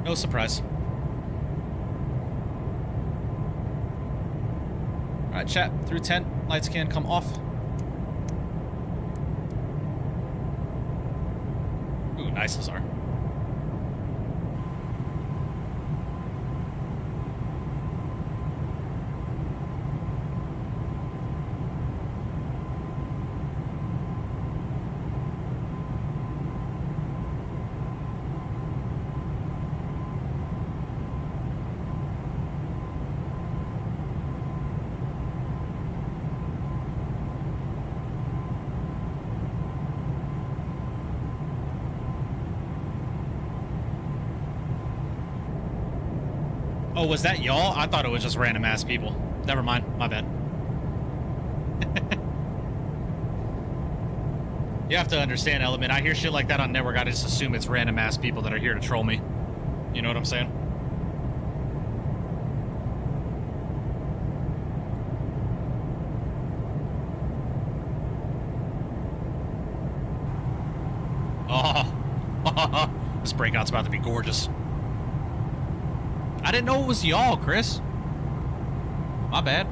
No surprise. Alright, chat, through 10, lights can come off. Nice, Lazar. Oh, was that y'all? I thought it was just random ass people. Never mind. My bad. You have to understand, Element. I hear shit like that on network. I just assume it's random ass people that are here to troll me. You know what I'm saying? Oh, this breakout's about to be gorgeous. I didn't know it was y'all, Chris. My bad.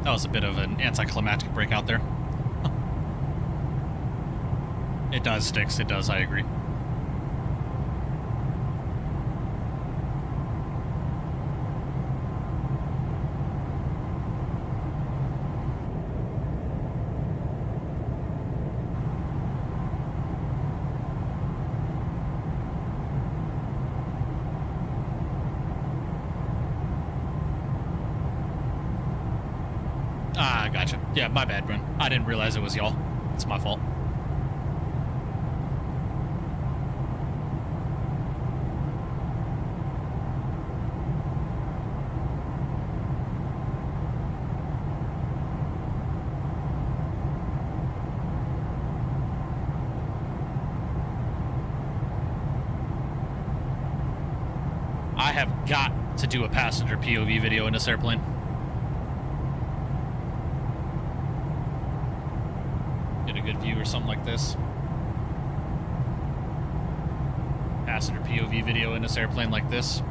That was a bit of an anticlimactic breakout there. It does, Sticks. It does. I agree. Ah, gotcha. Yeah, my bad, Bryn. I didn't realize it was y'all. It's my fault. I have got to do a passenger POV video in this airplane. Get a good view or something like this. Passenger POV video in this airplane like this.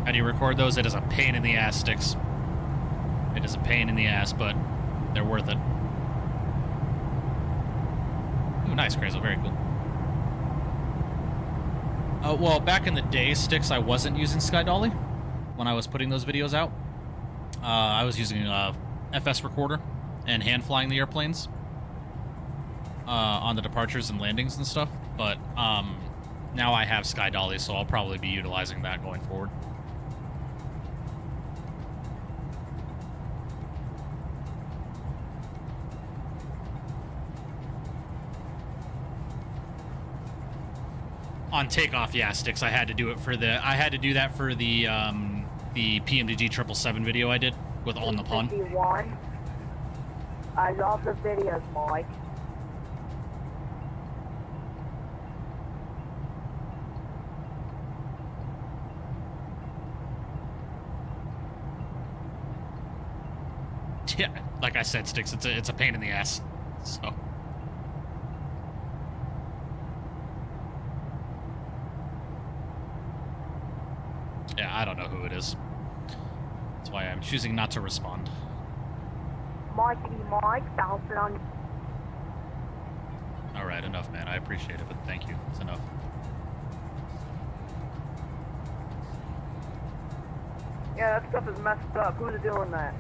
How do you record those? It is a pain in the ass, Sticks. It is a pain in the ass, but they're worth it. Ooh, nice, Crazel. Very cool. Well, back in the day, Sticks, I wasn't using Sky Dolly when I was putting those videos out. I was using FS recorder and hand flying the airplanes on the departures and landings and stuff. But now I have Sky Dolly, so I'll probably be utilizing that going forward. On takeoff, yeah, Sticks. I had to do it for the. I had to do that for the PMDG 777 video I did with On the Pond. 51. I love the videos, Mike. Yeah, like I said, Sticks. It's a pain in the ass. So. Yeah, I don't know who it is. That's why I'm choosing not to respond. Mikey Mike, bouncing on. Alright, enough, man. I appreciate it, but thank you. It's enough. Yeah, that stuff is messed up. Who's doing that?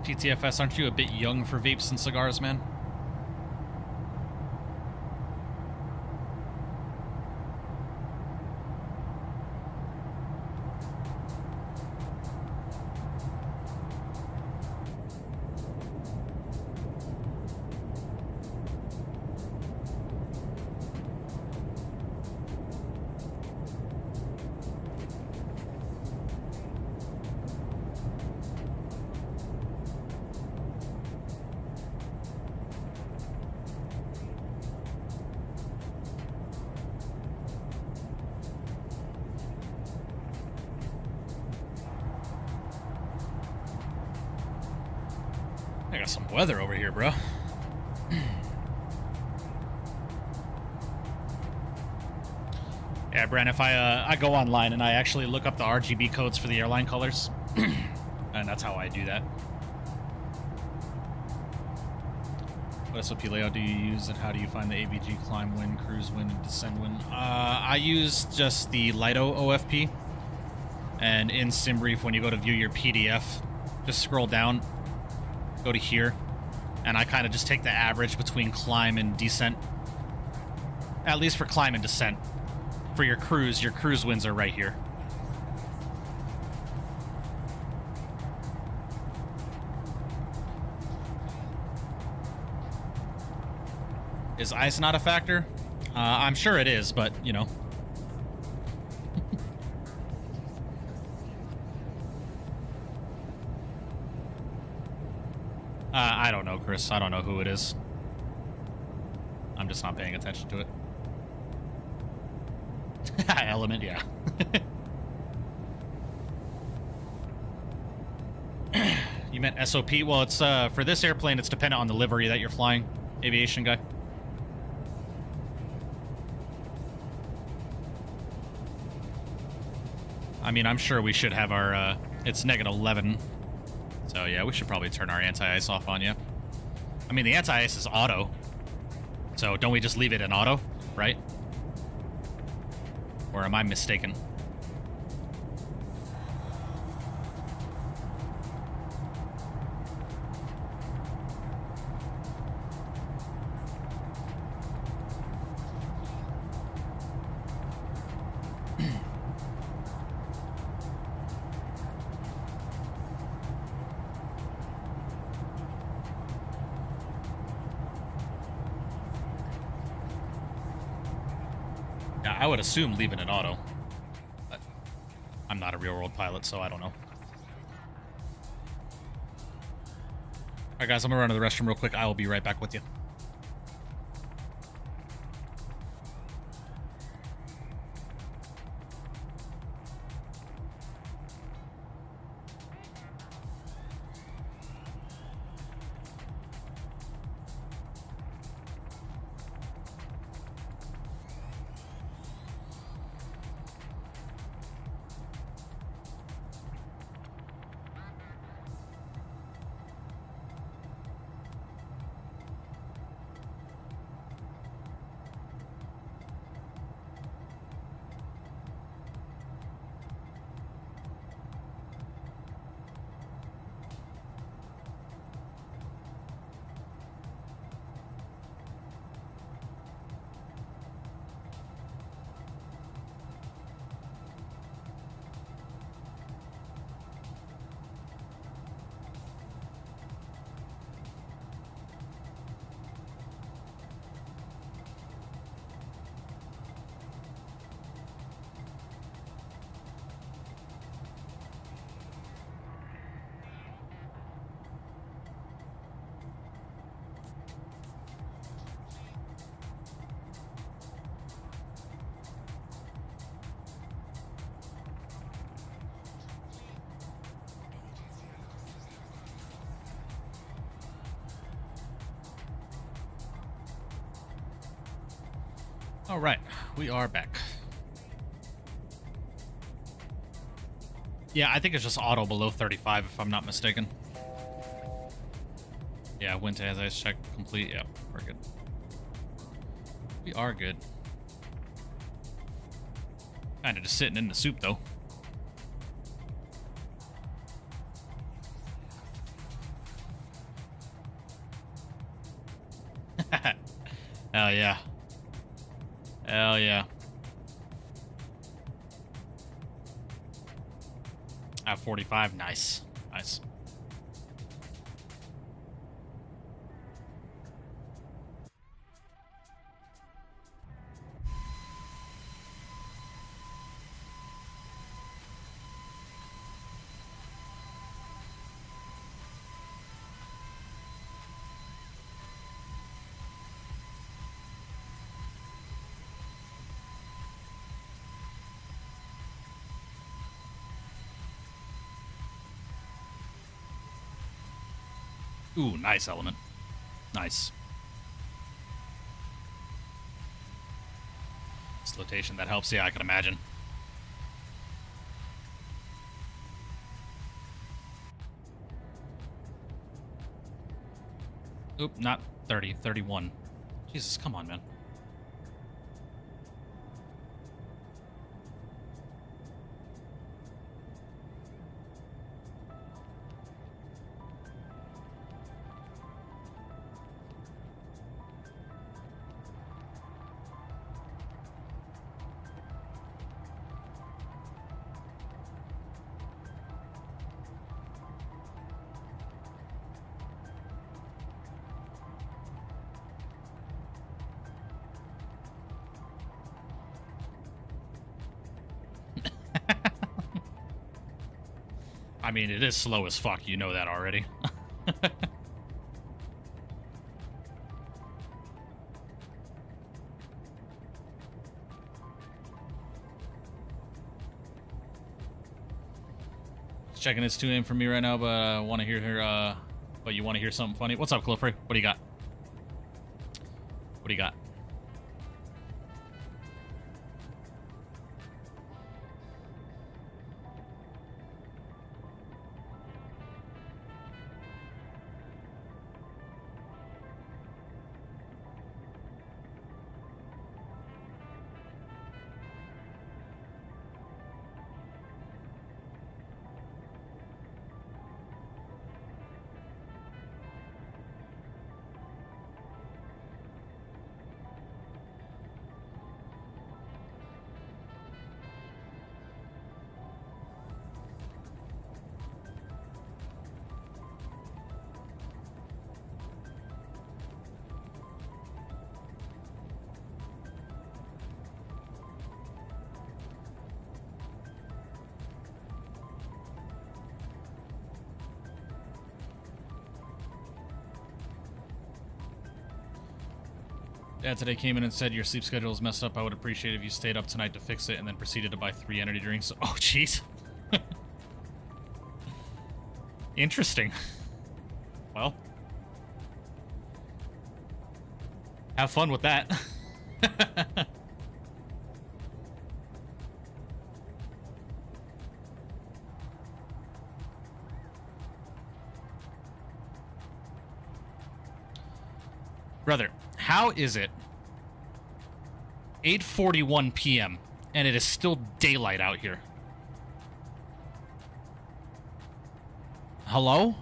GTFS, aren't you a bit young for vapes and cigars, man? I got some weather over here, bro. Yeah, Brent, if I go online and I actually look up the RGB codes for the airline colors, and that's how I do that. What SOP layout do you use, and how do you find the AVG climb wind, cruise wind, and descend wind? I use just the Lido OFP, and in SimBrief, when you go to view your PDF, just scroll down, go to here, and I kind of just take the average between climb and descent, at least for climb and descent. For your cruise winds are right here. Is ice not a factor? I'm sure it is, but, you know. I don't know, Chris. I don't know who it is. I'm just not paying attention to it. Element, yeah. You meant SOP? Well, it's for this airplane, it's dependent on the livery that you're flying, aviation guy. I mean, I'm sure we should have our, it's -11. So, yeah, we should probably turn our anti-ice off on you. I mean, the anti-ice is auto. So, don't we just leave it in auto, right? Or am I mistaken? I would assume leaving it auto, but I'm not a real-world pilot, so I don't know. Alright, guys, I'm gonna run to the restroom real quick. I will be right back with you. All right, we are back. Yeah, I think it's just auto below 35, if I'm not mistaken. Yeah, wind to as ice check complete. Yep, we're good. We are good. Kind of just sitting in the soup, though. Hell yeah. Hell yeah. At 45, nice. Nice. Ooh, nice element. Nice. Flotation, that helps. Yeah, I can imagine. Oop, not 30, 31. Jesus, come on, man. I mean, it is slow as fuck. You know that already. Checking his 2 in for me right now, but I want to hear her. But you want to hear something funny? What's up, Cliffrey? What do you got? What do you got? Dad today came in and said your sleep schedule is messed up. I would appreciate it if you stayed up tonight to fix it and then proceeded to buy 3 energy drinks. Oh, jeez. Interesting. Well. Have fun with that. Brother, how is it 8:41 p.m. and it is still daylight out here? Hello?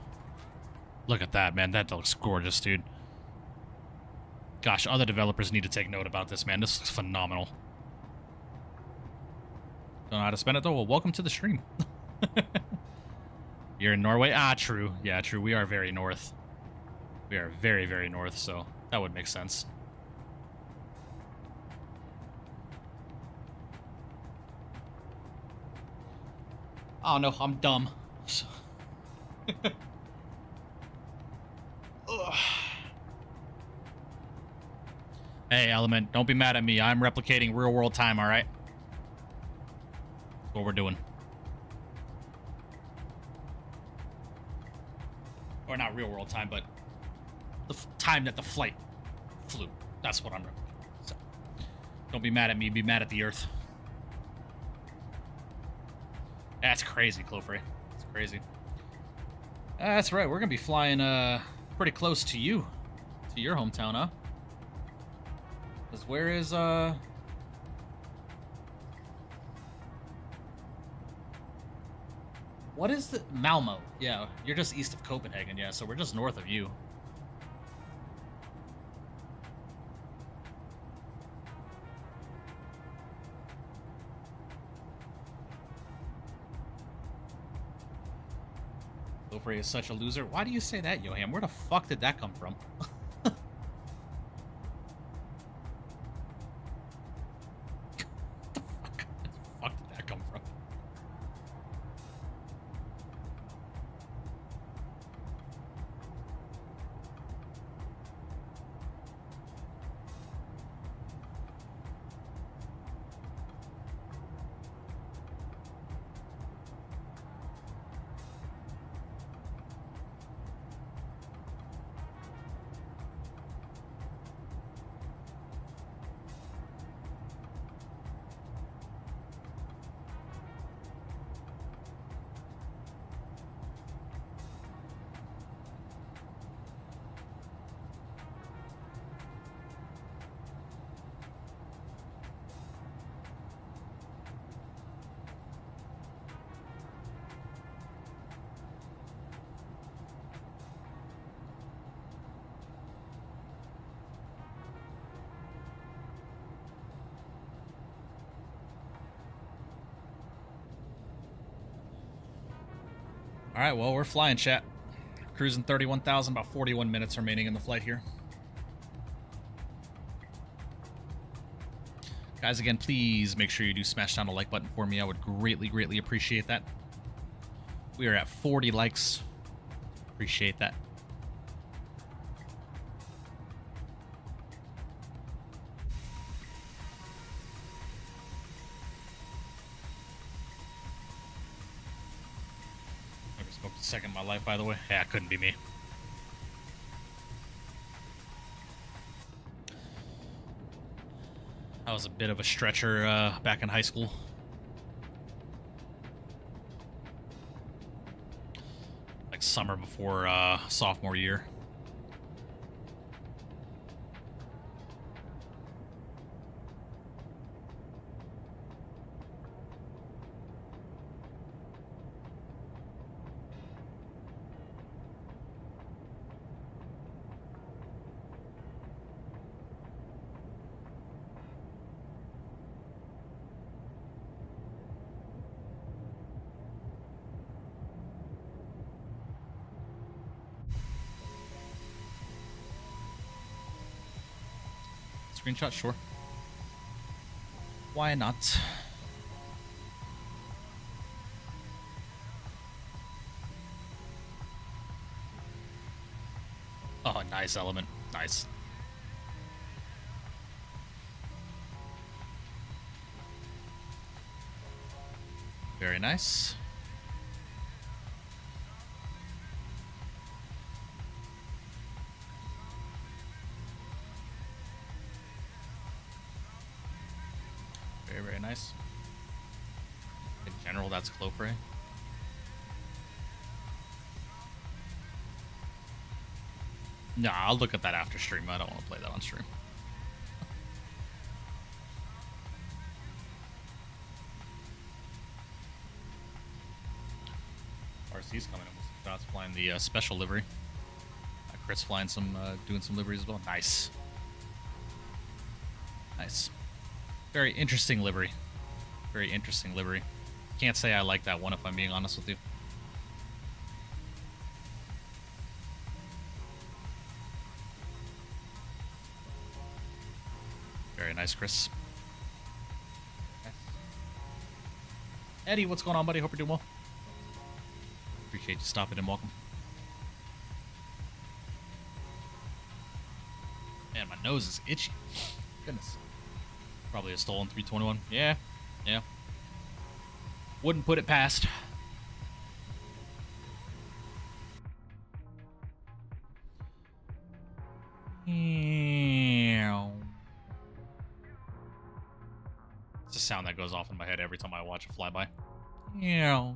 Look at that, man. That looks gorgeous, dude. Gosh, other developers need to take note about this, man. This looks phenomenal. Don't know how to spend it, though? Well, welcome to the stream. You're in Norway? Ah, true. Yeah, true. We are very north. We are very, very north, so that would make sense. Oh, no, I'm dumb. Hey, Element, don't be mad at me. I'm replicating real-world time, all right? That's what we're doing. Or not real-world time, but the time that the flight flew. That's what I'm replicating. So, don't be mad at me. Be mad at the Earth. That's crazy, Clofrey. That's crazy. That's right. We're going to be flying pretty close to you. To your hometown, huh? Because where is... What is the... Malmo. Yeah, you're just east of Copenhagen. Yeah, so we're just north of you. Clofrey is such a loser. Why do you say that, Johan? Where the fuck did that come from? All right, well, we're flying, chat. Cruising 31,000, about 41 minutes remaining in the flight here. Guys, again, please make sure you do smash down the like button for me. I would greatly, greatly appreciate that. We are at 40 likes. Appreciate that. Never smoked a second in my life, by the way. Yeah, it couldn't be me. I was a bit of a stretcher back in high school. Like summer before sophomore year. Screenshot, sure. Why not? Oh, nice element. Nice. Very nice. Very, very nice. In general, that's Clofray. Nah, I'll look at that after stream. I don't want to play that on stream. RC's coming in with some shots, flying the special livery. Chris flying some, doing some liveries as well. Nice. Nice. Very interesting livery. Very interesting livery. Can't say I like that one if I'm being honest with you. Very nice, Chris. Nice. Eddie, what's going on, buddy? Hope you're doing well. Appreciate you stopping and welcome. Man, my nose is itchy. Goodness. Probably a stolen 321. Yeah. Yeah. Wouldn't put it past. It's a sound that goes off in my head every time I watch a flyby. Yeah.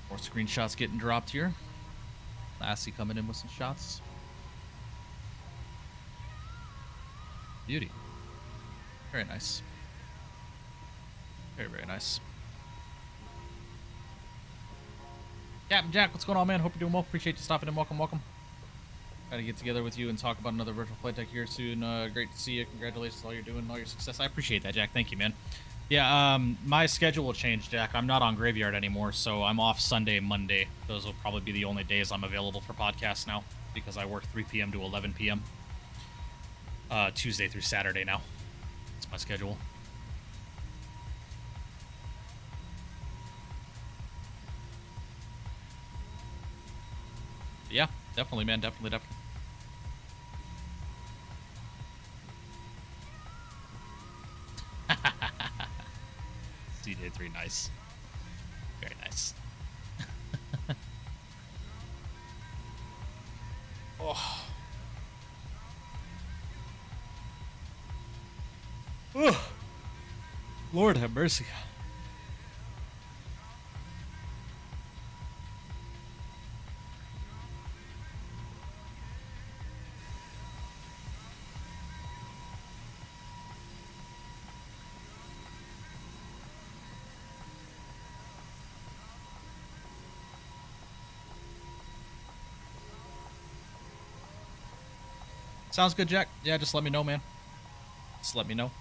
More screenshots getting dropped here. Lassie coming in with some shots. Beauty. Very nice. Very, very nice. Captain Jack, what's going on, man? Hope you're doing well. Appreciate you stopping in. Welcome, welcome. Got to get together with you and talk about another virtual flight deck here soon. Great to see you. Congratulations on all you're doing, all your success. I appreciate that, Jack. Thank you, man. Yeah, my schedule will change, Jack. I'm not on Graveyard anymore, so I'm off Sunday and Monday. Those will probably be the only days I'm available for podcasts now, because I work 3 p.m. to 11 p.m. Tuesday through Saturday now. That's my schedule. Yeah, definitely, man. Definitely, definitely. CJ3, nice. Very nice. Oh. Oh. Lord have mercy. Sounds good, Jack. Yeah, just let me know, man. Just let me know.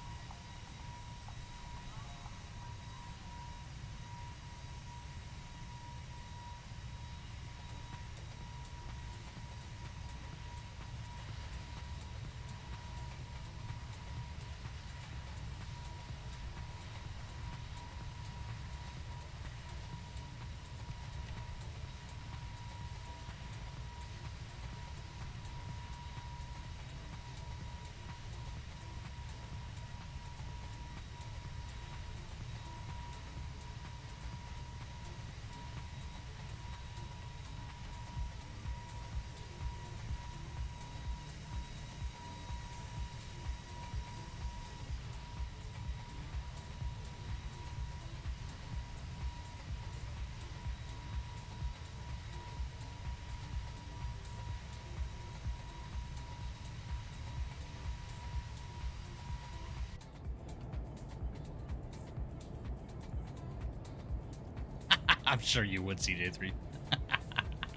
I'm sure you would, CJ3.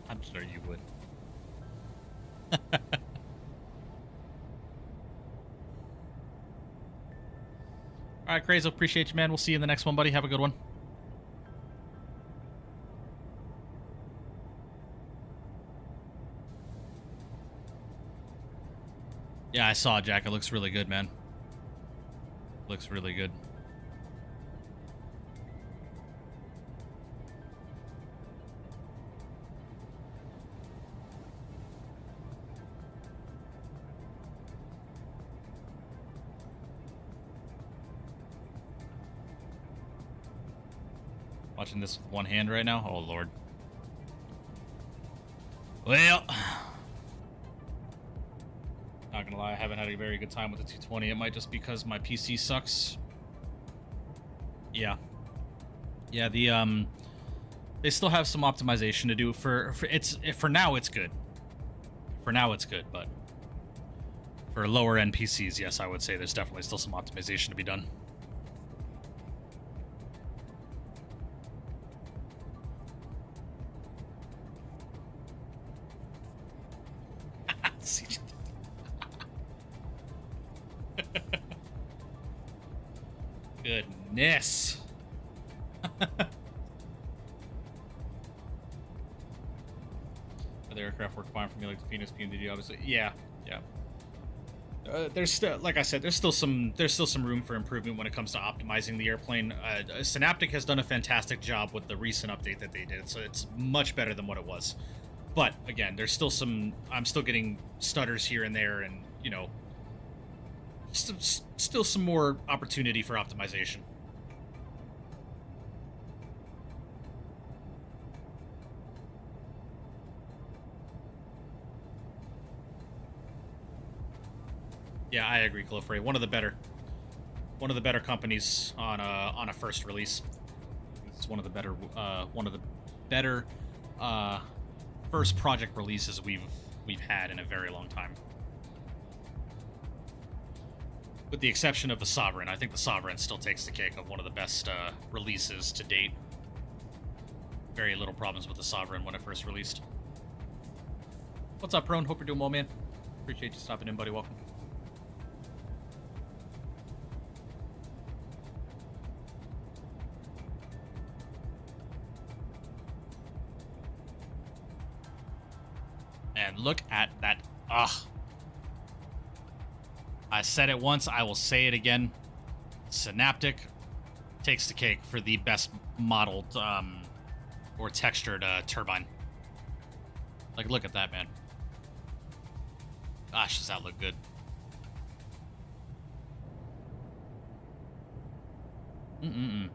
I'm sure you would. All right, Crazo, appreciate you, man. We'll see you in the next one, buddy. Have a good one. Yeah, I saw it, Jack. It looks really good, man. Looks really good. Watching this with one hand right now. Oh, Lord. Well, not gonna lie, I haven't had a very good time with the 220. It might just be because my PC sucks. Yeah. Yeah, they still have some optimization to do for now it's good. For now it's good, but for lower end PCs, yes, I would say there's definitely still some optimization to be done. Goodness. The aircraft work fine for me, like the Phoenix PMDD, obviously. Yeah, yeah. There's still, like I said, there's still some room for improvement when it comes to optimizing the airplane. Synaptic has done a fantastic job with the recent update that they did, so it's much better than what it was. But again, there's still some. I'm still getting stutters here and there, and you know, still some more opportunity for optimization. Yeah, I agree, Cliffrey. One of the better companies on a first release. It's one of the better first project releases we've had in a very long time. With the exception of the Sovereign. I think the Sovereign still takes the cake of one of the best releases to date. Very little problems with the Sovereign when it first released. What's up, Prone? Hope you're doing well, man. Appreciate you stopping in, buddy. Welcome. And look at that. Ugh. I said it once, I will say it again. Synaptic takes the cake for the best modeled or textured turbine. Like, look at that, man. Gosh, does that look good? Mm-mm-mm.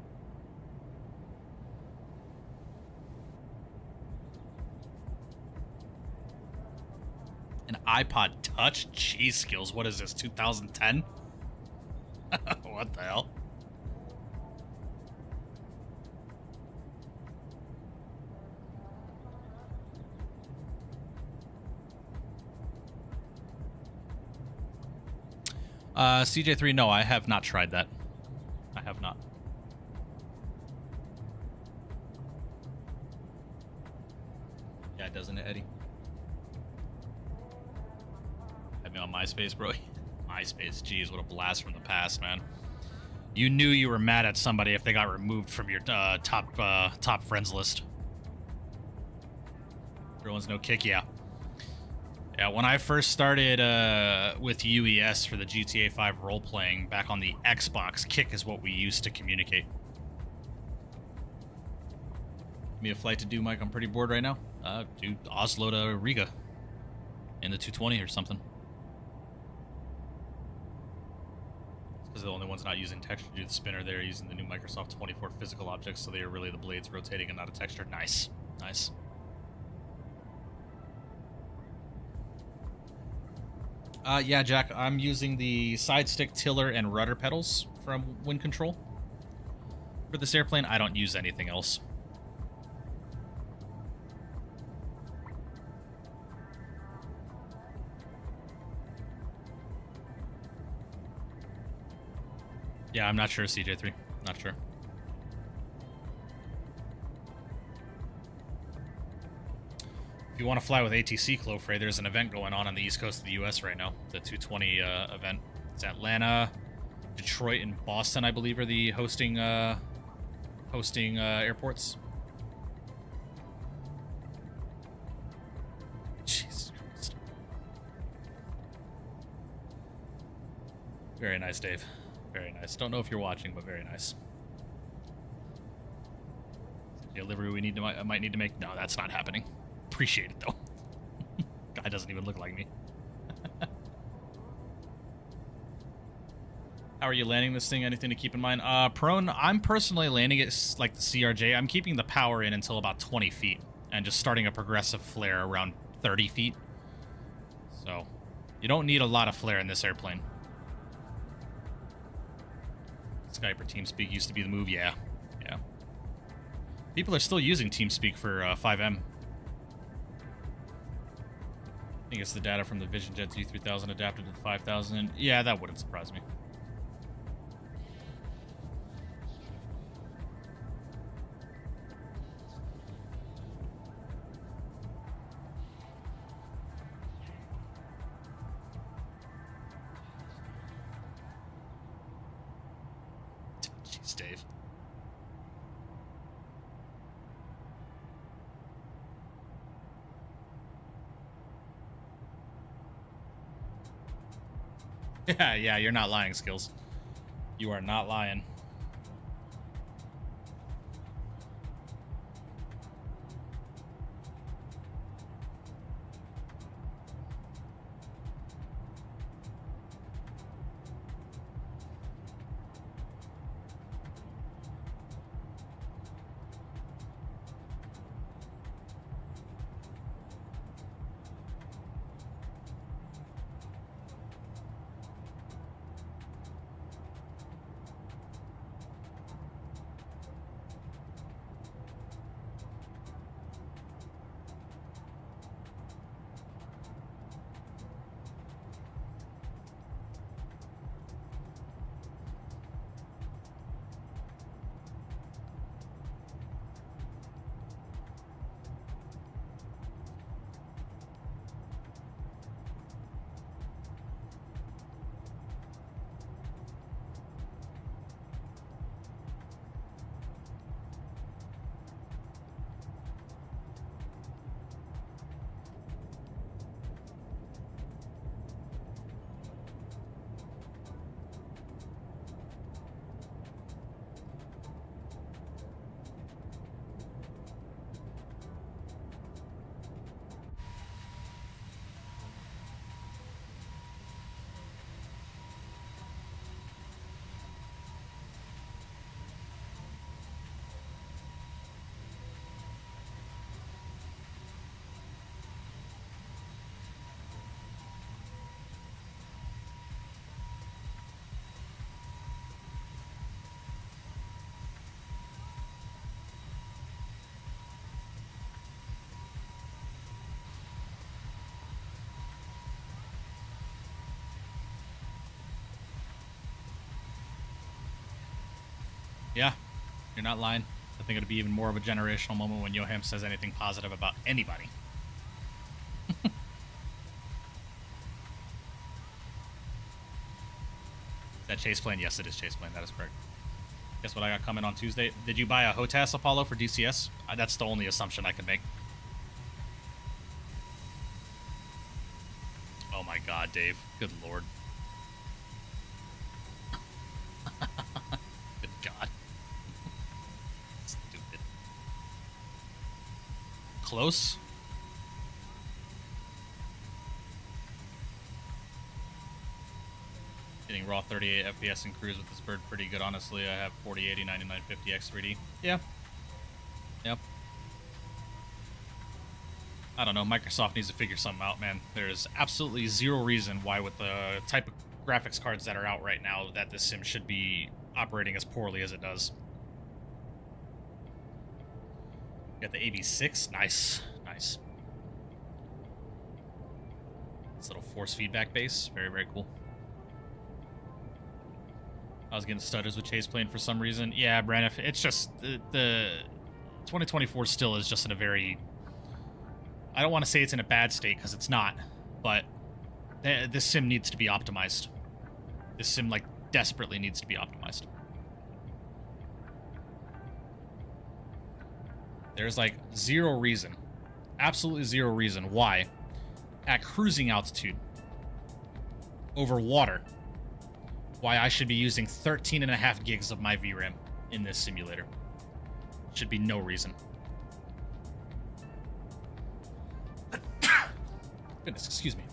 An iPod Touch? Jeez, skills. What is this, 2010? What the hell? CJ3, no, I have not tried that. I have not. Yeah, doesn't it, Eddie? Had me on MySpace, bro. MySpace, jeez, what a blast from the past, man. You knew you were mad at somebody if they got removed from your top friends list. Everyone's no kick, yeah. Yeah, when I first started with UES for the GTA 5 role-playing back on the Xbox, kick is what we used to communicate. Give me a flight to do, Mike. I'm pretty bored right now. Do Oslo to Riga in the 220 or something. Because the only ones not using texture to do the spinner, they're using the new Microsoft 24 physical objects, so they are really the blades rotating and not a texture. Nice. Nice. Yeah, Jack, I'm using the side stick, tiller, and rudder pedals from WINCTRL. For this airplane, I don't use anything else. Yeah, I'm not sure, CJ3. Not sure. If you want to fly with ATC, Clofrey, there's an event going on the east coast of the U.S. right now. The 220 event. It's Atlanta, Detroit, and Boston, I believe, are the hosting airports. Jesus Christ. Very nice, Dave. Very nice. Don't know if you're watching, but very nice. Delivery we need to might need to make. No, that's not happening. Appreciate it though. Guy doesn't even look like me. How are you landing this thing? Anything to keep in mind? Prone, I'm personally landing it like the CRJ. I'm keeping the power in until about 20 feet and just starting a progressive flare around 30 feet. So you don't need a lot of flare in this airplane. Skype or TeamSpeak used to be the move. Yeah. Yeah. People are still using TeamSpeak for 5M. I think it's the data from the Vision Jet Z3000 adapted to the 5000. Yeah, that wouldn't surprise me. Jeez, Dave. Yeah, you're not lying, Skills. You are not lying. Yeah, you're not lying. I think it'll be even more of a generational moment when Johan says anything positive about anybody. That chase plane? Yes, it is chase plane. That is correct. Guess what I got coming on Tuesday? Did you buy a HOTAS Apollo for DCS? That's the only assumption I could make. Oh my god, Dave. Good lord. Good god. Stupid. Close? Getting raw 38 FPS in cruise with this bird pretty good, honestly. I have 4080, 9950 X3D. Yeah. Yep. I don't know. Microsoft needs to figure something out, man. There's absolutely zero reason why, with the type of graphics cards that are out right now, that this sim should be operating as poorly as it does. Got the AB6. Nice. Nice. This little force feedback base. Very, very cool. I was getting stutters with chase plane for some reason. Yeah, Braniff, it's just the 2024 still is just in a very... I don't want to say it's in a bad state, because it's not, but this sim needs to be optimized. This sim, like, desperately needs to be optimized. There's, like, zero reason, absolutely zero reason why, at cruising altitude, over water, why I should be using 13.5 gigs of my VRAM in this simulator. Should be no reason. Goodness, excuse me.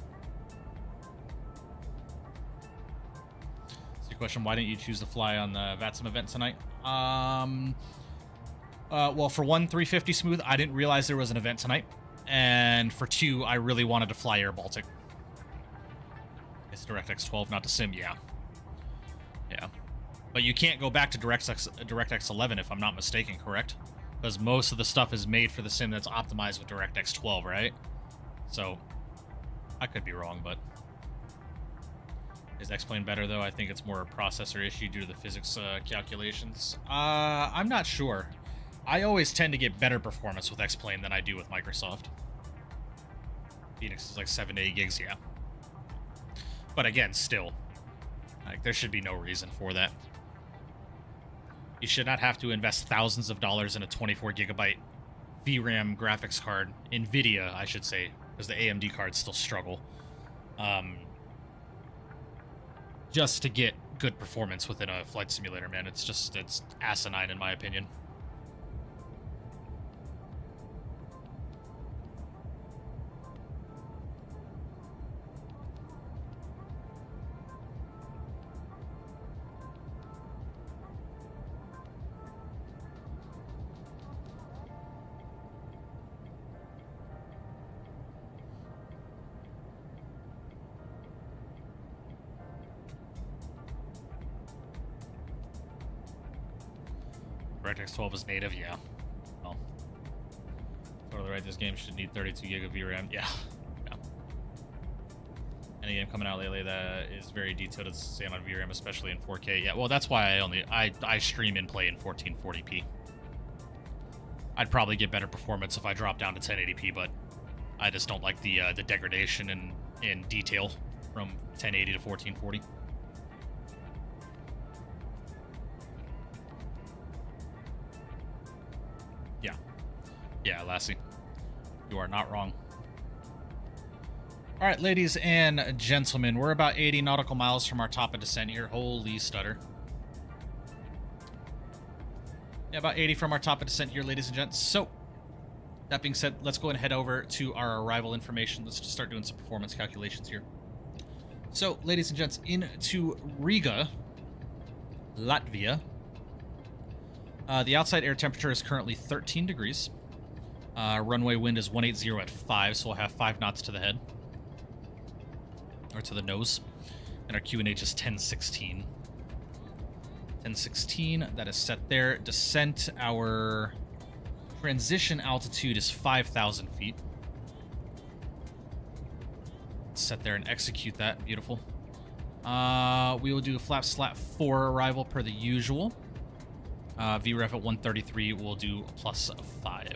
So your question, why didn't you choose to fly on the VATSIM event tonight? Well, for one, 350 smooth, I didn't realize there was an event tonight. And for two, I really wanted to fly Air Baltic. It's DirectX 12, not to sim, yeah. Yeah. But you can't go back to DirectX 11 if I'm not mistaken, correct? Because most of the stuff is made for the sim that's optimized with DirectX 12, right? So... I could be wrong, but is X-Plane better, though? I think it's more a processor issue due to the physics calculations. I'm not sure. I always tend to get better performance with X-Plane than I do with Microsoft. Phoenix is like 7 to 8 gigs, yeah. But again, still, like, there should be no reason for that. You should not have to invest thousands of dollars in a 24 gigabyte VRAM graphics card, NVIDIA, I should say, because the AMD cards still struggle, just to get good performance within a flight simulator, man. It's asinine in my opinion. DirectX 12 is native, yeah. Well, totally right. This game should need 32 gig of VRAM. Yeah. Yeah. Any game coming out lately that is very detailed is staying on VRAM, especially in 4K. Yeah. Well, that's why I stream and play in 1440p. I'd probably get better performance if I drop down to 1080p, but I just don't like the degradation in detail from 1080 to 1440. Yeah, Lassie. You are not wrong. All right, ladies and gentlemen, we're about 80 nautical miles from our top of descent here. Holy stutter. Yeah, about 80 from our top of descent here, ladies and gents. So, that being said, let's go ahead and head over to our arrival information. Let's just start doing some performance calculations here. So, ladies and gents, into Riga, Latvia. The outside air temperature is currently 13 degrees. Runway wind is 180 at 5, so we'll have 5 knots to the head. Or to the nose. And our QNH is 1016. 1016, that is set there. Descent, our transition altitude is 5,000 feet. Set there and execute that. Beautiful. We will do a flap slat 4 arrival per the usual. VREF at 133, we'll do a plus 5.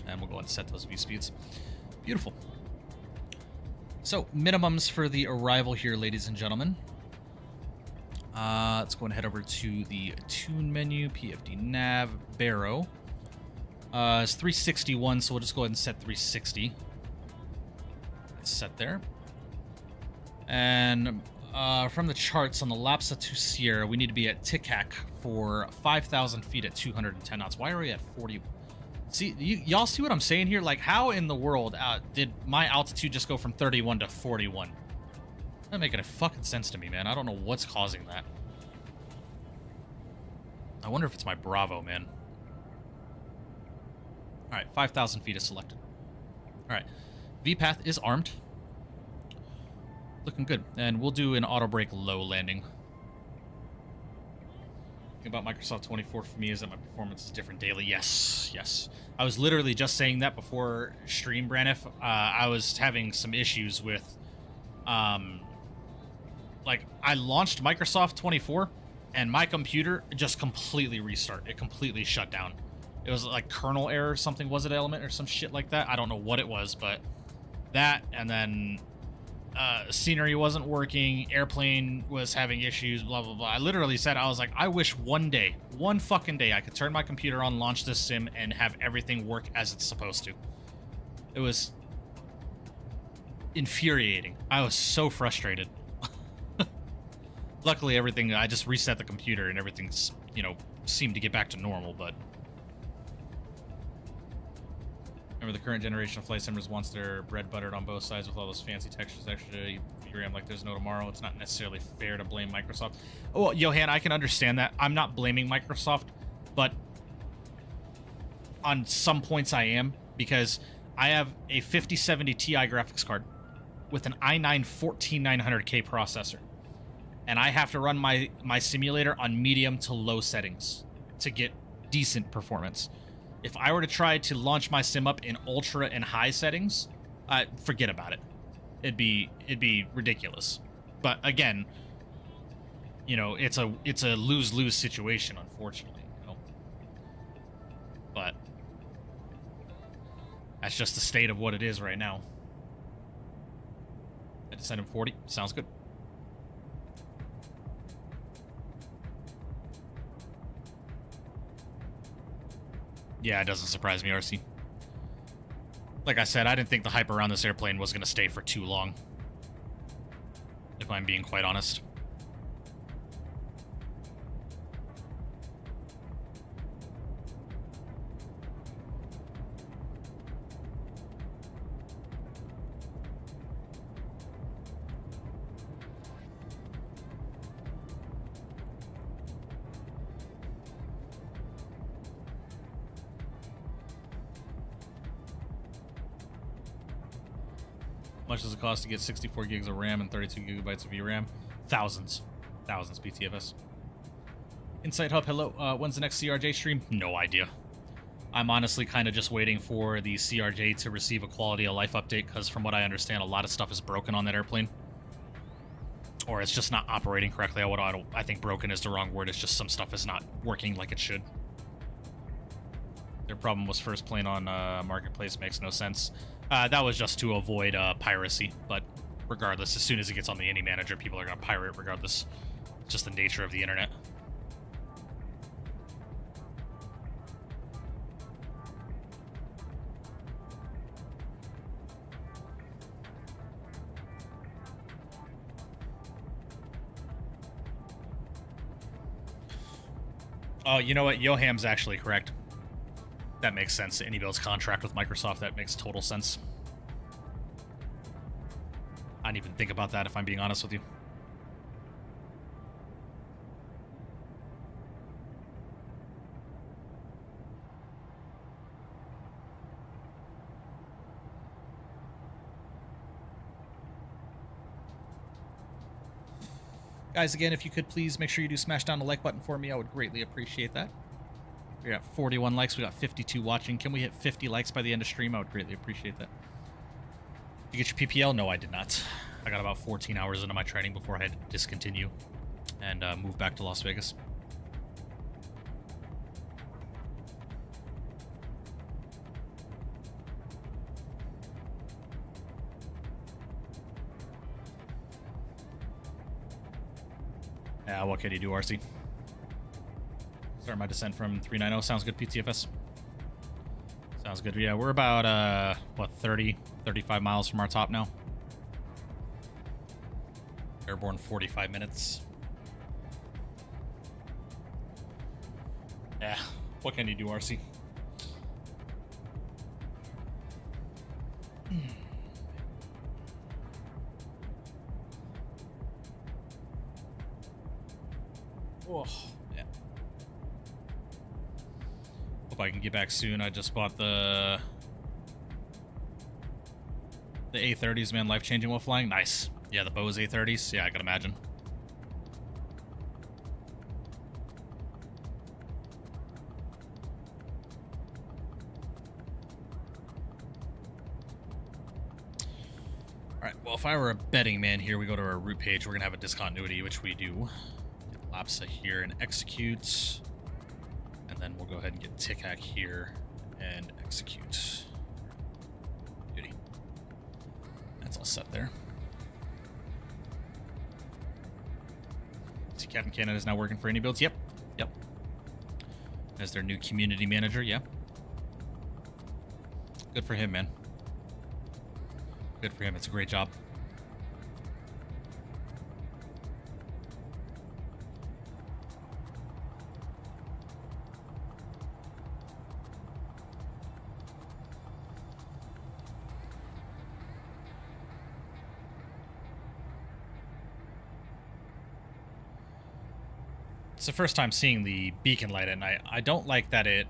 And we'll go and set those V speeds. Beautiful. So, minimums for the arrival here, ladies and gentlemen. Let's go and head over to the tune menu, PFD nav, Barrow. It's 361, so we'll just go ahead and set 360. It's set there. And from the charts on the Lapsa to Sierra, we need to be at Tikak for 5,000 feet at 210 knots. Why are we at 40? See, y'all see what I'm saying here? Like, how in the world did my altitude just go from 31 to 41? Not making a fucking sense to me, man. I don't know what's causing that. I wonder if it's my Bravo, man. All right, 5,000 feet is selected. All right, VPath is armed. Looking good. And we'll do an auto brake low landing. The thing about Microsoft 24 for me is that my performance is different daily. Yes, yes. I was literally just saying that before stream, Braniff. I was having some issues with, like, I launched Microsoft 24 and my computer just completely restarted. It completely shut down. It was like kernel error or something. Was it Element or some shit like that? I don't know what it was, but that, and then scenery wasn't working, airplane was having issues, blah, blah, blah. I literally said, I was like, I wish one day, one fucking day, I could turn my computer on, launch this sim, and have everything work as it's supposed to. It was infuriating. I was so frustrated. Luckily, everything, I just reset the computer and everything's, you know, seemed to get back to normal, but... Remember, the current generation of flight simmers wants their bread buttered on both sides with all those fancy textures, extra VRAM like there's no tomorrow. It's not necessarily fair to blame Microsoft. Oh, well, Johan, I can understand that. I'm not blaming Microsoft, but on some points I am, because I have a 5070 Ti graphics card with an i9 14900K processor, and I have to run my simulator on medium to low settings to get decent performance. If I were to try to launch my sim up in ultra and high settings, forget about it. It'd be ridiculous. But again, you know, it's a lose-lose situation, unfortunately. You know? But that's just the state of what it is right now. I just sent him 40. Sounds good. Yeah, it doesn't surprise me, RC. Like I said, I didn't think the hype around this airplane was going to stay for too long, if I'm being quite honest. How much does it cost to get 64 gigs of RAM and 32 gigabytes of VRAM? Thousands. Thousands, BTFS. Insight Hub, hello. When's the next CRJ stream? No idea. I'm honestly kind of just waiting for the CRJ to receive a quality of life update, because from what I understand, a lot of stuff is broken on that airplane. Or it's just not operating correctly. I think broken is the wrong word. It's just some stuff is not working like it should. Their problem was first plane on Marketplace. Makes no sense. That was just to avoid piracy, but regardless, as soon as it gets on the Indie Manager, people are going to pirate regardless. It's just the nature of the internet. Oh, you know what? Yoham's actually correct. That makes sense. AnyBuild's contract with Microsoft, that makes total sense. I didn't even think about that, if I'm being honest with you. Guys, again, if you could please make sure you do smash down the like button for me, I would greatly appreciate that. We got 41 likes. We got 52 watching. Can we hit 50 likes by the end of stream? I would greatly appreciate that. Did you get your PPL? No, I did not. I got about 14 hours into my training before I had to discontinue and move back to Las Vegas. Yeah, what can you do, RC? Start my descent from 390. Sounds good, PTFS. Sounds good. Yeah, we're about, what, 30, 35 miles from our top now. Airborne 45 minutes. Yeah, what can you do, RC? Oh, yeah. Hope I can get back soon. I just bought the A30s, man. Life-changing while flying. Nice. Yeah, the Bose A30s. Yeah, I can imagine. All right. Well, if I were a betting man here, we go to our route page. We're gonna have a discontinuity, which we do. Get LAPSA here and execute, and then we'll go ahead and get TICAC here and execute. Beauty. That's all set there. See, Captain Canada is now working for Any Builds. Yep. Yep. As their new community manager. Yeah. Good for him, man. Good for him. It's a great job. It's the first time seeing the beacon light at night. I don't like that it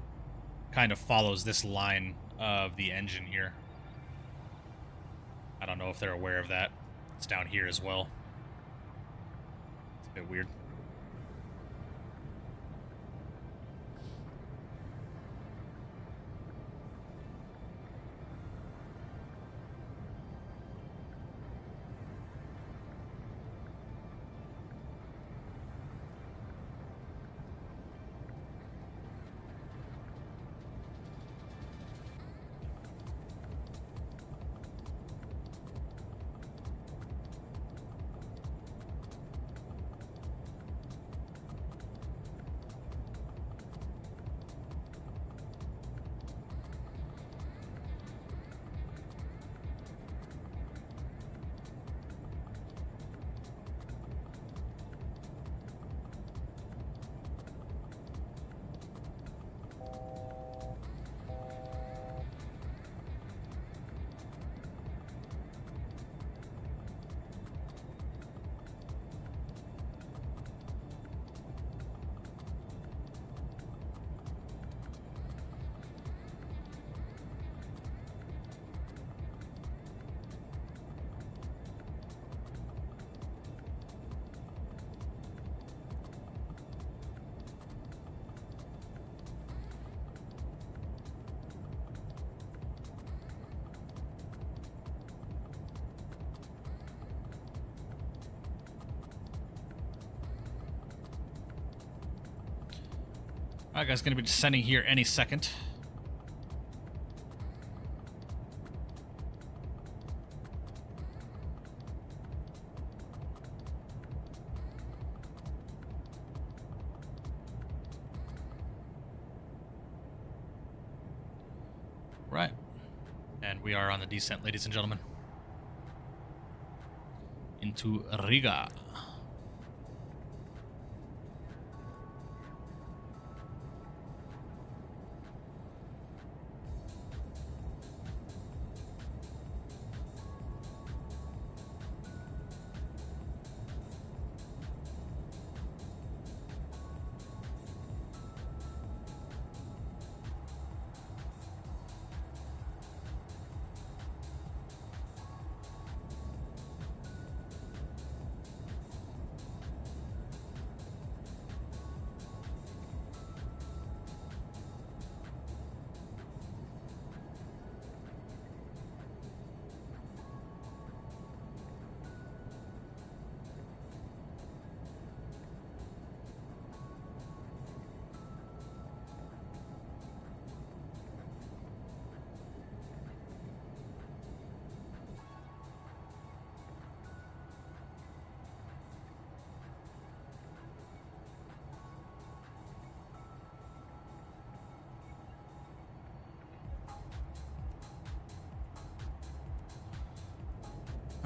kind of follows this line of the engine here. I don't know if they're aware of that. It's down here as well. It's a bit weird. Alright, guys, gonna be descending here any second. Right. And we are on the descent, ladies and gentlemen. Into Riga.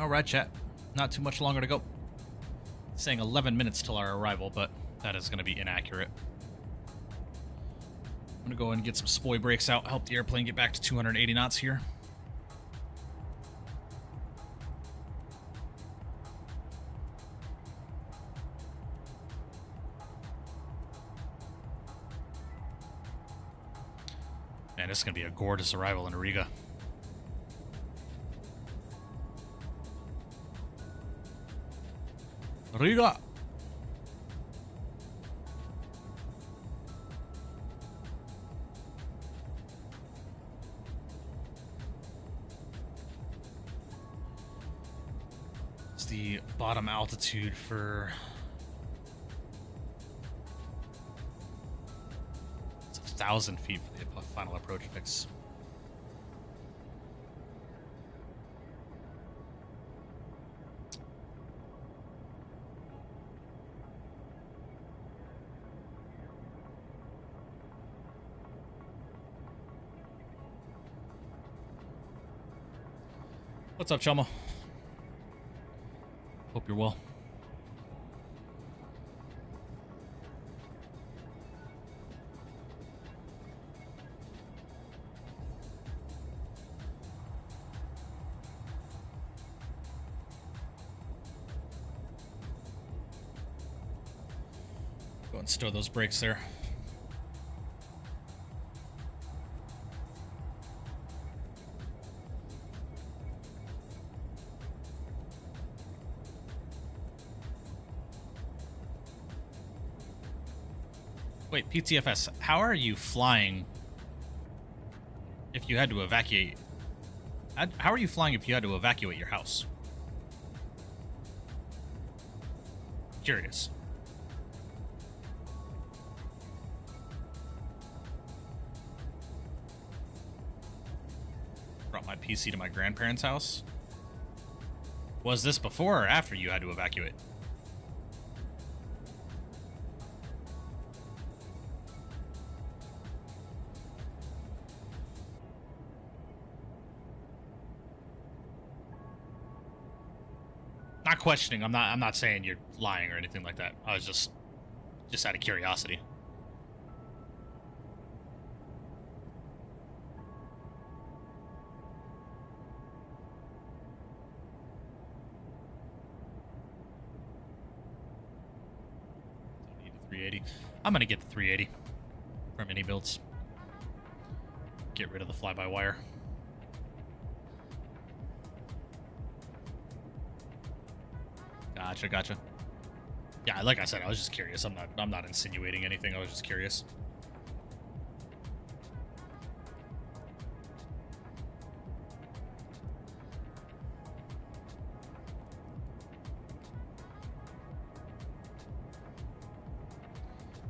All right, chat. Not too much longer to go. Saying 11 minutes till our arrival, but that is going to be inaccurate. I'm going to go ahead and get some spoy brakes out, help the airplane get back to 280 knots here. Man, this is going to be a gorgeous arrival in Riga. Riga! It's the bottom altitude for... It's 1,000 feet for the final approach fix. What's up, Chelmo? Hope you're well. Go and stow those brakes there. Wait, PTFS, how are you flying if you had to evacuate? How are you flying if you had to evacuate your house? Curious. Brought my PC to my grandparents' house. Was this before or after you had to evacuate? Not questioning. I'm not saying you're lying or anything like that. I was just out of curiosity. Need a 380. I'm gonna get the 380 from any builds. Get rid of the fly-by-wire. Gotcha. Yeah, like I said, I was just curious. I'm not insinuating anything. I was just curious.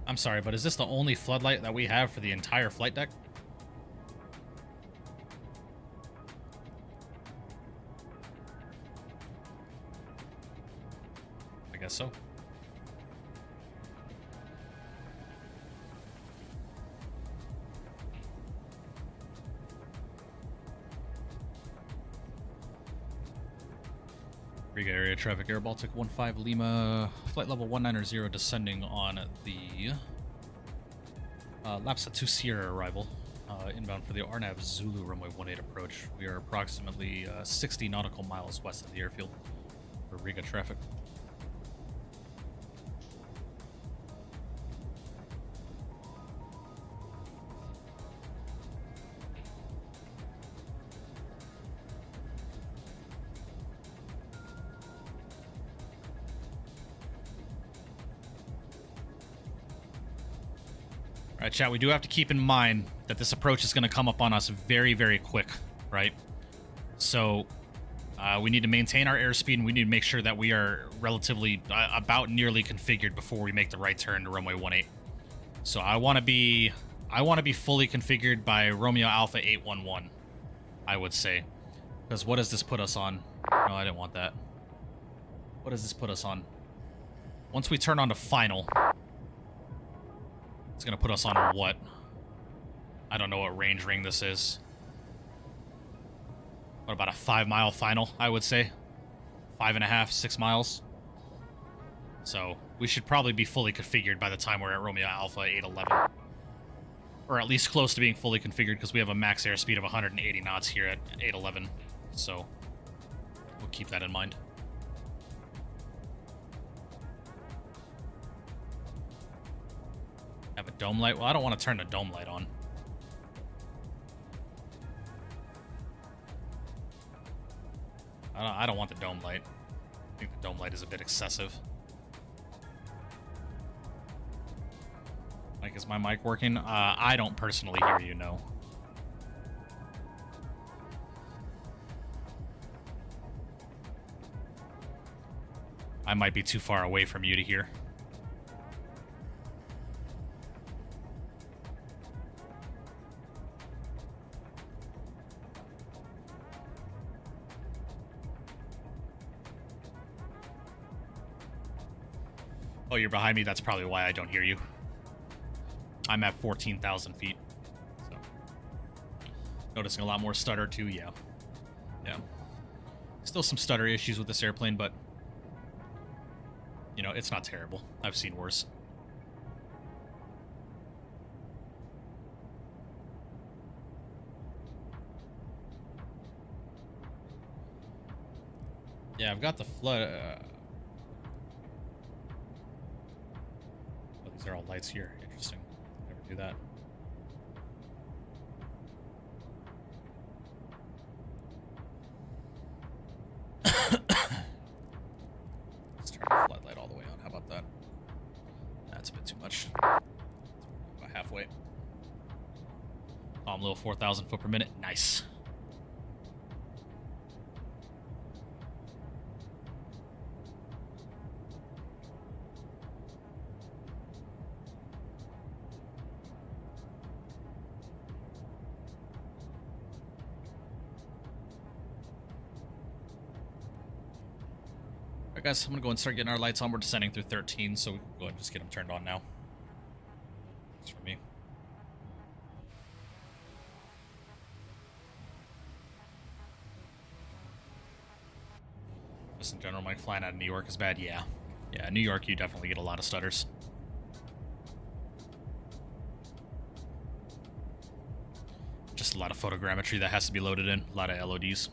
I'm sorry, but is this the only floodlight that we have for the entire flight deck? I guess so. Riga area traffic, Air Baltic 15 Lima, flight level 190 descending on the Lapsa 2 Sierra arrival, inbound for the Arnav Zulu runway 18 approach. We are approximately 60 nautical miles west of the airfield for Riga traffic. All right, chat, we do have to keep in mind that this approach is going to come up on us very, very quick, right? So we need to maintain our airspeed, and we need to make sure that we are relatively about nearly configured before we make the right turn to runway 18. So I want to be fully configured by Romeo Alpha 811, I would say. Because what does this put us on? No, I didn't want that. What does this put us on? Once we turn on to final, it's going to put us on what? I don't know what range ring this is. What, about a 5-mile final, I would say? 5.5, 6 miles. So we should probably be fully configured by the time we're at Romeo Alpha 811. Or at least close to being fully configured, because we have a max airspeed of 180 knots here at 811. So we'll keep that in mind. Have a dome light? Well, I don't want to turn the dome light on. I don't want the dome light. I think the dome light is a bit excessive. Mike, is my mic working? I don't personally hear you, no. I might be too far away from you to hear. Oh, you're behind me? That's probably why I don't hear you. I'm at 14,000 feet. So. Noticing a lot more stutter, too, yeah. Yeah. Still some stutter issues with this airplane, but... you know, it's not terrible. I've seen worse. Yeah, I've got the flood... oh, these are all lights here. Interesting. Never do that. Let's turn the floodlight all the way on. How about that? That's a bit too much. About halfway. Palm little 4,000 foot per minute. Nice. Alright guys, I'm gonna go and start getting our lights on. We're descending through 13, so we can go ahead and just get them turned on now. That's for me. Just in general, Mike, flying out of New York is bad. Yeah. Yeah, New York, you definitely get a lot of stutters. Just a lot of photogrammetry that has to be loaded in. A lot of LODs.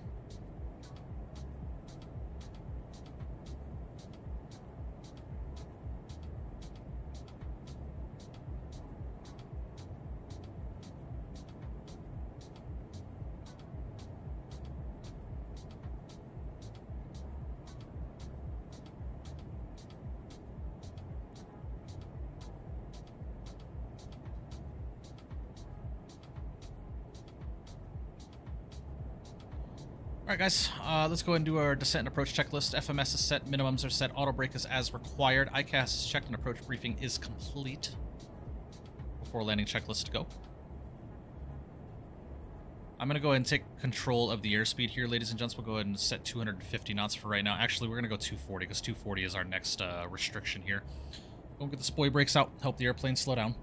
Alright guys, let's go ahead and do our descent and approach checklist. FMS is set, minimums are set, auto brake is as required. ICAS is checked and approach briefing is complete. Before landing checklist to go. I'm going to go ahead and take control of the airspeed here, ladies and gents. We'll go ahead and set 250 knots for right now. Actually, we're going to go 240 because 240 is our next restriction here. Go get the spoil brakes out, help the airplane slow down.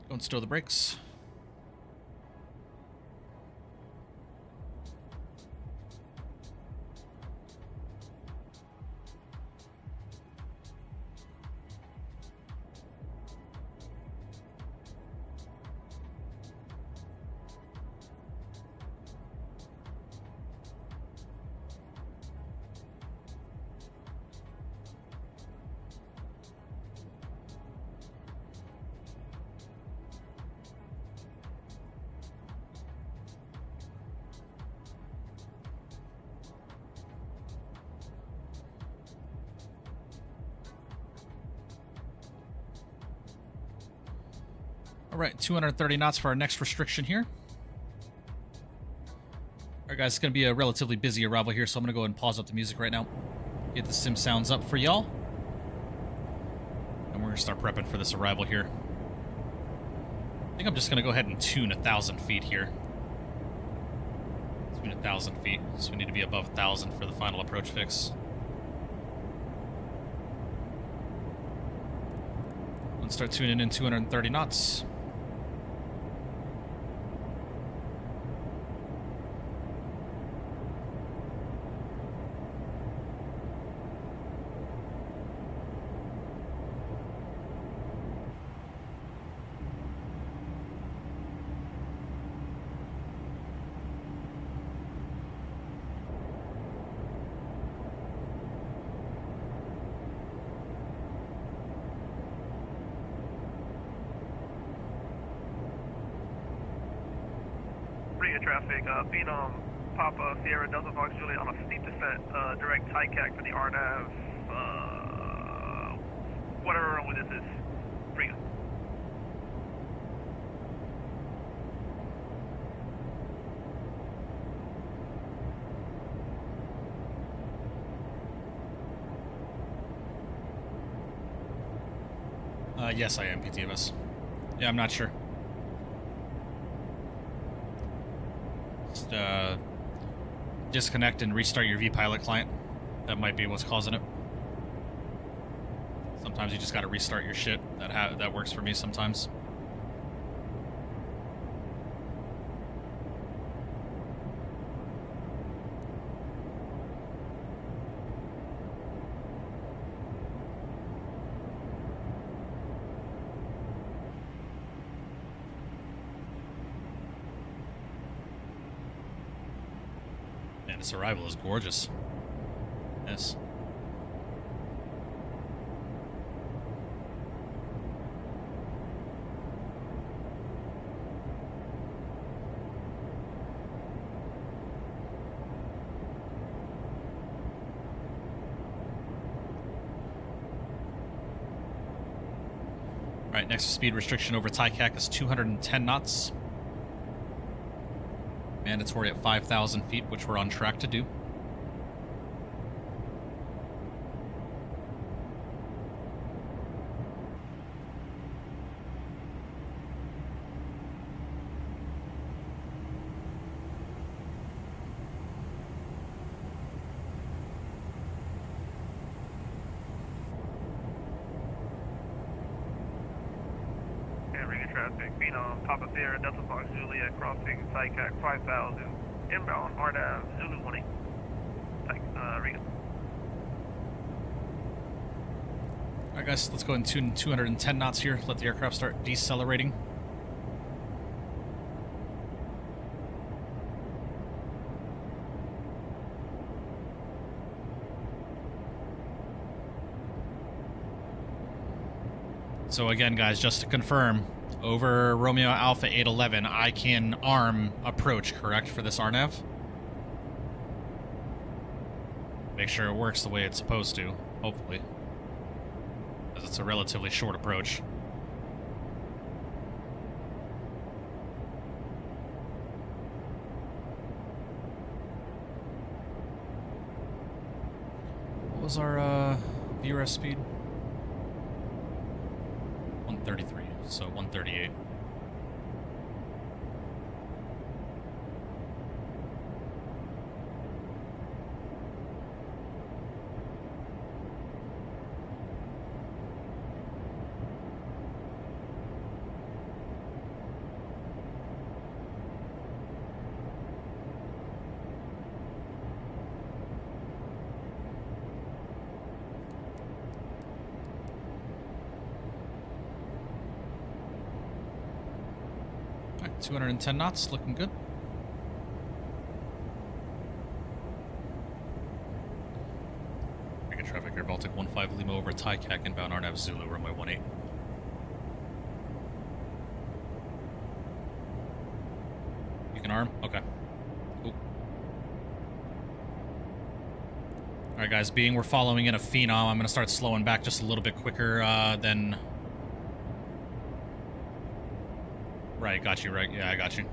Don't stow the brakes. All right, 230 knots for our next restriction here. All right, Alright guys, it's going to be a relatively busy arrival here, so I'm going to go ahead and pause up the music right now. Get the sim sounds up for y'all. And we're going to start prepping for this arrival here. I think I'm just going to go ahead and tune 1,000 feet here. Tune 1,000 feet, so we need to be above 1,000 for the final approach fix. And start tuning in 230 knots. Riga traffic, Phenom, Papa, Sierra, Delta Fox, Juliet on a steep descent, direct TICAC for the RNAV, whatever runway this is. Riga. Yes, I am PTMS. Yeah, I'm not sure. Just, disconnect and restart your vPilot client. That might be what's causing it. Sometimes you just gotta restart your shit. That works for me sometimes. Man, this arrival is gorgeous. Yes. Alright, next speed restriction over TICAC is 210 knots. Mandatory at 5,000 feet, which we're on track to do. Traffic, Phenom, Papa Sierra, Delta Fox, Juliet, crossing, TICAC 5,000, inbound, RNAV, Zulu 18, Riga. Alright guys, let's go ahead and tune 210 knots here, let the aircraft start decelerating. So again guys, just to confirm, over Romeo Alpha 811, I can arm approach, correct, for this RNAV? Make sure it works the way it's supposed to, hopefully. Because it's a relatively short approach. What was our VRF speed? 133, so 138. Alright, 210 knots, looking good. Riga traffic, Air Baltic 15 Lima over TICAC, inbound RNAV Zulu, runway 18. You can arm? Okay. Cool. Alright guys, being we're following in a Phenom, I'm going to start slowing back just a little bit quicker than... Right, got you, right. Yeah, I got you.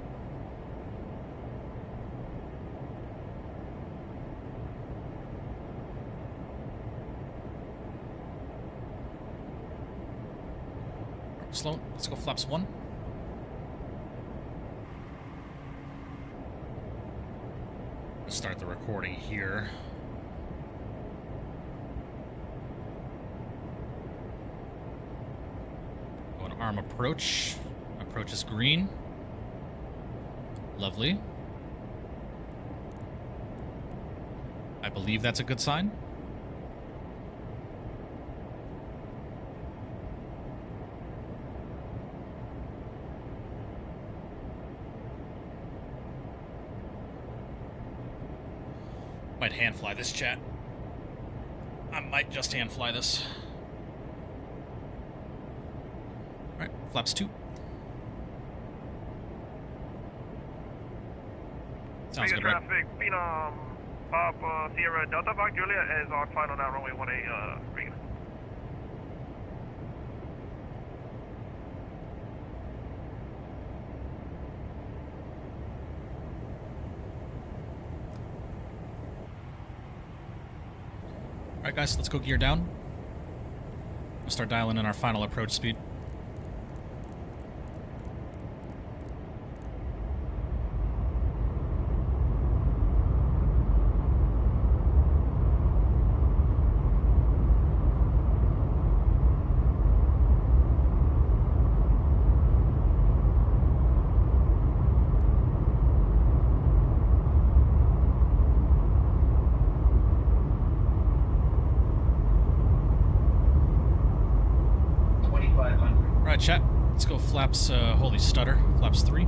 Slow. Let's go flaps 1. Let's start the recording here. Going arm approach. Approach is green. Lovely. I believe that's a good sign. Might hand fly this, chat. I might just hand fly this. Alright, flaps 2. Sounds Riga good, right? traffic, Phenom, Papa, Sierra, Delta, Fox, Julia is on final now, runway 18, Riga. Alright guys, let's go gear down. We'll start dialing in our final approach speed. Alright chat, let's go flaps, holy stutter, flaps 3.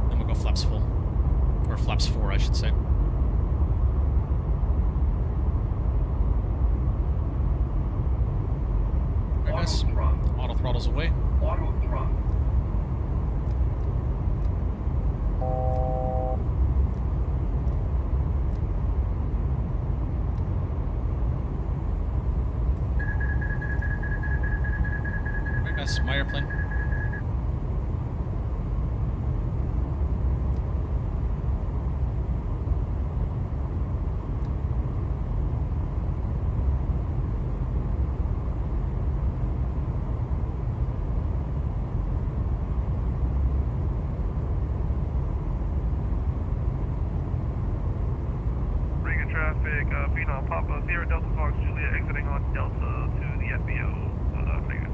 Then we'll go flaps full. Or flaps 4, I should say. Alright guys, auto throttles away. Auto throttle. Alright guys, my airplane. Riga traffic, Phenom, Papa, Sierra, Delta, Fox, Julia exiting on Delta to the FBO, Riga.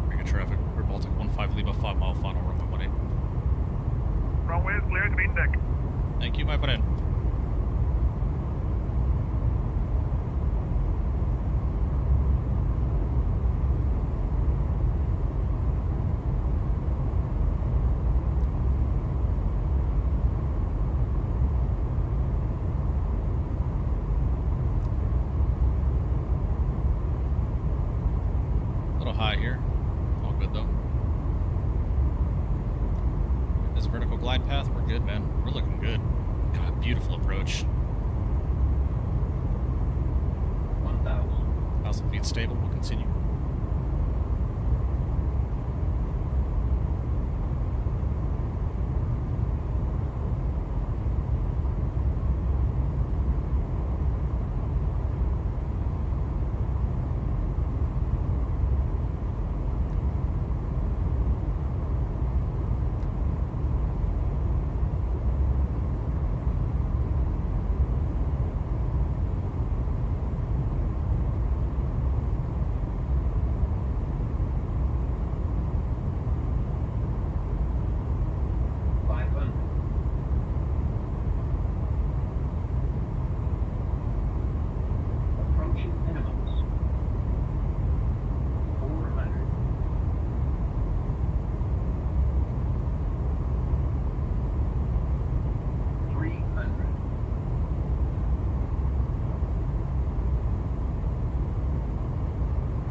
Riga traffic, we're Baltic 15 Lima, 5 mile final, runway 18. Runway is clear, green deck. Thank you, my friend. A little high here. All good though. This vertical glide path, we're good, man. We're looking good. God, beautiful approach. 1,000. 1,000 feet stable, we'll continue. Approaching minimums. 400. 300.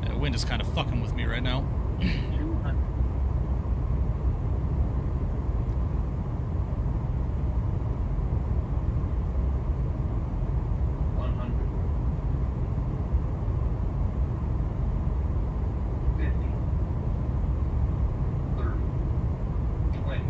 The wind is kind of fucking with me right now. 200. 100. 50. 30. 20.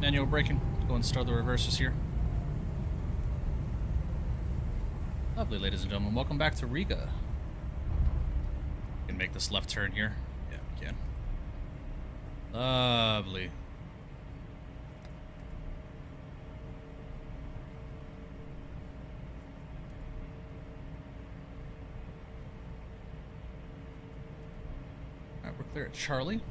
Manual braking. Go and start the reverses here. Lovely, ladies and gentlemen. Welcome back to Riga. We can make this left turn here. Yeah, we can. Lovely. Alright, we're clear at Charlie.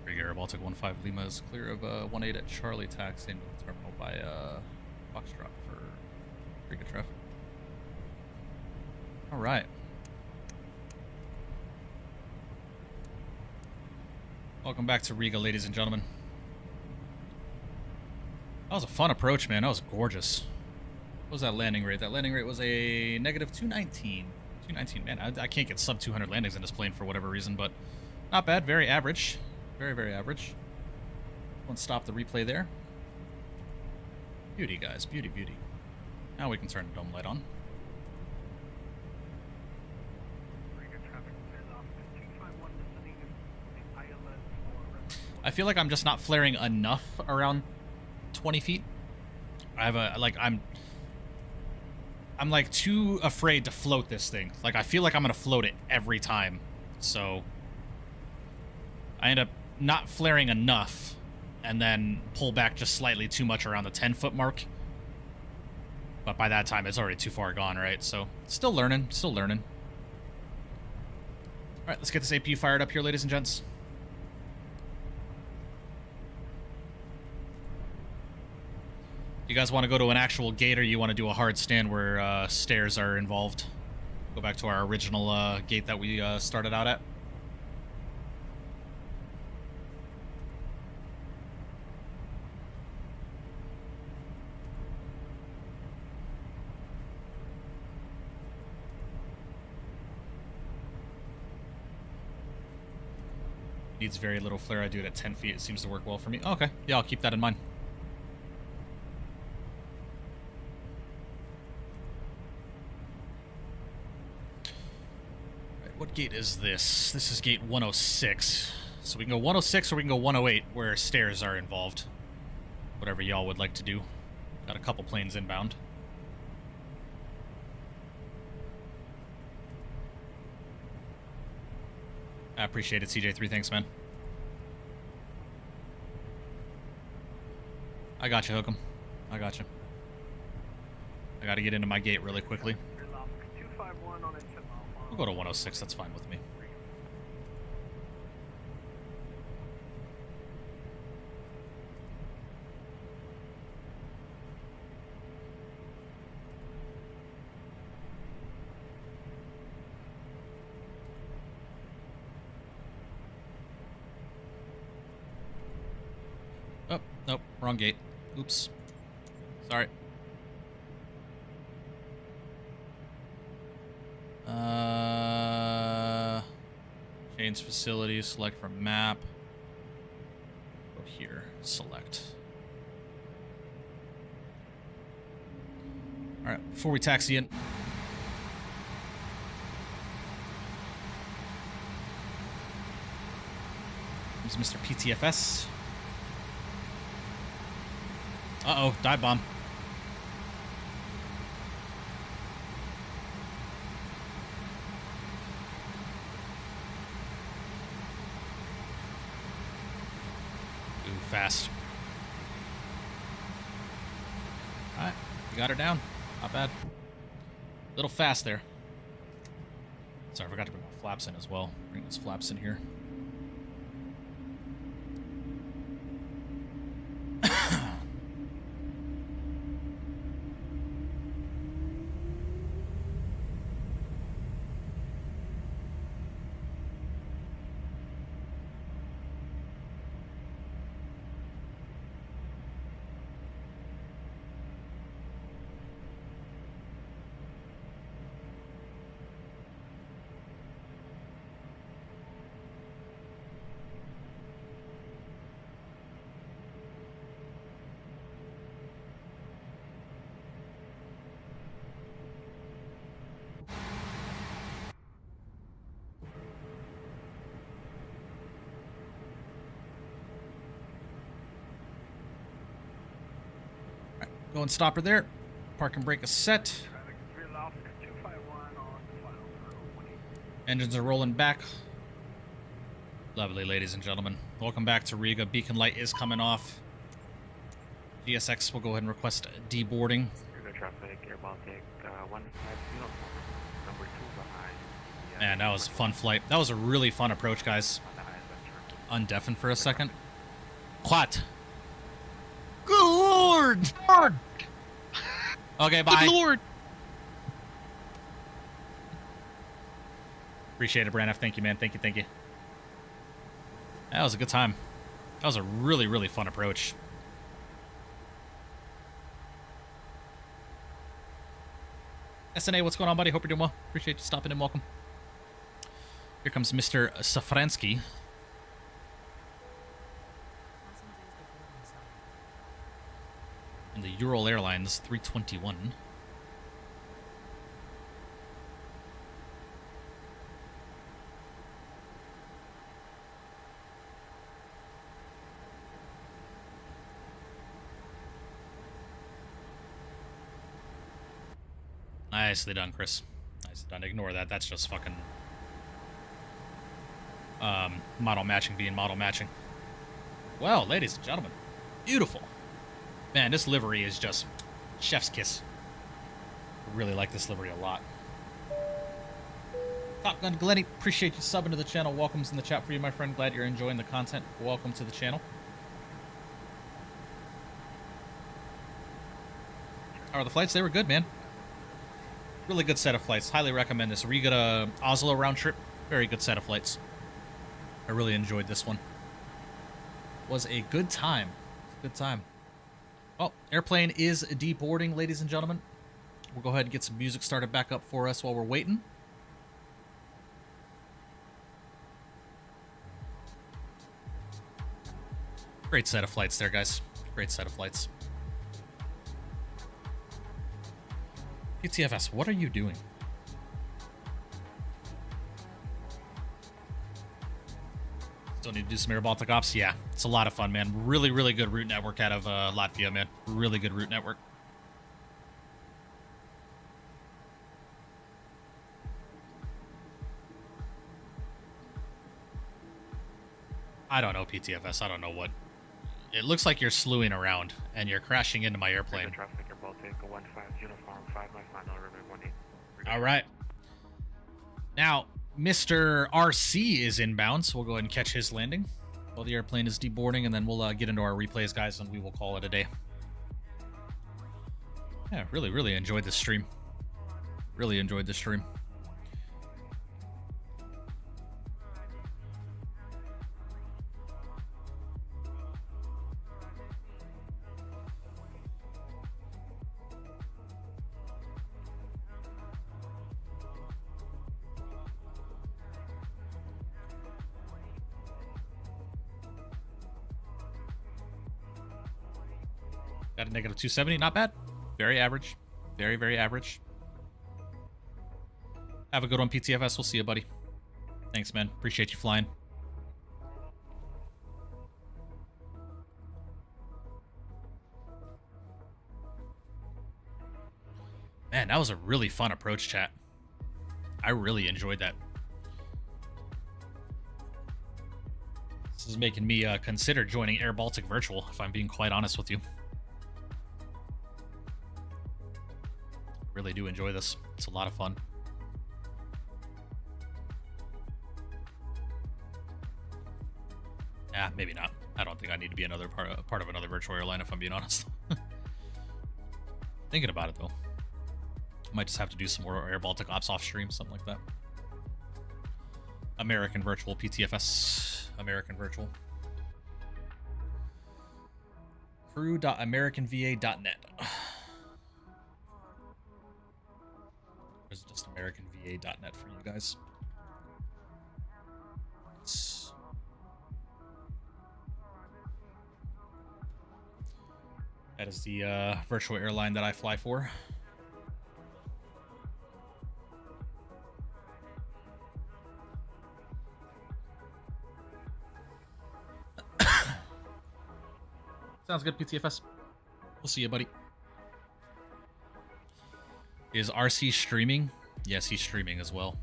Riga Baltic 15 Lima is clear of 18 at Charlie, taxiing to the terminal by Foxtrot for Riga traffic. Alright. Welcome back to Riga, ladies and gentlemen. That was a fun approach, man. That was gorgeous. What was that landing rate? That landing rate was a negative 219. 219, man. I can't get sub 200 landings in this plane for whatever reason, but not bad. Very average. Very, very average. One stop the replay there. Beauty, guys. Beauty, beauty. Now we can turn the dome light on. I feel like I'm just not flaring enough around 20 feet. I have a, like, I'm like too afraid to float this thing. Like, I feel like I'm gonna float it every time. So I end up not flaring enough and then pull back just slightly too much around the 10-foot mark. But by that time, it's already too far gone, right? So still learning, still learning. All right, let's get this AP fired up here, ladies and gents. You guys want to go to an actual gate, or you want to do a hard stand where stairs are involved? Go back to our original gate that we started out at. Needs very little flare. I do it at 10 feet. It seems to work well for me. Okay. Yeah, I'll keep that in mind. What gate is this? This is gate 106. So we can go 106 or we can go 108 where stairs are involved. Whatever y'all would like to do. Got a couple planes inbound. I appreciate it, CJ3. Thanks, man. I got you, Hookem. I got you. I got to get into my gate really quickly. We'll go to 106. That's fine with me. Oh, nope. Wrong gate. Oops. Sorry. Change facility, select from map. Go here, select. All right, before we taxi in. Here's Mr. PTFS. Uh-oh, dive bomb. Fast. Alright, we got her down. Not bad. A little fast there. Sorry, I forgot to bring my flaps in as well. Bring those flaps in here. Go and stop her there. Park and brake is set. Traffic 3 Loft 251 on final 18. Engines are rolling back. Lovely, ladies and gentlemen. Welcome back to Riga. Beacon light is coming off. GSX will go ahead and request deboarding. Riga traffic, Air Baltic, 15 uniform, number 2 behind. Man, that was a fun flight. That was a really fun approach, guys. On the ISS Undeafen for a second. What? Good lord! Okay, bye. Good lord! Appreciate it, Braniff. Thank you, man. Thank you, thank you. That was a good time. That was a really, really fun approach. SNA, what's going on, buddy? Hope you're doing well. Appreciate you stopping in. Welcome. Here comes Mr. Safransky. And the Ural Airlines 321. Nicely done, Chris. Nicely done. Ignore that. That's just fucking model matching being model matching. Well, ladies and gentlemen, beautiful. Man, this livery is just chef's kiss. I really like this livery a lot. Top Gun Glenny, appreciate you subbing to the channel. Welcome's in the chat for you, my friend. Glad you're enjoying the content. Welcome to the channel. How are the flights? They were good, man. Really good set of flights. Highly recommend this. Riga to Oslo round trip. Very good set of flights. I really enjoyed this one. Was a good time. Good time. Well, airplane is deboarding, ladies and gentlemen. We'll go ahead and get some music started back up for us while we're waiting. Great set of flights there, guys. Great set of flights. PTFS, what are you doing? Still need to do some Air Baltic ops? Yeah, it's a lot of fun, man. Really, really good route network out of Latvia, man. Really good route network. I don't know, PTFS. I don't know what. It looks like you're slewing around and you're crashing into my airplane. Riga traffic, Air Baltic, 15 uniform, 5 my final, river 18. All right. Now, Mr. RC is inbound, so we'll go ahead and catch his landing while the airplane is deboarding, and then we'll get into our replays, guys, and we will call it a day. Yeah, really, really enjoyed this stream. Really enjoyed this stream. Got a negative 270, not bad. Very average. Very, very average. Have a good one, PTFS. We'll see you, buddy. Thanks, man. Appreciate you flying. Man, that was a really fun approach, chat. I really enjoyed that. This is making me consider joining Air Baltic Virtual, if I'm being quite honest with you. Really do enjoy this. It's a lot of fun. Yeah, maybe not. I don't think I need to be another part of another virtual airline, if I'm being honest. Thinking about it, though. Might just have to do some more Air Baltic ops off stream, something like that. American Virtual, PTFS. American Virtual. Crew.americanva.net. Or is it just AmericanVA.net for you guys? That is the virtual airline that I fly for. Sounds good, PTFS. We'll see you, buddy. Is RC streaming? Yes, he's streaming as well.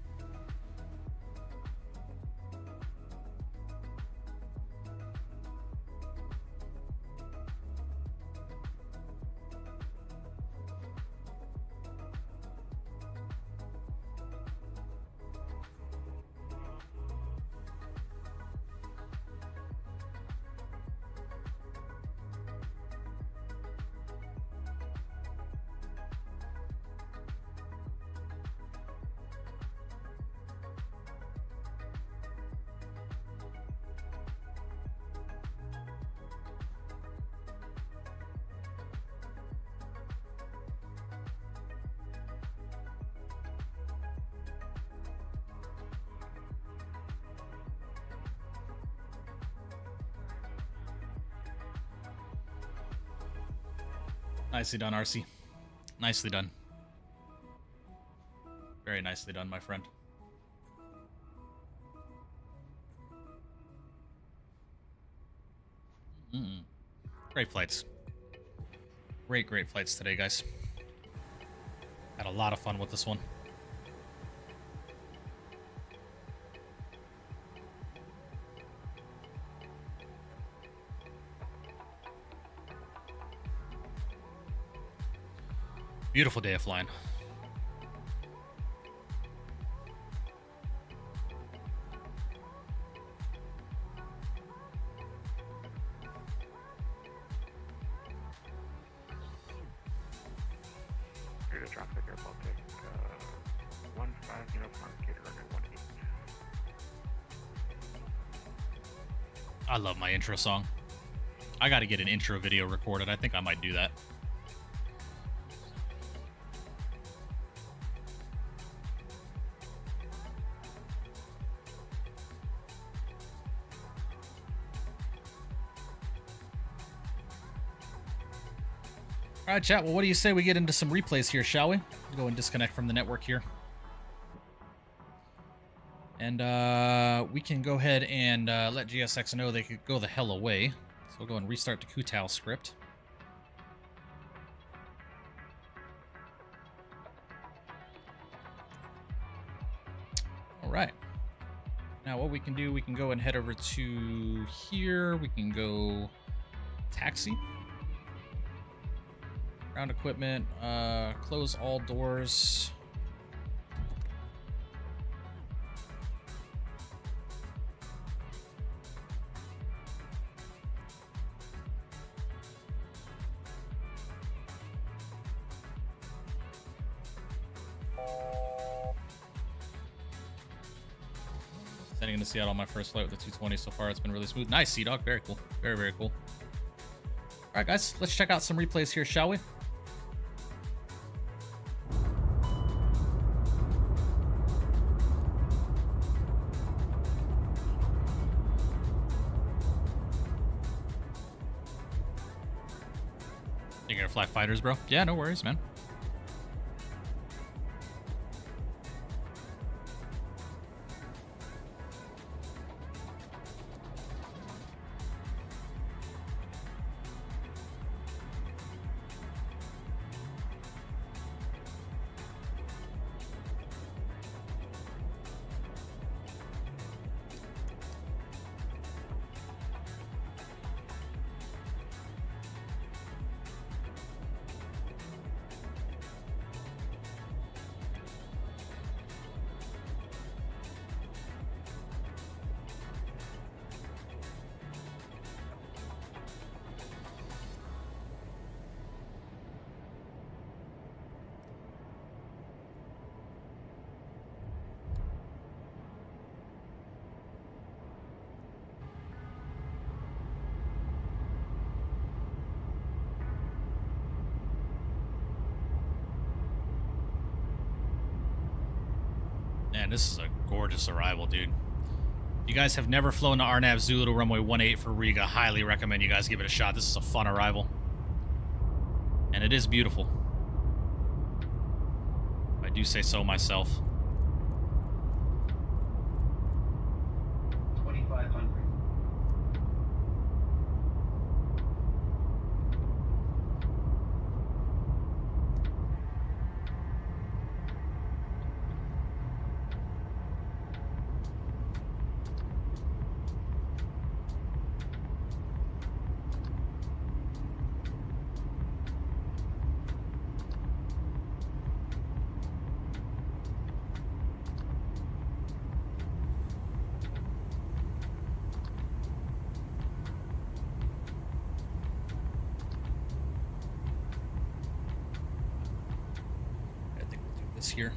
Nicely done, RC. Nicely done. Very nicely done, my friend. Great flights. Great flights today, guys. Had a lot of fun with this one. Beautiful day of flying. Riga traffic, Air Baltic, 15 uniform, gator runway 18. I love my intro song. I got to get an intro video recorded. I think I might do that. All right, chat. Well, what do you say we get into some replays here, shall we? Go and disconnect from the network here. And we can go ahead and let GSX know they could go the hell away. So we'll go and restart the Kutal script. All right. Now what we can do, we can go and head over to here. We can go taxi. Ground equipment, close all doors. Sending into Seattle on my first flight with the 220 so far. It's been really smooth. Nice, Sea-Dog. Very cool. Very cool. All right, guys. Let's check out some replays here, shall we? You're gonna fly fighters, bro? Yeah, no worries, man. Man, this is a gorgeous arrival, dude. If you guys have never flown to Arnav Zulu to runway 18 for Riga, highly recommend you guys give it a shot. This is a fun arrival. And it is beautiful. I do say so myself. 2500. routes here.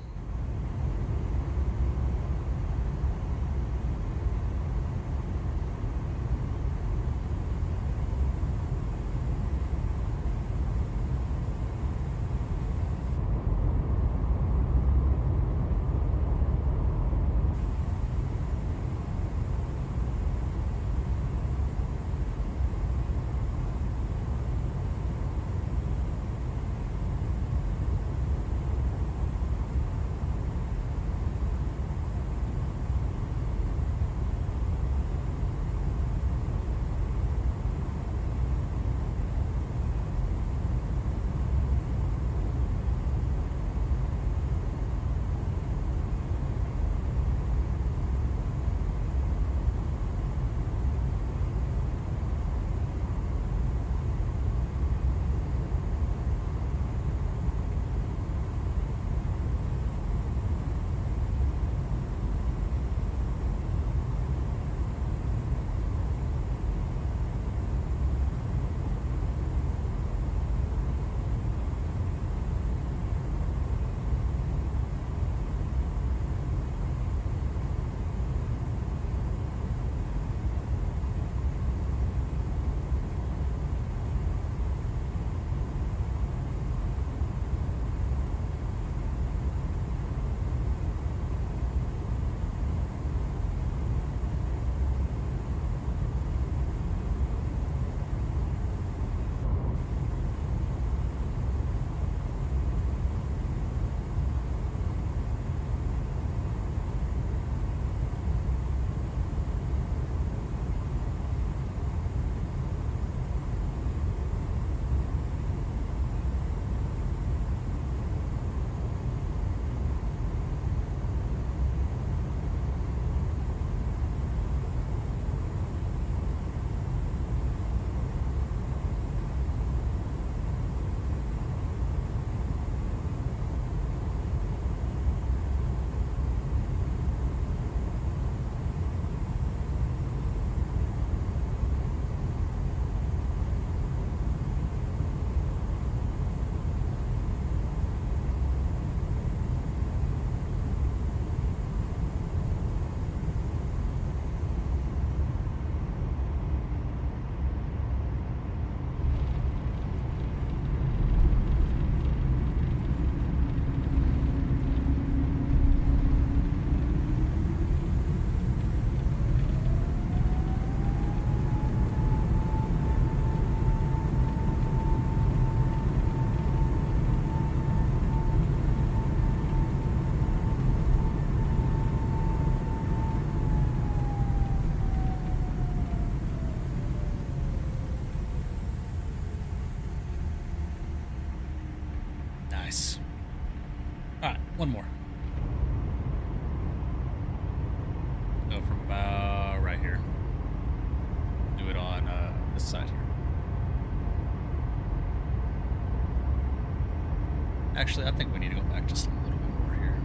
Nice. All right, one more. Go from about right here. Do it on this side here. Actually, I think we need to go back just a little bit more here.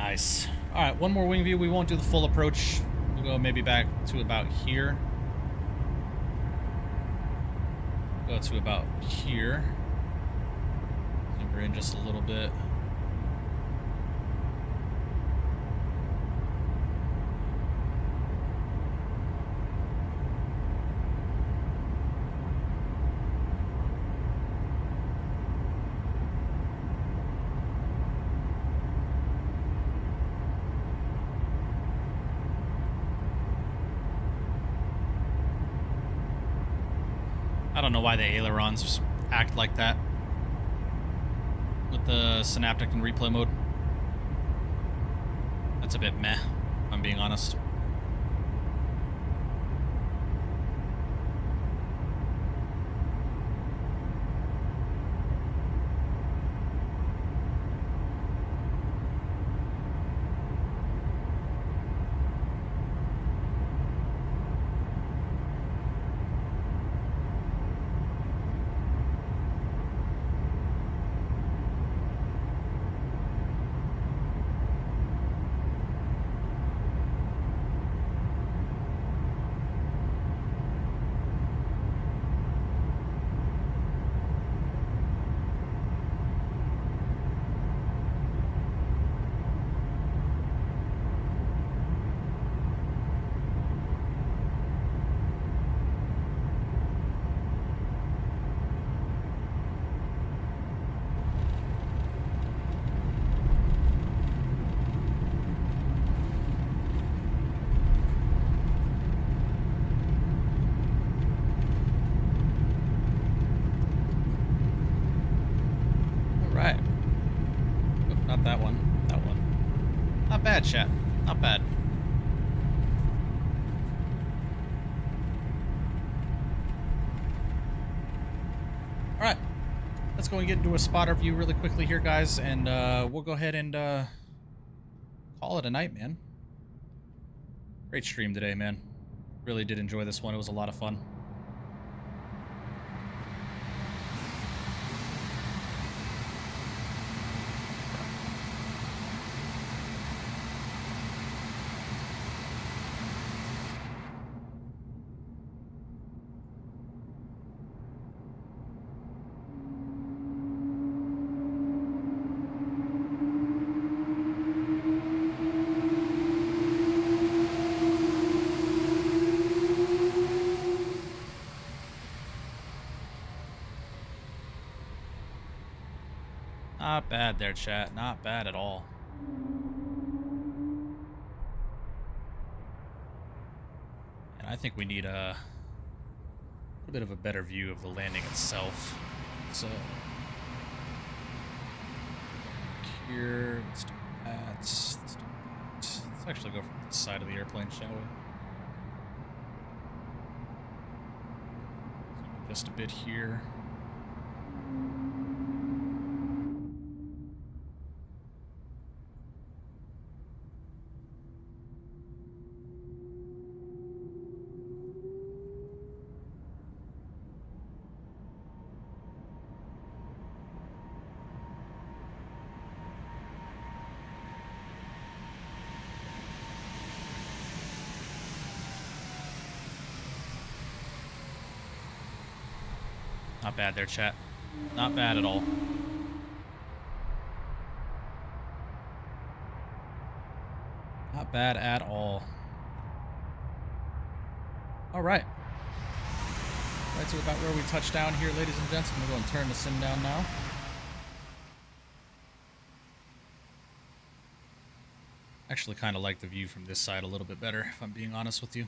Nice. All right, one more wing view. We won't do the full approach. We'll go maybe back to about here. Go to about here. Zoomer in just a little bit. I don't know why the ailerons act like that with the Synaptic and replay mode. That's a bit meh, if I'm being honest. That one. That one. Not bad, chat. Not bad. Alright. Let's go and get into a spotter view really quickly here, guys, and we'll go ahead and call it a night, man. Great stream today, man. Really did enjoy this one. It was a lot of fun. Not bad there, chat. Not bad at all. And I think we need a little bit of a better view of the landing itself. So here, let's do that. Let's do that. Let's actually go from the side of the airplane, shall we? Zoom just a bit here. Not bad there, chat. Not bad at all. Not bad at all. All right. Right to about where we touched down here, ladies and gents. I'm going to go and turn the sim down now. Actually kind of like the view from this side a little bit better, if I'm being honest with you.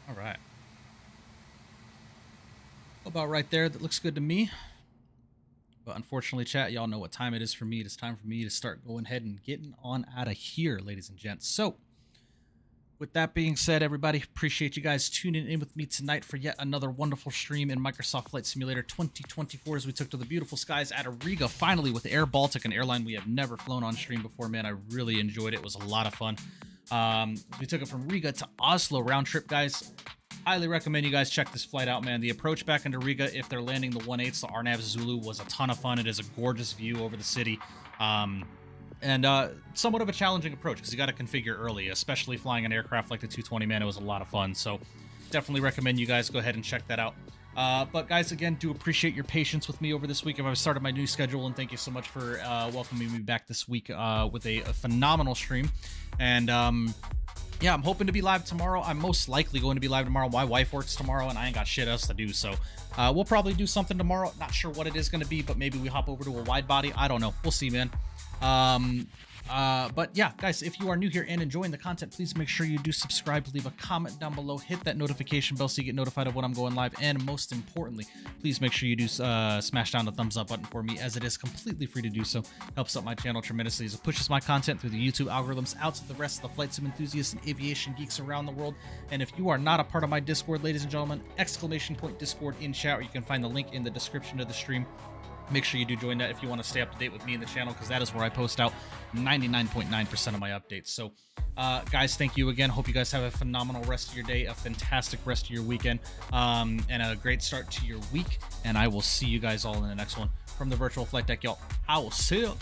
All right. About right there, that looks good to me. But unfortunately, chat, y'all know what time it is for me. It is time for me to start going ahead and getting on out of here, ladies and gents. So, With that being said, everybody, appreciate you guys tuning in with me tonight for yet another wonderful stream in Microsoft Flight Simulator 2024 as we took to the beautiful skies out of Riga, finally with Air Baltic, an airline we have never flown on stream before. Man, I really enjoyed it. It was a lot of fun. We took it from Riga to Oslo round trip, guys. Highly recommend you guys check this flight out, man. The approach back into Riga, if they're landing the 1/8, the RNAV Zulu, was a ton of fun. It is a gorgeous view over the city. And somewhat of a challenging approach because you got to configure early, especially flying an aircraft like the 220, man. It was a lot of fun. So definitely recommend you guys go ahead and check that out. But guys, again, do appreciate your patience with me over this week. I've started my new schedule, and thank you so much for welcoming me back this week with a phenomenal stream. And yeah, I'm hoping to be live tomorrow. I'm most likely going to be live tomorrow. My wife works tomorrow, and I ain't got shit else to do. So we'll probably do something tomorrow. Not sure what it is going to be, but maybe we hop over to a wide body. I don't know. We'll see, man. But yeah, guys, if you are new here and enjoying the content, please make sure you do subscribe, leave a comment down below, hit that notification bell so you get notified of when I'm going live, and most importantly, please make sure you do smash down the thumbs up button for me, as it is completely free to do so. Helps out my channel tremendously as it pushes my content through the YouTube algorithms out to the rest of the flight sim enthusiasts and aviation geeks around the world. And if you are not a part of my Discord, ladies and gentlemen, !Discord in chat, or you can find the link in the description of the stream. Make sure you do join that if you want to stay up to date with me in the channel, because that is where I post out 99.9% of my updates. So, guys, thank you again. Hope you guys have a phenomenal rest of your day, a fantastic rest of your weekend, and a great start to your week. And I will see you guys all in the next one from the virtual flight deck, y'all. I will see you.